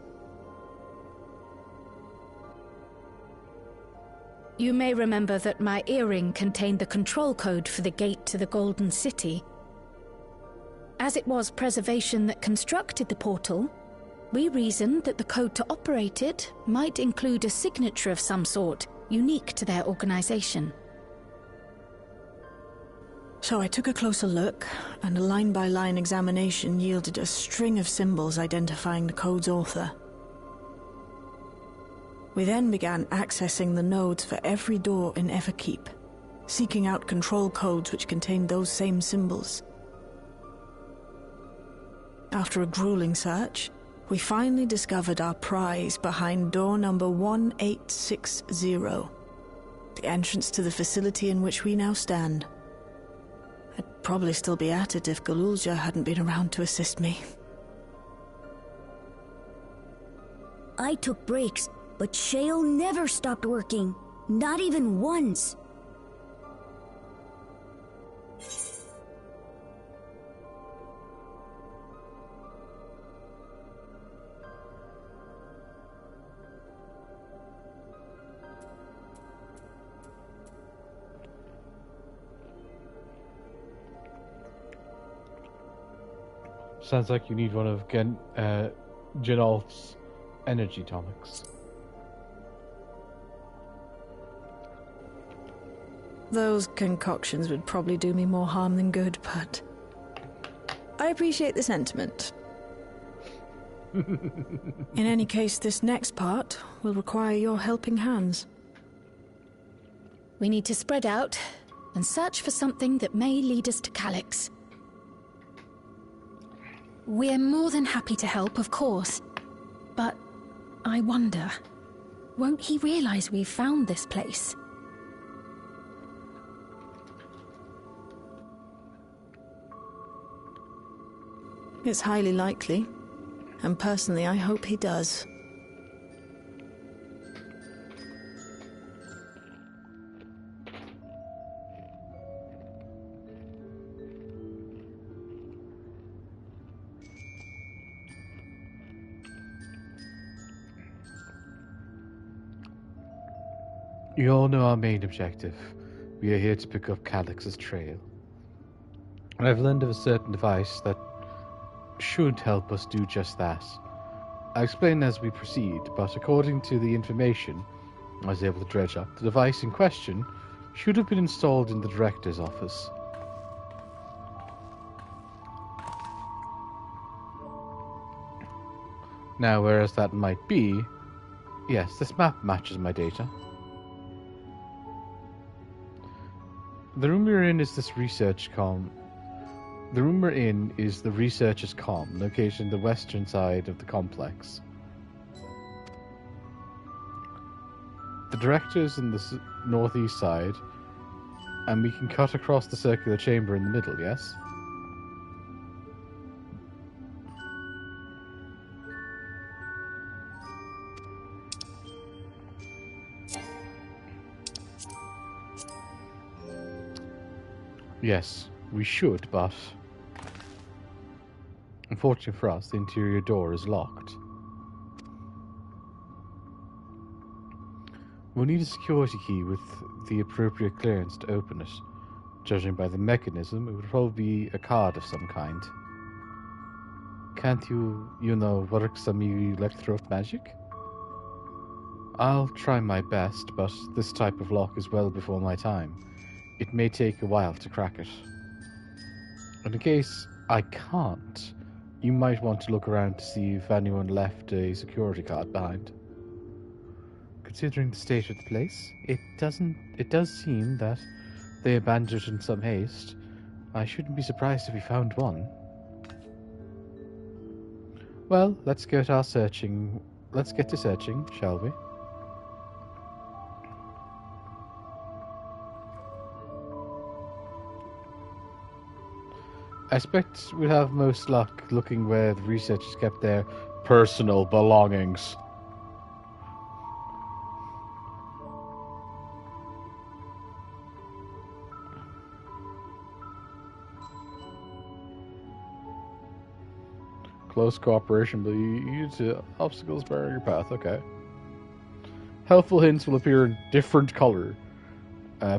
You may remember that my earring contained the control code for the gate to the Golden City. As it was Preservation that constructed the portal, we reasoned that the code to operate it might include a signature of some sort, unique to their organization. So I took a closer look, and a line-by-line examination yielded a string of symbols identifying the code's author. We then began accessing the nodes for every door in Ffxiv, seeking out control codes which contained those same symbols. After a grueling search, we finally discovered our prize behind door number 1860, the entrance to the facility in which we now stand. I'd probably still be at it if Galulja hadn't been around to assist me. I took breaks, But Shale never stopped working. Not even once. Sounds like you need one of Genalt's energy tonics. Those concoctions would probably do me more harm than good, but I appreciate the sentiment. In any case, this next part will require your helping hands. We need to spread out and search for something that may lead us to Calyx. We're more than happy to help, of course. But I wonder, won't he realize we've found this place? It's highly likely, and personally I hope he does. You all know our main objective. We are here to pick up Calyx's trail. I've learned of a certain device that should help us do just that. I'll explain as we proceed, but according to the information I was able to dredge up, the device in question should have been installed in the director's office. Now, whereas that might be, yes, this map matches my data. The room we're in is this research com. The room we're in is the researcher's com, located in the western side of the complex. The director's in the northeast side, and we can cut across the circular chamber in the middle, yes? Yes, we should, but unfortunately for us, the interior door is locked. We'll need a security key with the appropriate clearance to open it. Judging by the mechanism, it would probably be a card of some kind. Can't you work some electro magic? I'll try my best, but this type of lock is well before my time. It may take a while to crack it. In case I can't, you might want to look around to see if anyone left a security card behind. Considering the state of the place, it does seem that they abandoned it in some haste. I shouldn't be surprised if we found one. Well, let's get to searching, shall we? I expect we'll have most luck looking where the researchers kept their personal belongings. Close cooperation will lead to obstacles barring your path. Okay. Helpful hints will appear in different color.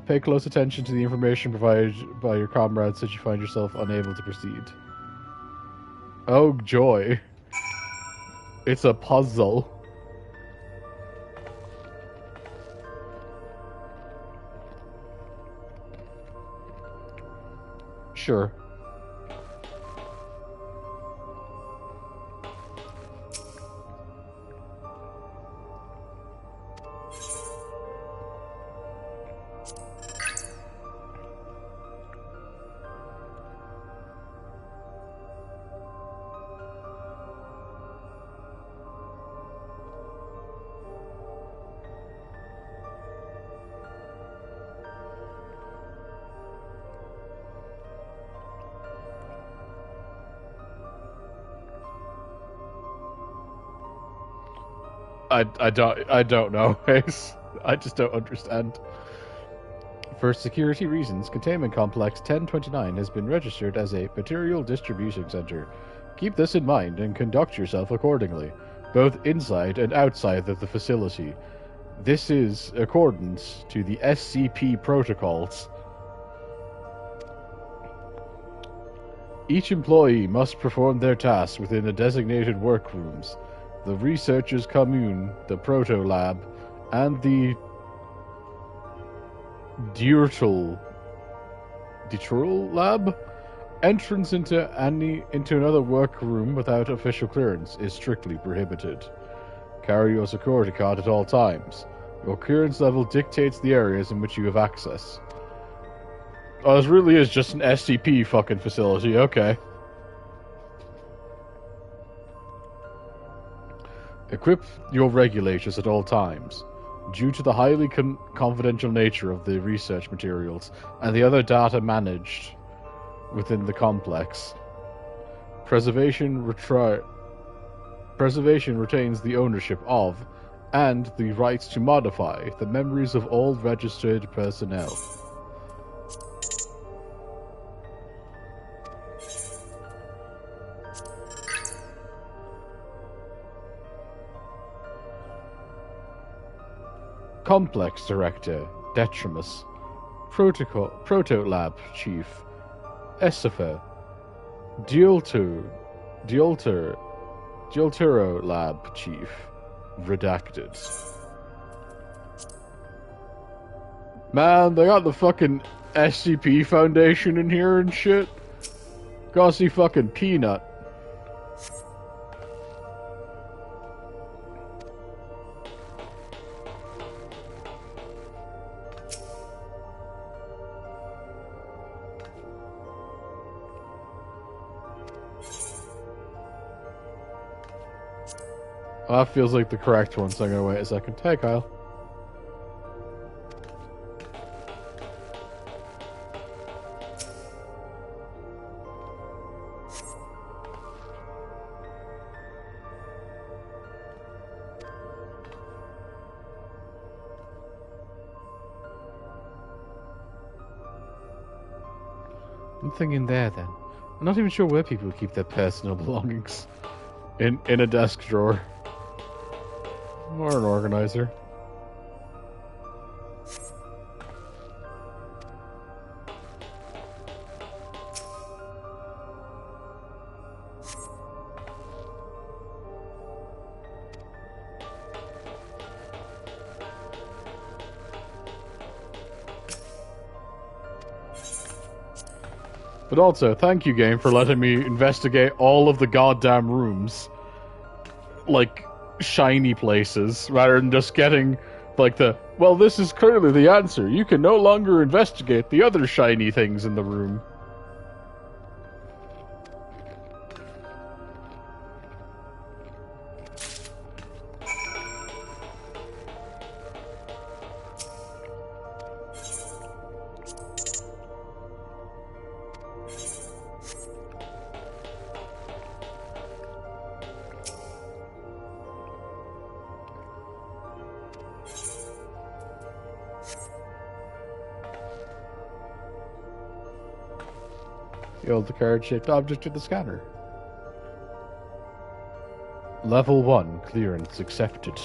Pay close attention to the information provided by your comrades should you find yourself unable to proceed. Oh joy. It's a puzzle. Sure. I don't know, Ace. I just don't understand. For security reasons, Containment Complex 1029 has been registered as a material distribution center. Keep this in mind and conduct yourself accordingly, both inside and outside of the facility. This is accordance to the SCP protocols. Each employee must perform their tasks within the designated workrooms, the Researchers Commune, the Proto Lab, and the Deuterl Lab. Entrance into another workroom without official clearance is strictly prohibited. Carry your security card at all times. Your clearance level dictates the areas in which you have access. Oh, this really is just an SCP fucking facility, okay. Equip your regulators at all times. Due to the highly confidential nature of the research materials and the other data managed within the complex, Preservation retains the ownership of and the rights to modify the memories of all registered personnel. Complex Director, Detrimus. Proto Lab Chief, Essifer. Diolturo Lab Chief, Redacted. Man, they got the fucking SCP Foundation in here and shit. Gotta see fucking Peanut. Well, that feels like the correct one, so I'm gonna wait a second. Hey, Kyle. Nothing in there, then. I'm not even sure where people keep their personal belongings. In a desk drawer. Or an organizer. But also, thank you, game, for letting me investigate all of the goddamn rooms. Like, shiny places, rather than just getting, like, well, this is clearly the answer. You can no longer investigate the other shiny things in the room. Yield the card-shaped object to the scanner. Level 1 clearance accepted.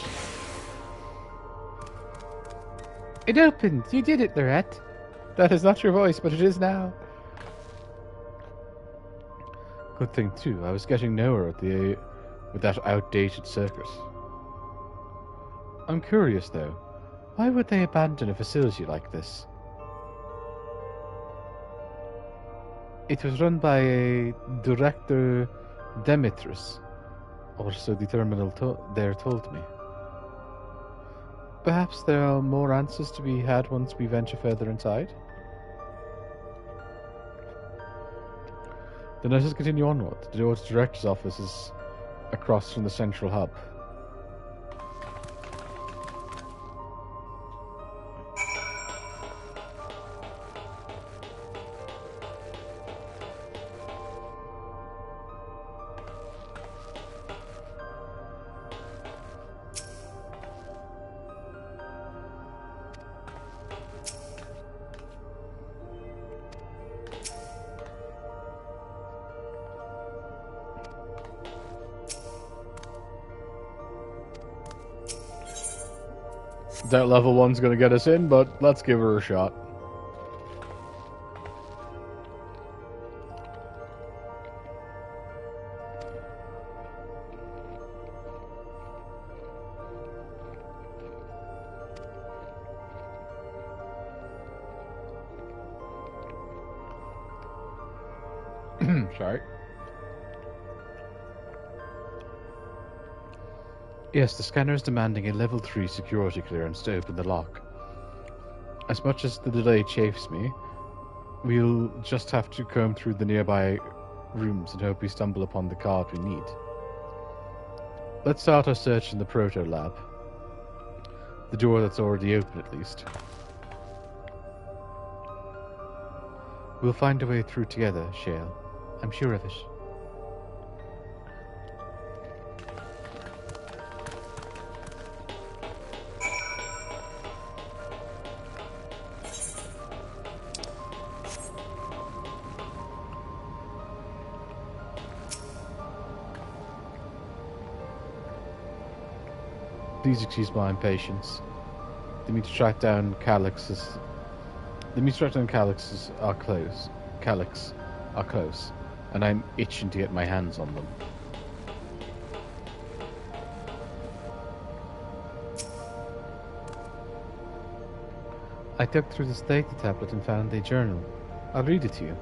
It opened! You did it, Lorette! That is not your voice, but it is now. Good thing, too. I was getting nowhere with that outdated circuit. I'm curious, though. Why would they abandon a facility like this? It was run by a Director Demetrius, or so the terminal there told me. Perhaps there are more answers to be had once we venture further inside? Then let us continue onward. The door to Director's office is across from the central hub. Doubt level 1's gonna get us in, but let's give her a shot. Sorry. Yes, the scanner is demanding a level 3 security clearance to open the lock. As much as the delay chafes me, we'll just have to comb through the nearby rooms and hope we stumble upon the card we need. Let's start our search in the Proto Lab. The door that's already open, at least. We'll find a way through together, Shale. I'm sure of it. Please excuse my impatience. The means to track down Calyx's are close. Calyx are close, and I'm itching to get my hands on them. I dug through the data tablet and found a journal. I'll read it to you.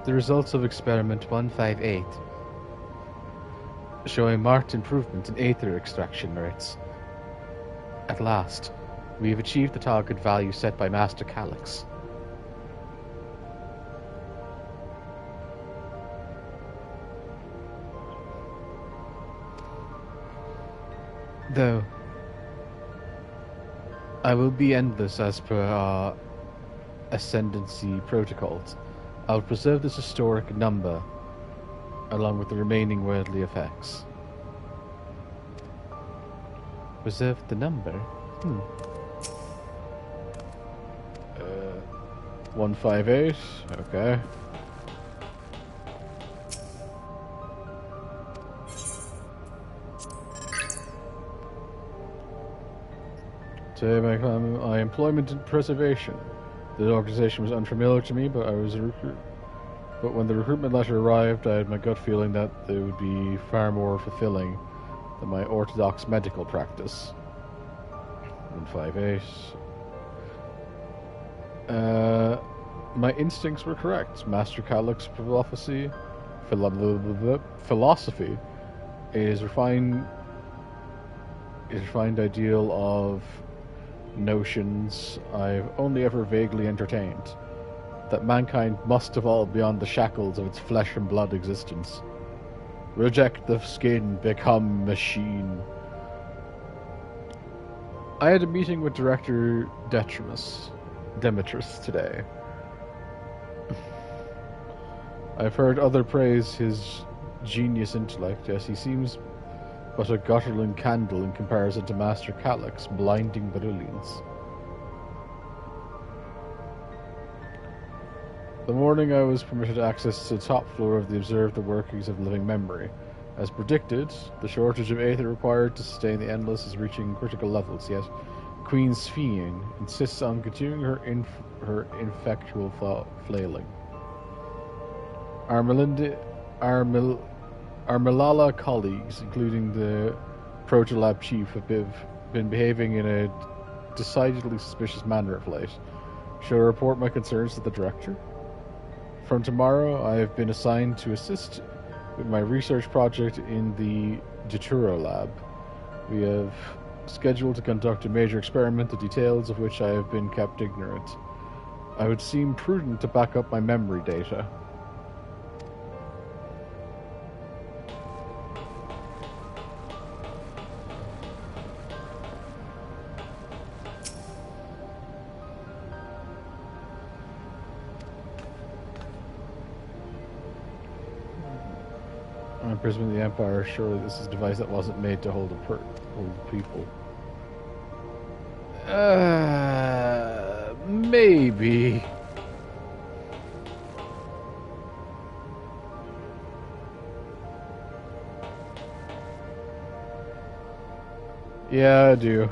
The results of experiment 158 show a marked improvement in aether extraction rates. At last, we have achieved the target value set by Master Calyx. Though, I will be endless as per our ascendancy protocols. I will preserve this historic number along with the remaining worldly effects. Preserve the number? 158, okay. To my employment in preservation. The organization was unfamiliar to me, but I was a recruit. But when the recruitment letter arrived, I had my gut feeling that it would be far more fulfilling than my orthodox medical practice. 158. My instincts were correct. Master Calyx's philosophy is refined ideal of notions I've only ever vaguely entertained. That mankind must evolve beyond the shackles of its flesh and blood existence. Reject the skin, become machine. I had a meeting with Director Demetrius today. I've heard other praise his genius intellect, yes, he seems but a gutterling candle in comparison to Master Calyx's blinding brilliance. The morning I was permitted access to the top floor of the observed the workings of living memory. As predicted, the shortage of aether required to sustain the Endless is reaching critical levels, yet Queen Ffxiv insists on continuing her ineffectual flailing. Our Malala colleagues, including the Protolab chief, have been behaving in a decidedly suspicious manner of late. Shall I report my concerns to the director? From tomorrow, I have been assigned to assist with my research project in the Jaturo lab. We have scheduled to conduct a major experiment, the details of which I have been kept ignorant. I would seem prudent to back up my memory data. I'm Prism of the Empire. Surely this is a device that wasn't made to hold people. Maybe. Yeah, I do.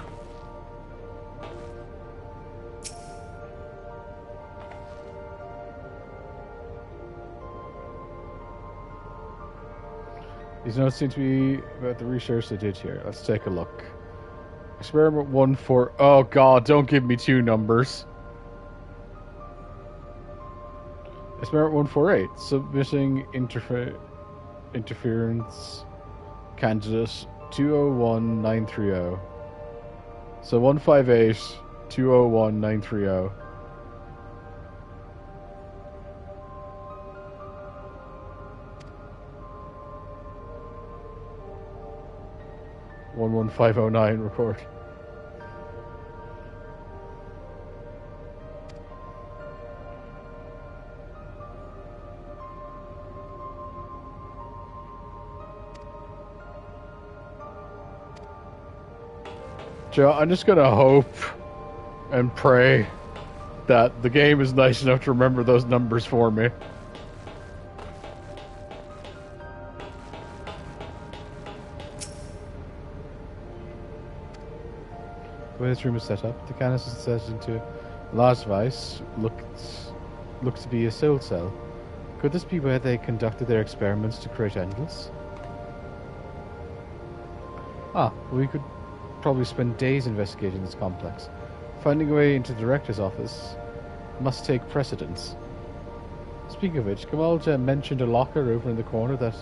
These notes seem to be about the research they did here. Let's take a look. Experiment 1-4... Oh god, don't give me two numbers. Experiment 148. Submitting interference candidate 201930. So 158 201930. One 509 record. Joe, I'm just gonna hope and pray that the game is nice enough to remember those numbers for me. The way this room is set up, the canister is set into a large device. Looks to be a soul cell. Could this be where they conducted their experiments to create Endless? We could probably spend days investigating this complex. Finding a way into the director's office must take precedence. Speaking of which, Kamalja mentioned a locker over in the corner that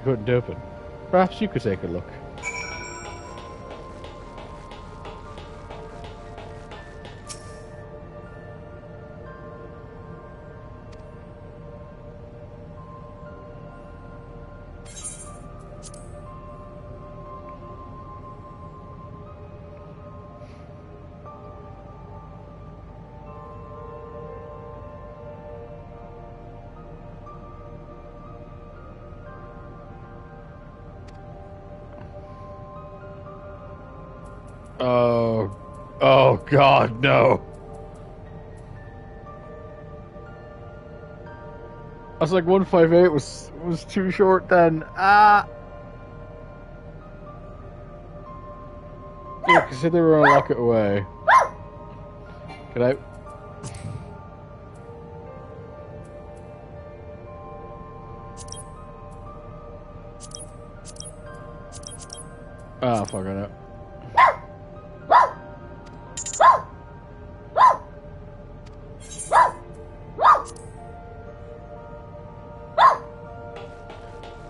couldn't open. Perhaps you could take a look. Oh god, no. I was like 158 was too short then. Yeah, because they were gonna lock it away. Can I? Ah, fuck it.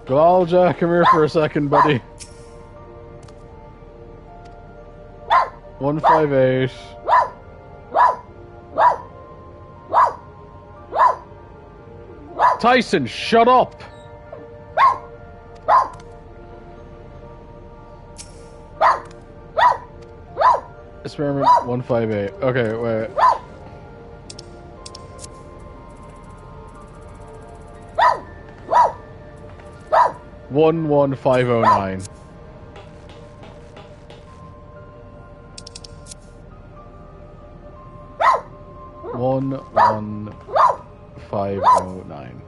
Galja, come here for a second, buddy. 158. Tyson, shut up! Experiment 158. Okay, wait. 11509. One 509.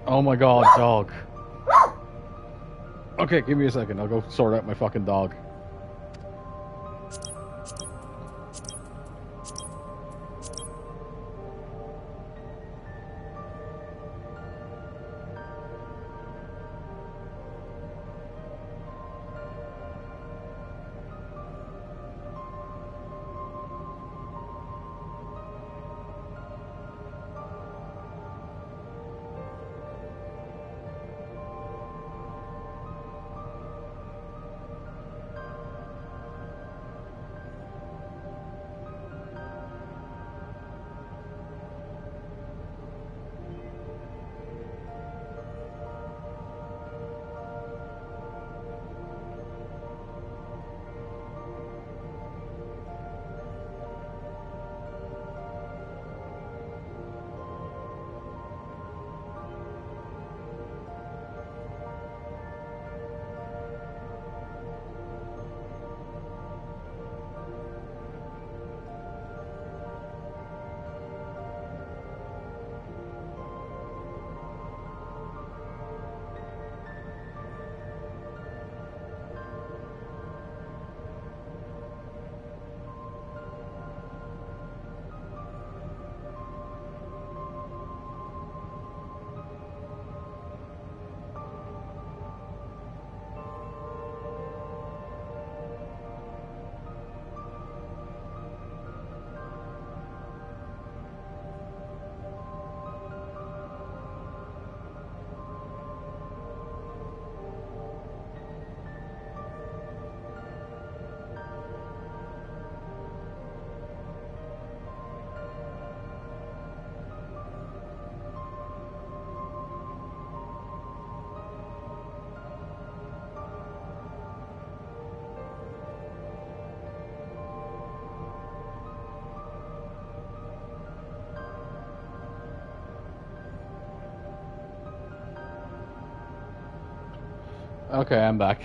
Oh my god, dog. Okay, give me a second. I'll go sort out my fucking dog. Okay, I'm back.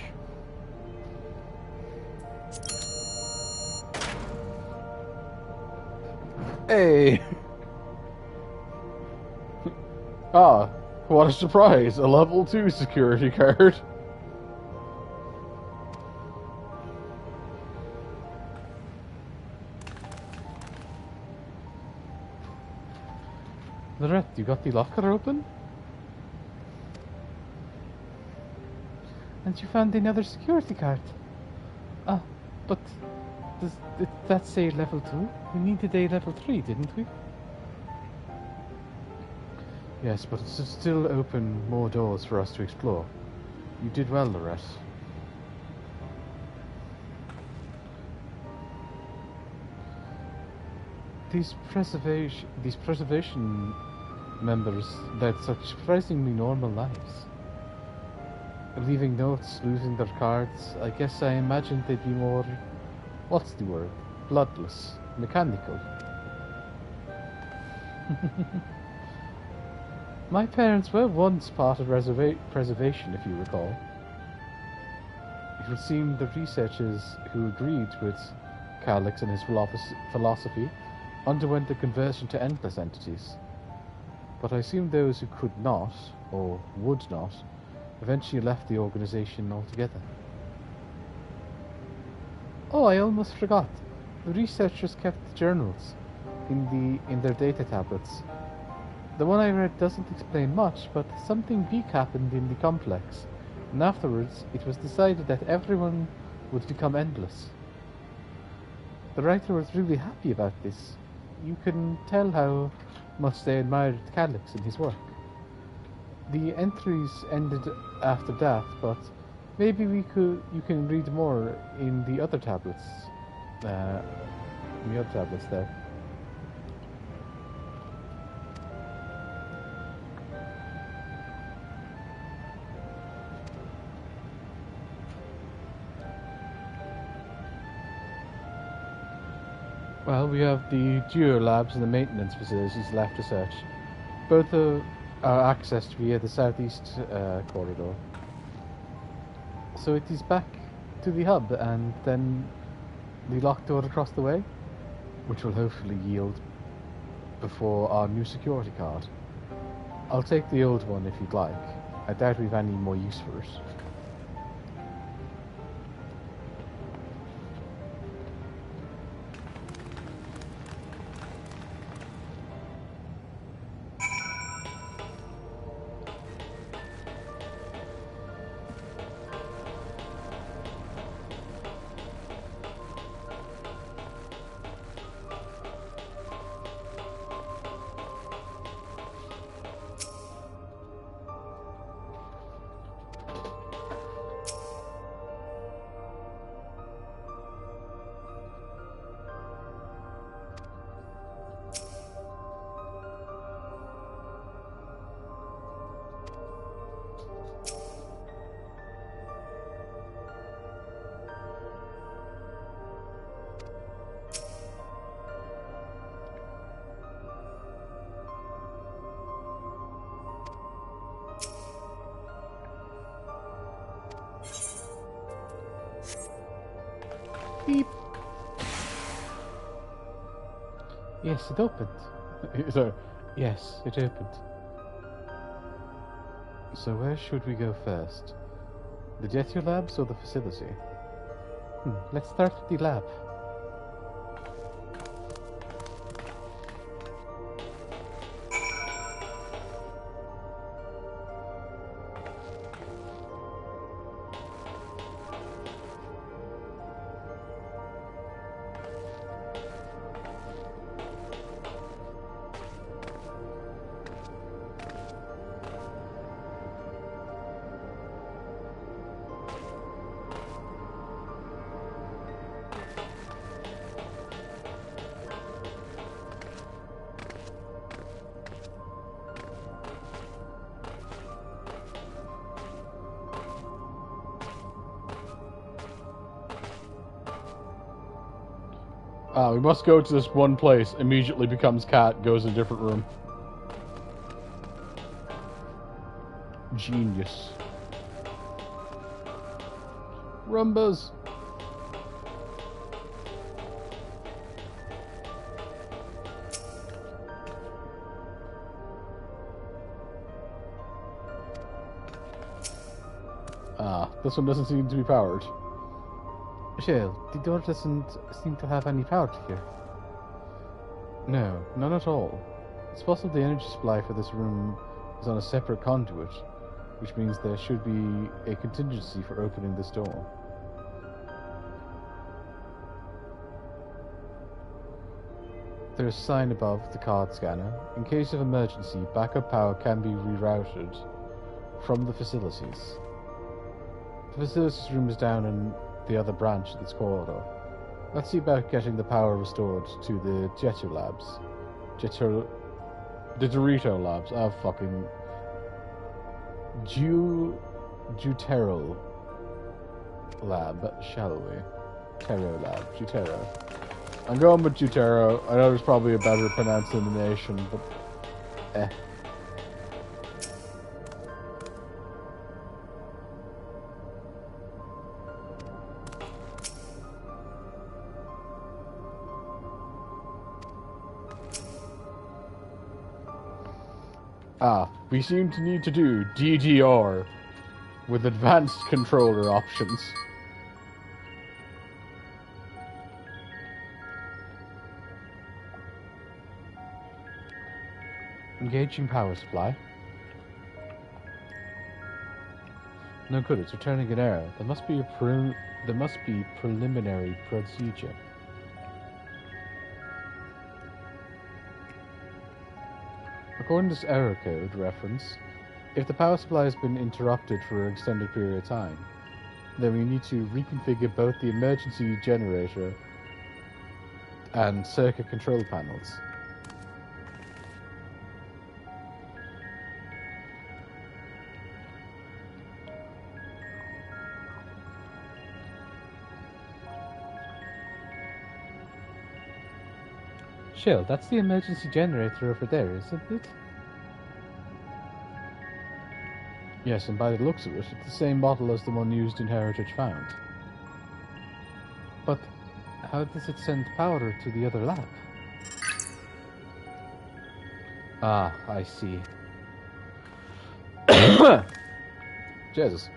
Hey! Ah, what a surprise! A level 2 security card. Lorette, you got the locker open? And you found another security card. Ah, but does that say level 2? We needed a level 3, didn't we? Yes, but it's still open more doors for us to explore. You did well, Lorette. These preservation members led such surprisingly normal lives. Leaving notes, losing their cards, I guess I imagined they'd be more... what's the word? Bloodless. Mechanical. My parents were once part of preservation, if you recall. It would seem the researchers who agreed with Calix and his philosophy underwent the conversion to endless entities. But I assume those who could not, or would not, eventually left the organization altogether. Oh, I almost forgot. The researchers kept the journals in their data tablets. The one I read doesn't explain much, but something big happened in the complex, and afterwards it was decided that everyone would become endless. The writer was really happy about this. You can tell how much they admired Calix and his work. The entries ended after that, but maybe you can read more in the other tablets. There. Well, we have the Duo labs and the maintenance facilities left to search. Both are accessed via the southeast corridor. So it is back to the hub and then the locked door across the way, which will hopefully yield before our new security card. I'll take the old one if you'd like. I doubt we've any more use for it. Beep. Yes, it opened. Yes, it opened. So where should we go first? The Jetio labs or the facility? Let's start with the lab. We must go to this one place, immediately becomes cat, goes in a different room. Genius. Rumbas! Ah, this one doesn't seem to be powered. Shale, the door doesn't seem to have any power here. No, none at all. It's possible the energy supply for this room is on a separate conduit, which means there should be a contingency for opening this door. There's a sign above the card scanner. In case of emergency, backup power can be rerouted from the facilities. The facilities room is down in the other branch of this corridor. Let's see about getting the power restored to the Jetto Labs. The Dorito Labs. Oh, fucking... Jutero Lab, shall we? Tero Lab. Jutero. I'm going with Jutero. I know there's probably a better pronunciation, but... we seem to need to do DDR with advanced controller options. Engaging power supply. No good, it's returning an error. There must be preliminary procedure. According to this error code reference, if the power supply has been interrupted for an extended period of time, then we need to reconfigure both the emergency generator and circuit control panels. Chill, that's the emergency generator over there, isn't it? Yes, and by the looks of it, it's the same model as the one used in Heritage Found. But how does it send power to the other lab? Ah, I see. Jesus.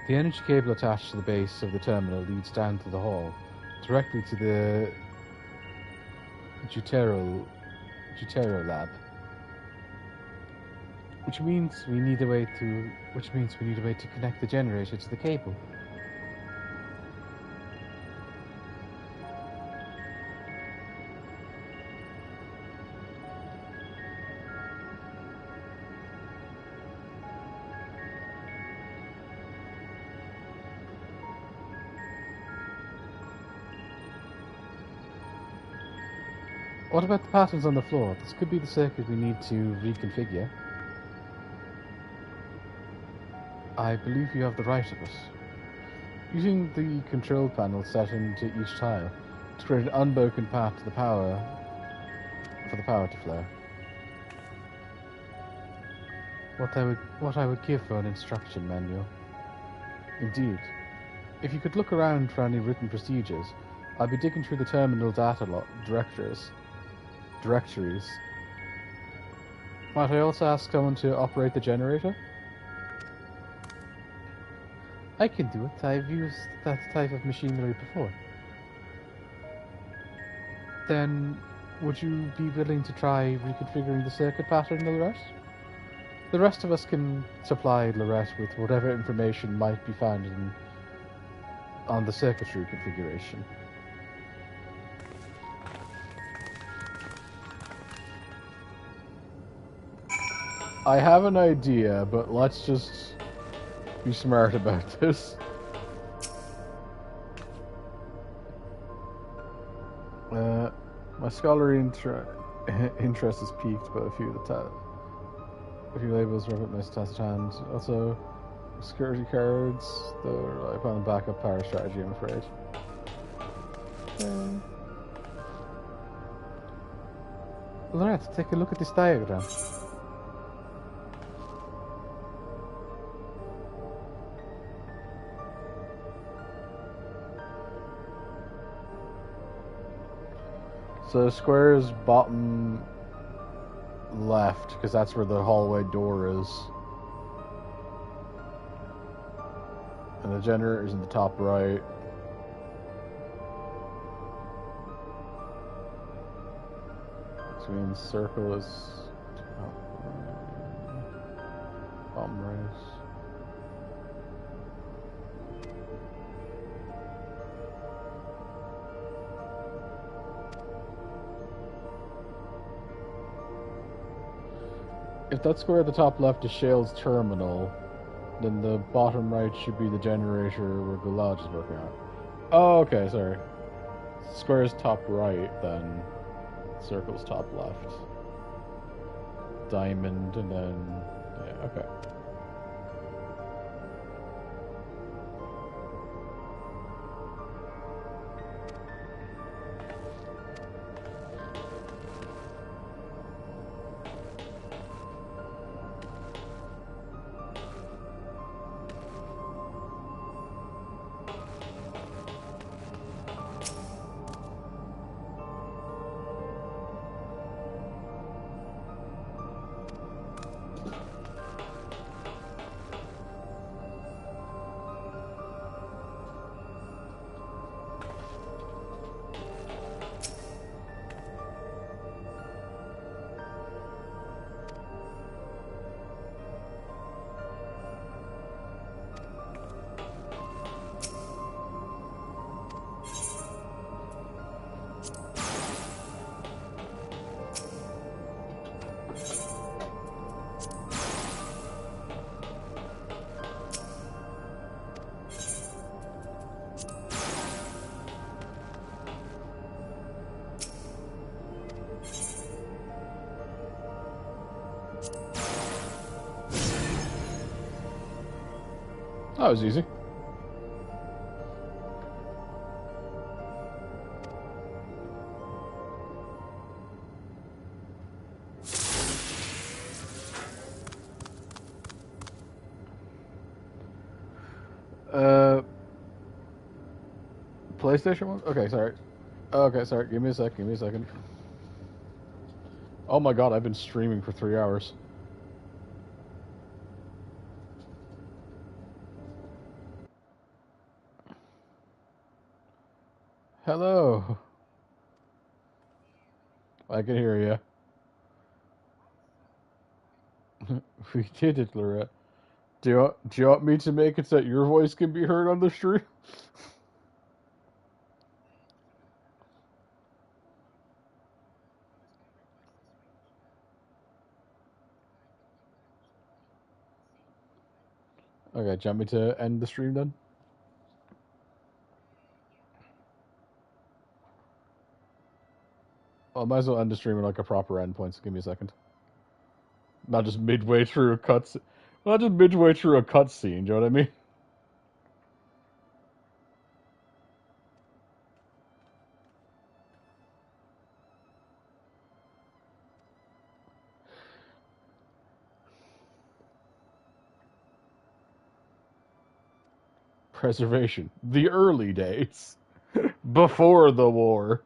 The energy cable attached to the base of the terminal leads down to the hall, directly to the Jutero lab. Which means we need a way to connect the generator to the cable. What about the patterns on the floor? This could be the circuit we need to reconfigure. I believe you have the right of it. Using the control panel set into each tile to create an unbroken path to the power for the power to flow. What I would give for an instruction manual. Indeed. If you could look around for any written procedures, I'll be digging through the terminal data directories. Might I also ask someone to operate the generator? I can do it. I've used that type of machinery before. Then, would you be willing to try reconfiguring the circuit pattern, Lorette? The rest of us can supply Lorette with whatever information might be found on the circuitry configuration. I have an idea, but let's just be smart about this. My scholarly interest is piqued by a few labels Robert must test hand. Also, Security cards. They're upon backup power strategy, I'm afraid. Lorette, take a look at this diagram. So square is bottom left, because that's where the hallway door is. And the generator is in the top right. Which means circle is top right. Bottom right. If that square at the top left is Shale's terminal, then the bottom right should be the generator where Gulaj is working on. Oh, okay, sorry. Square is top right, then circle's top left. Diamond, and then... yeah, okay. That was easy. PlayStation 1? Okay, sorry. Okay, sorry. Give me a second. Oh my god, I've been streaming for 3 hours. Hello. I can hear you. We did it, Lorette. Do you want me to make it so that your voice can be heard on the stream? Okay, do you want me to end the stream then? Well, I might as well end the stream at like a proper endpoint, so give me a second. Not just midway through a cutscene. Not just midway through a cutscene, do you know what I mean? Preservation. The early days. Before the war.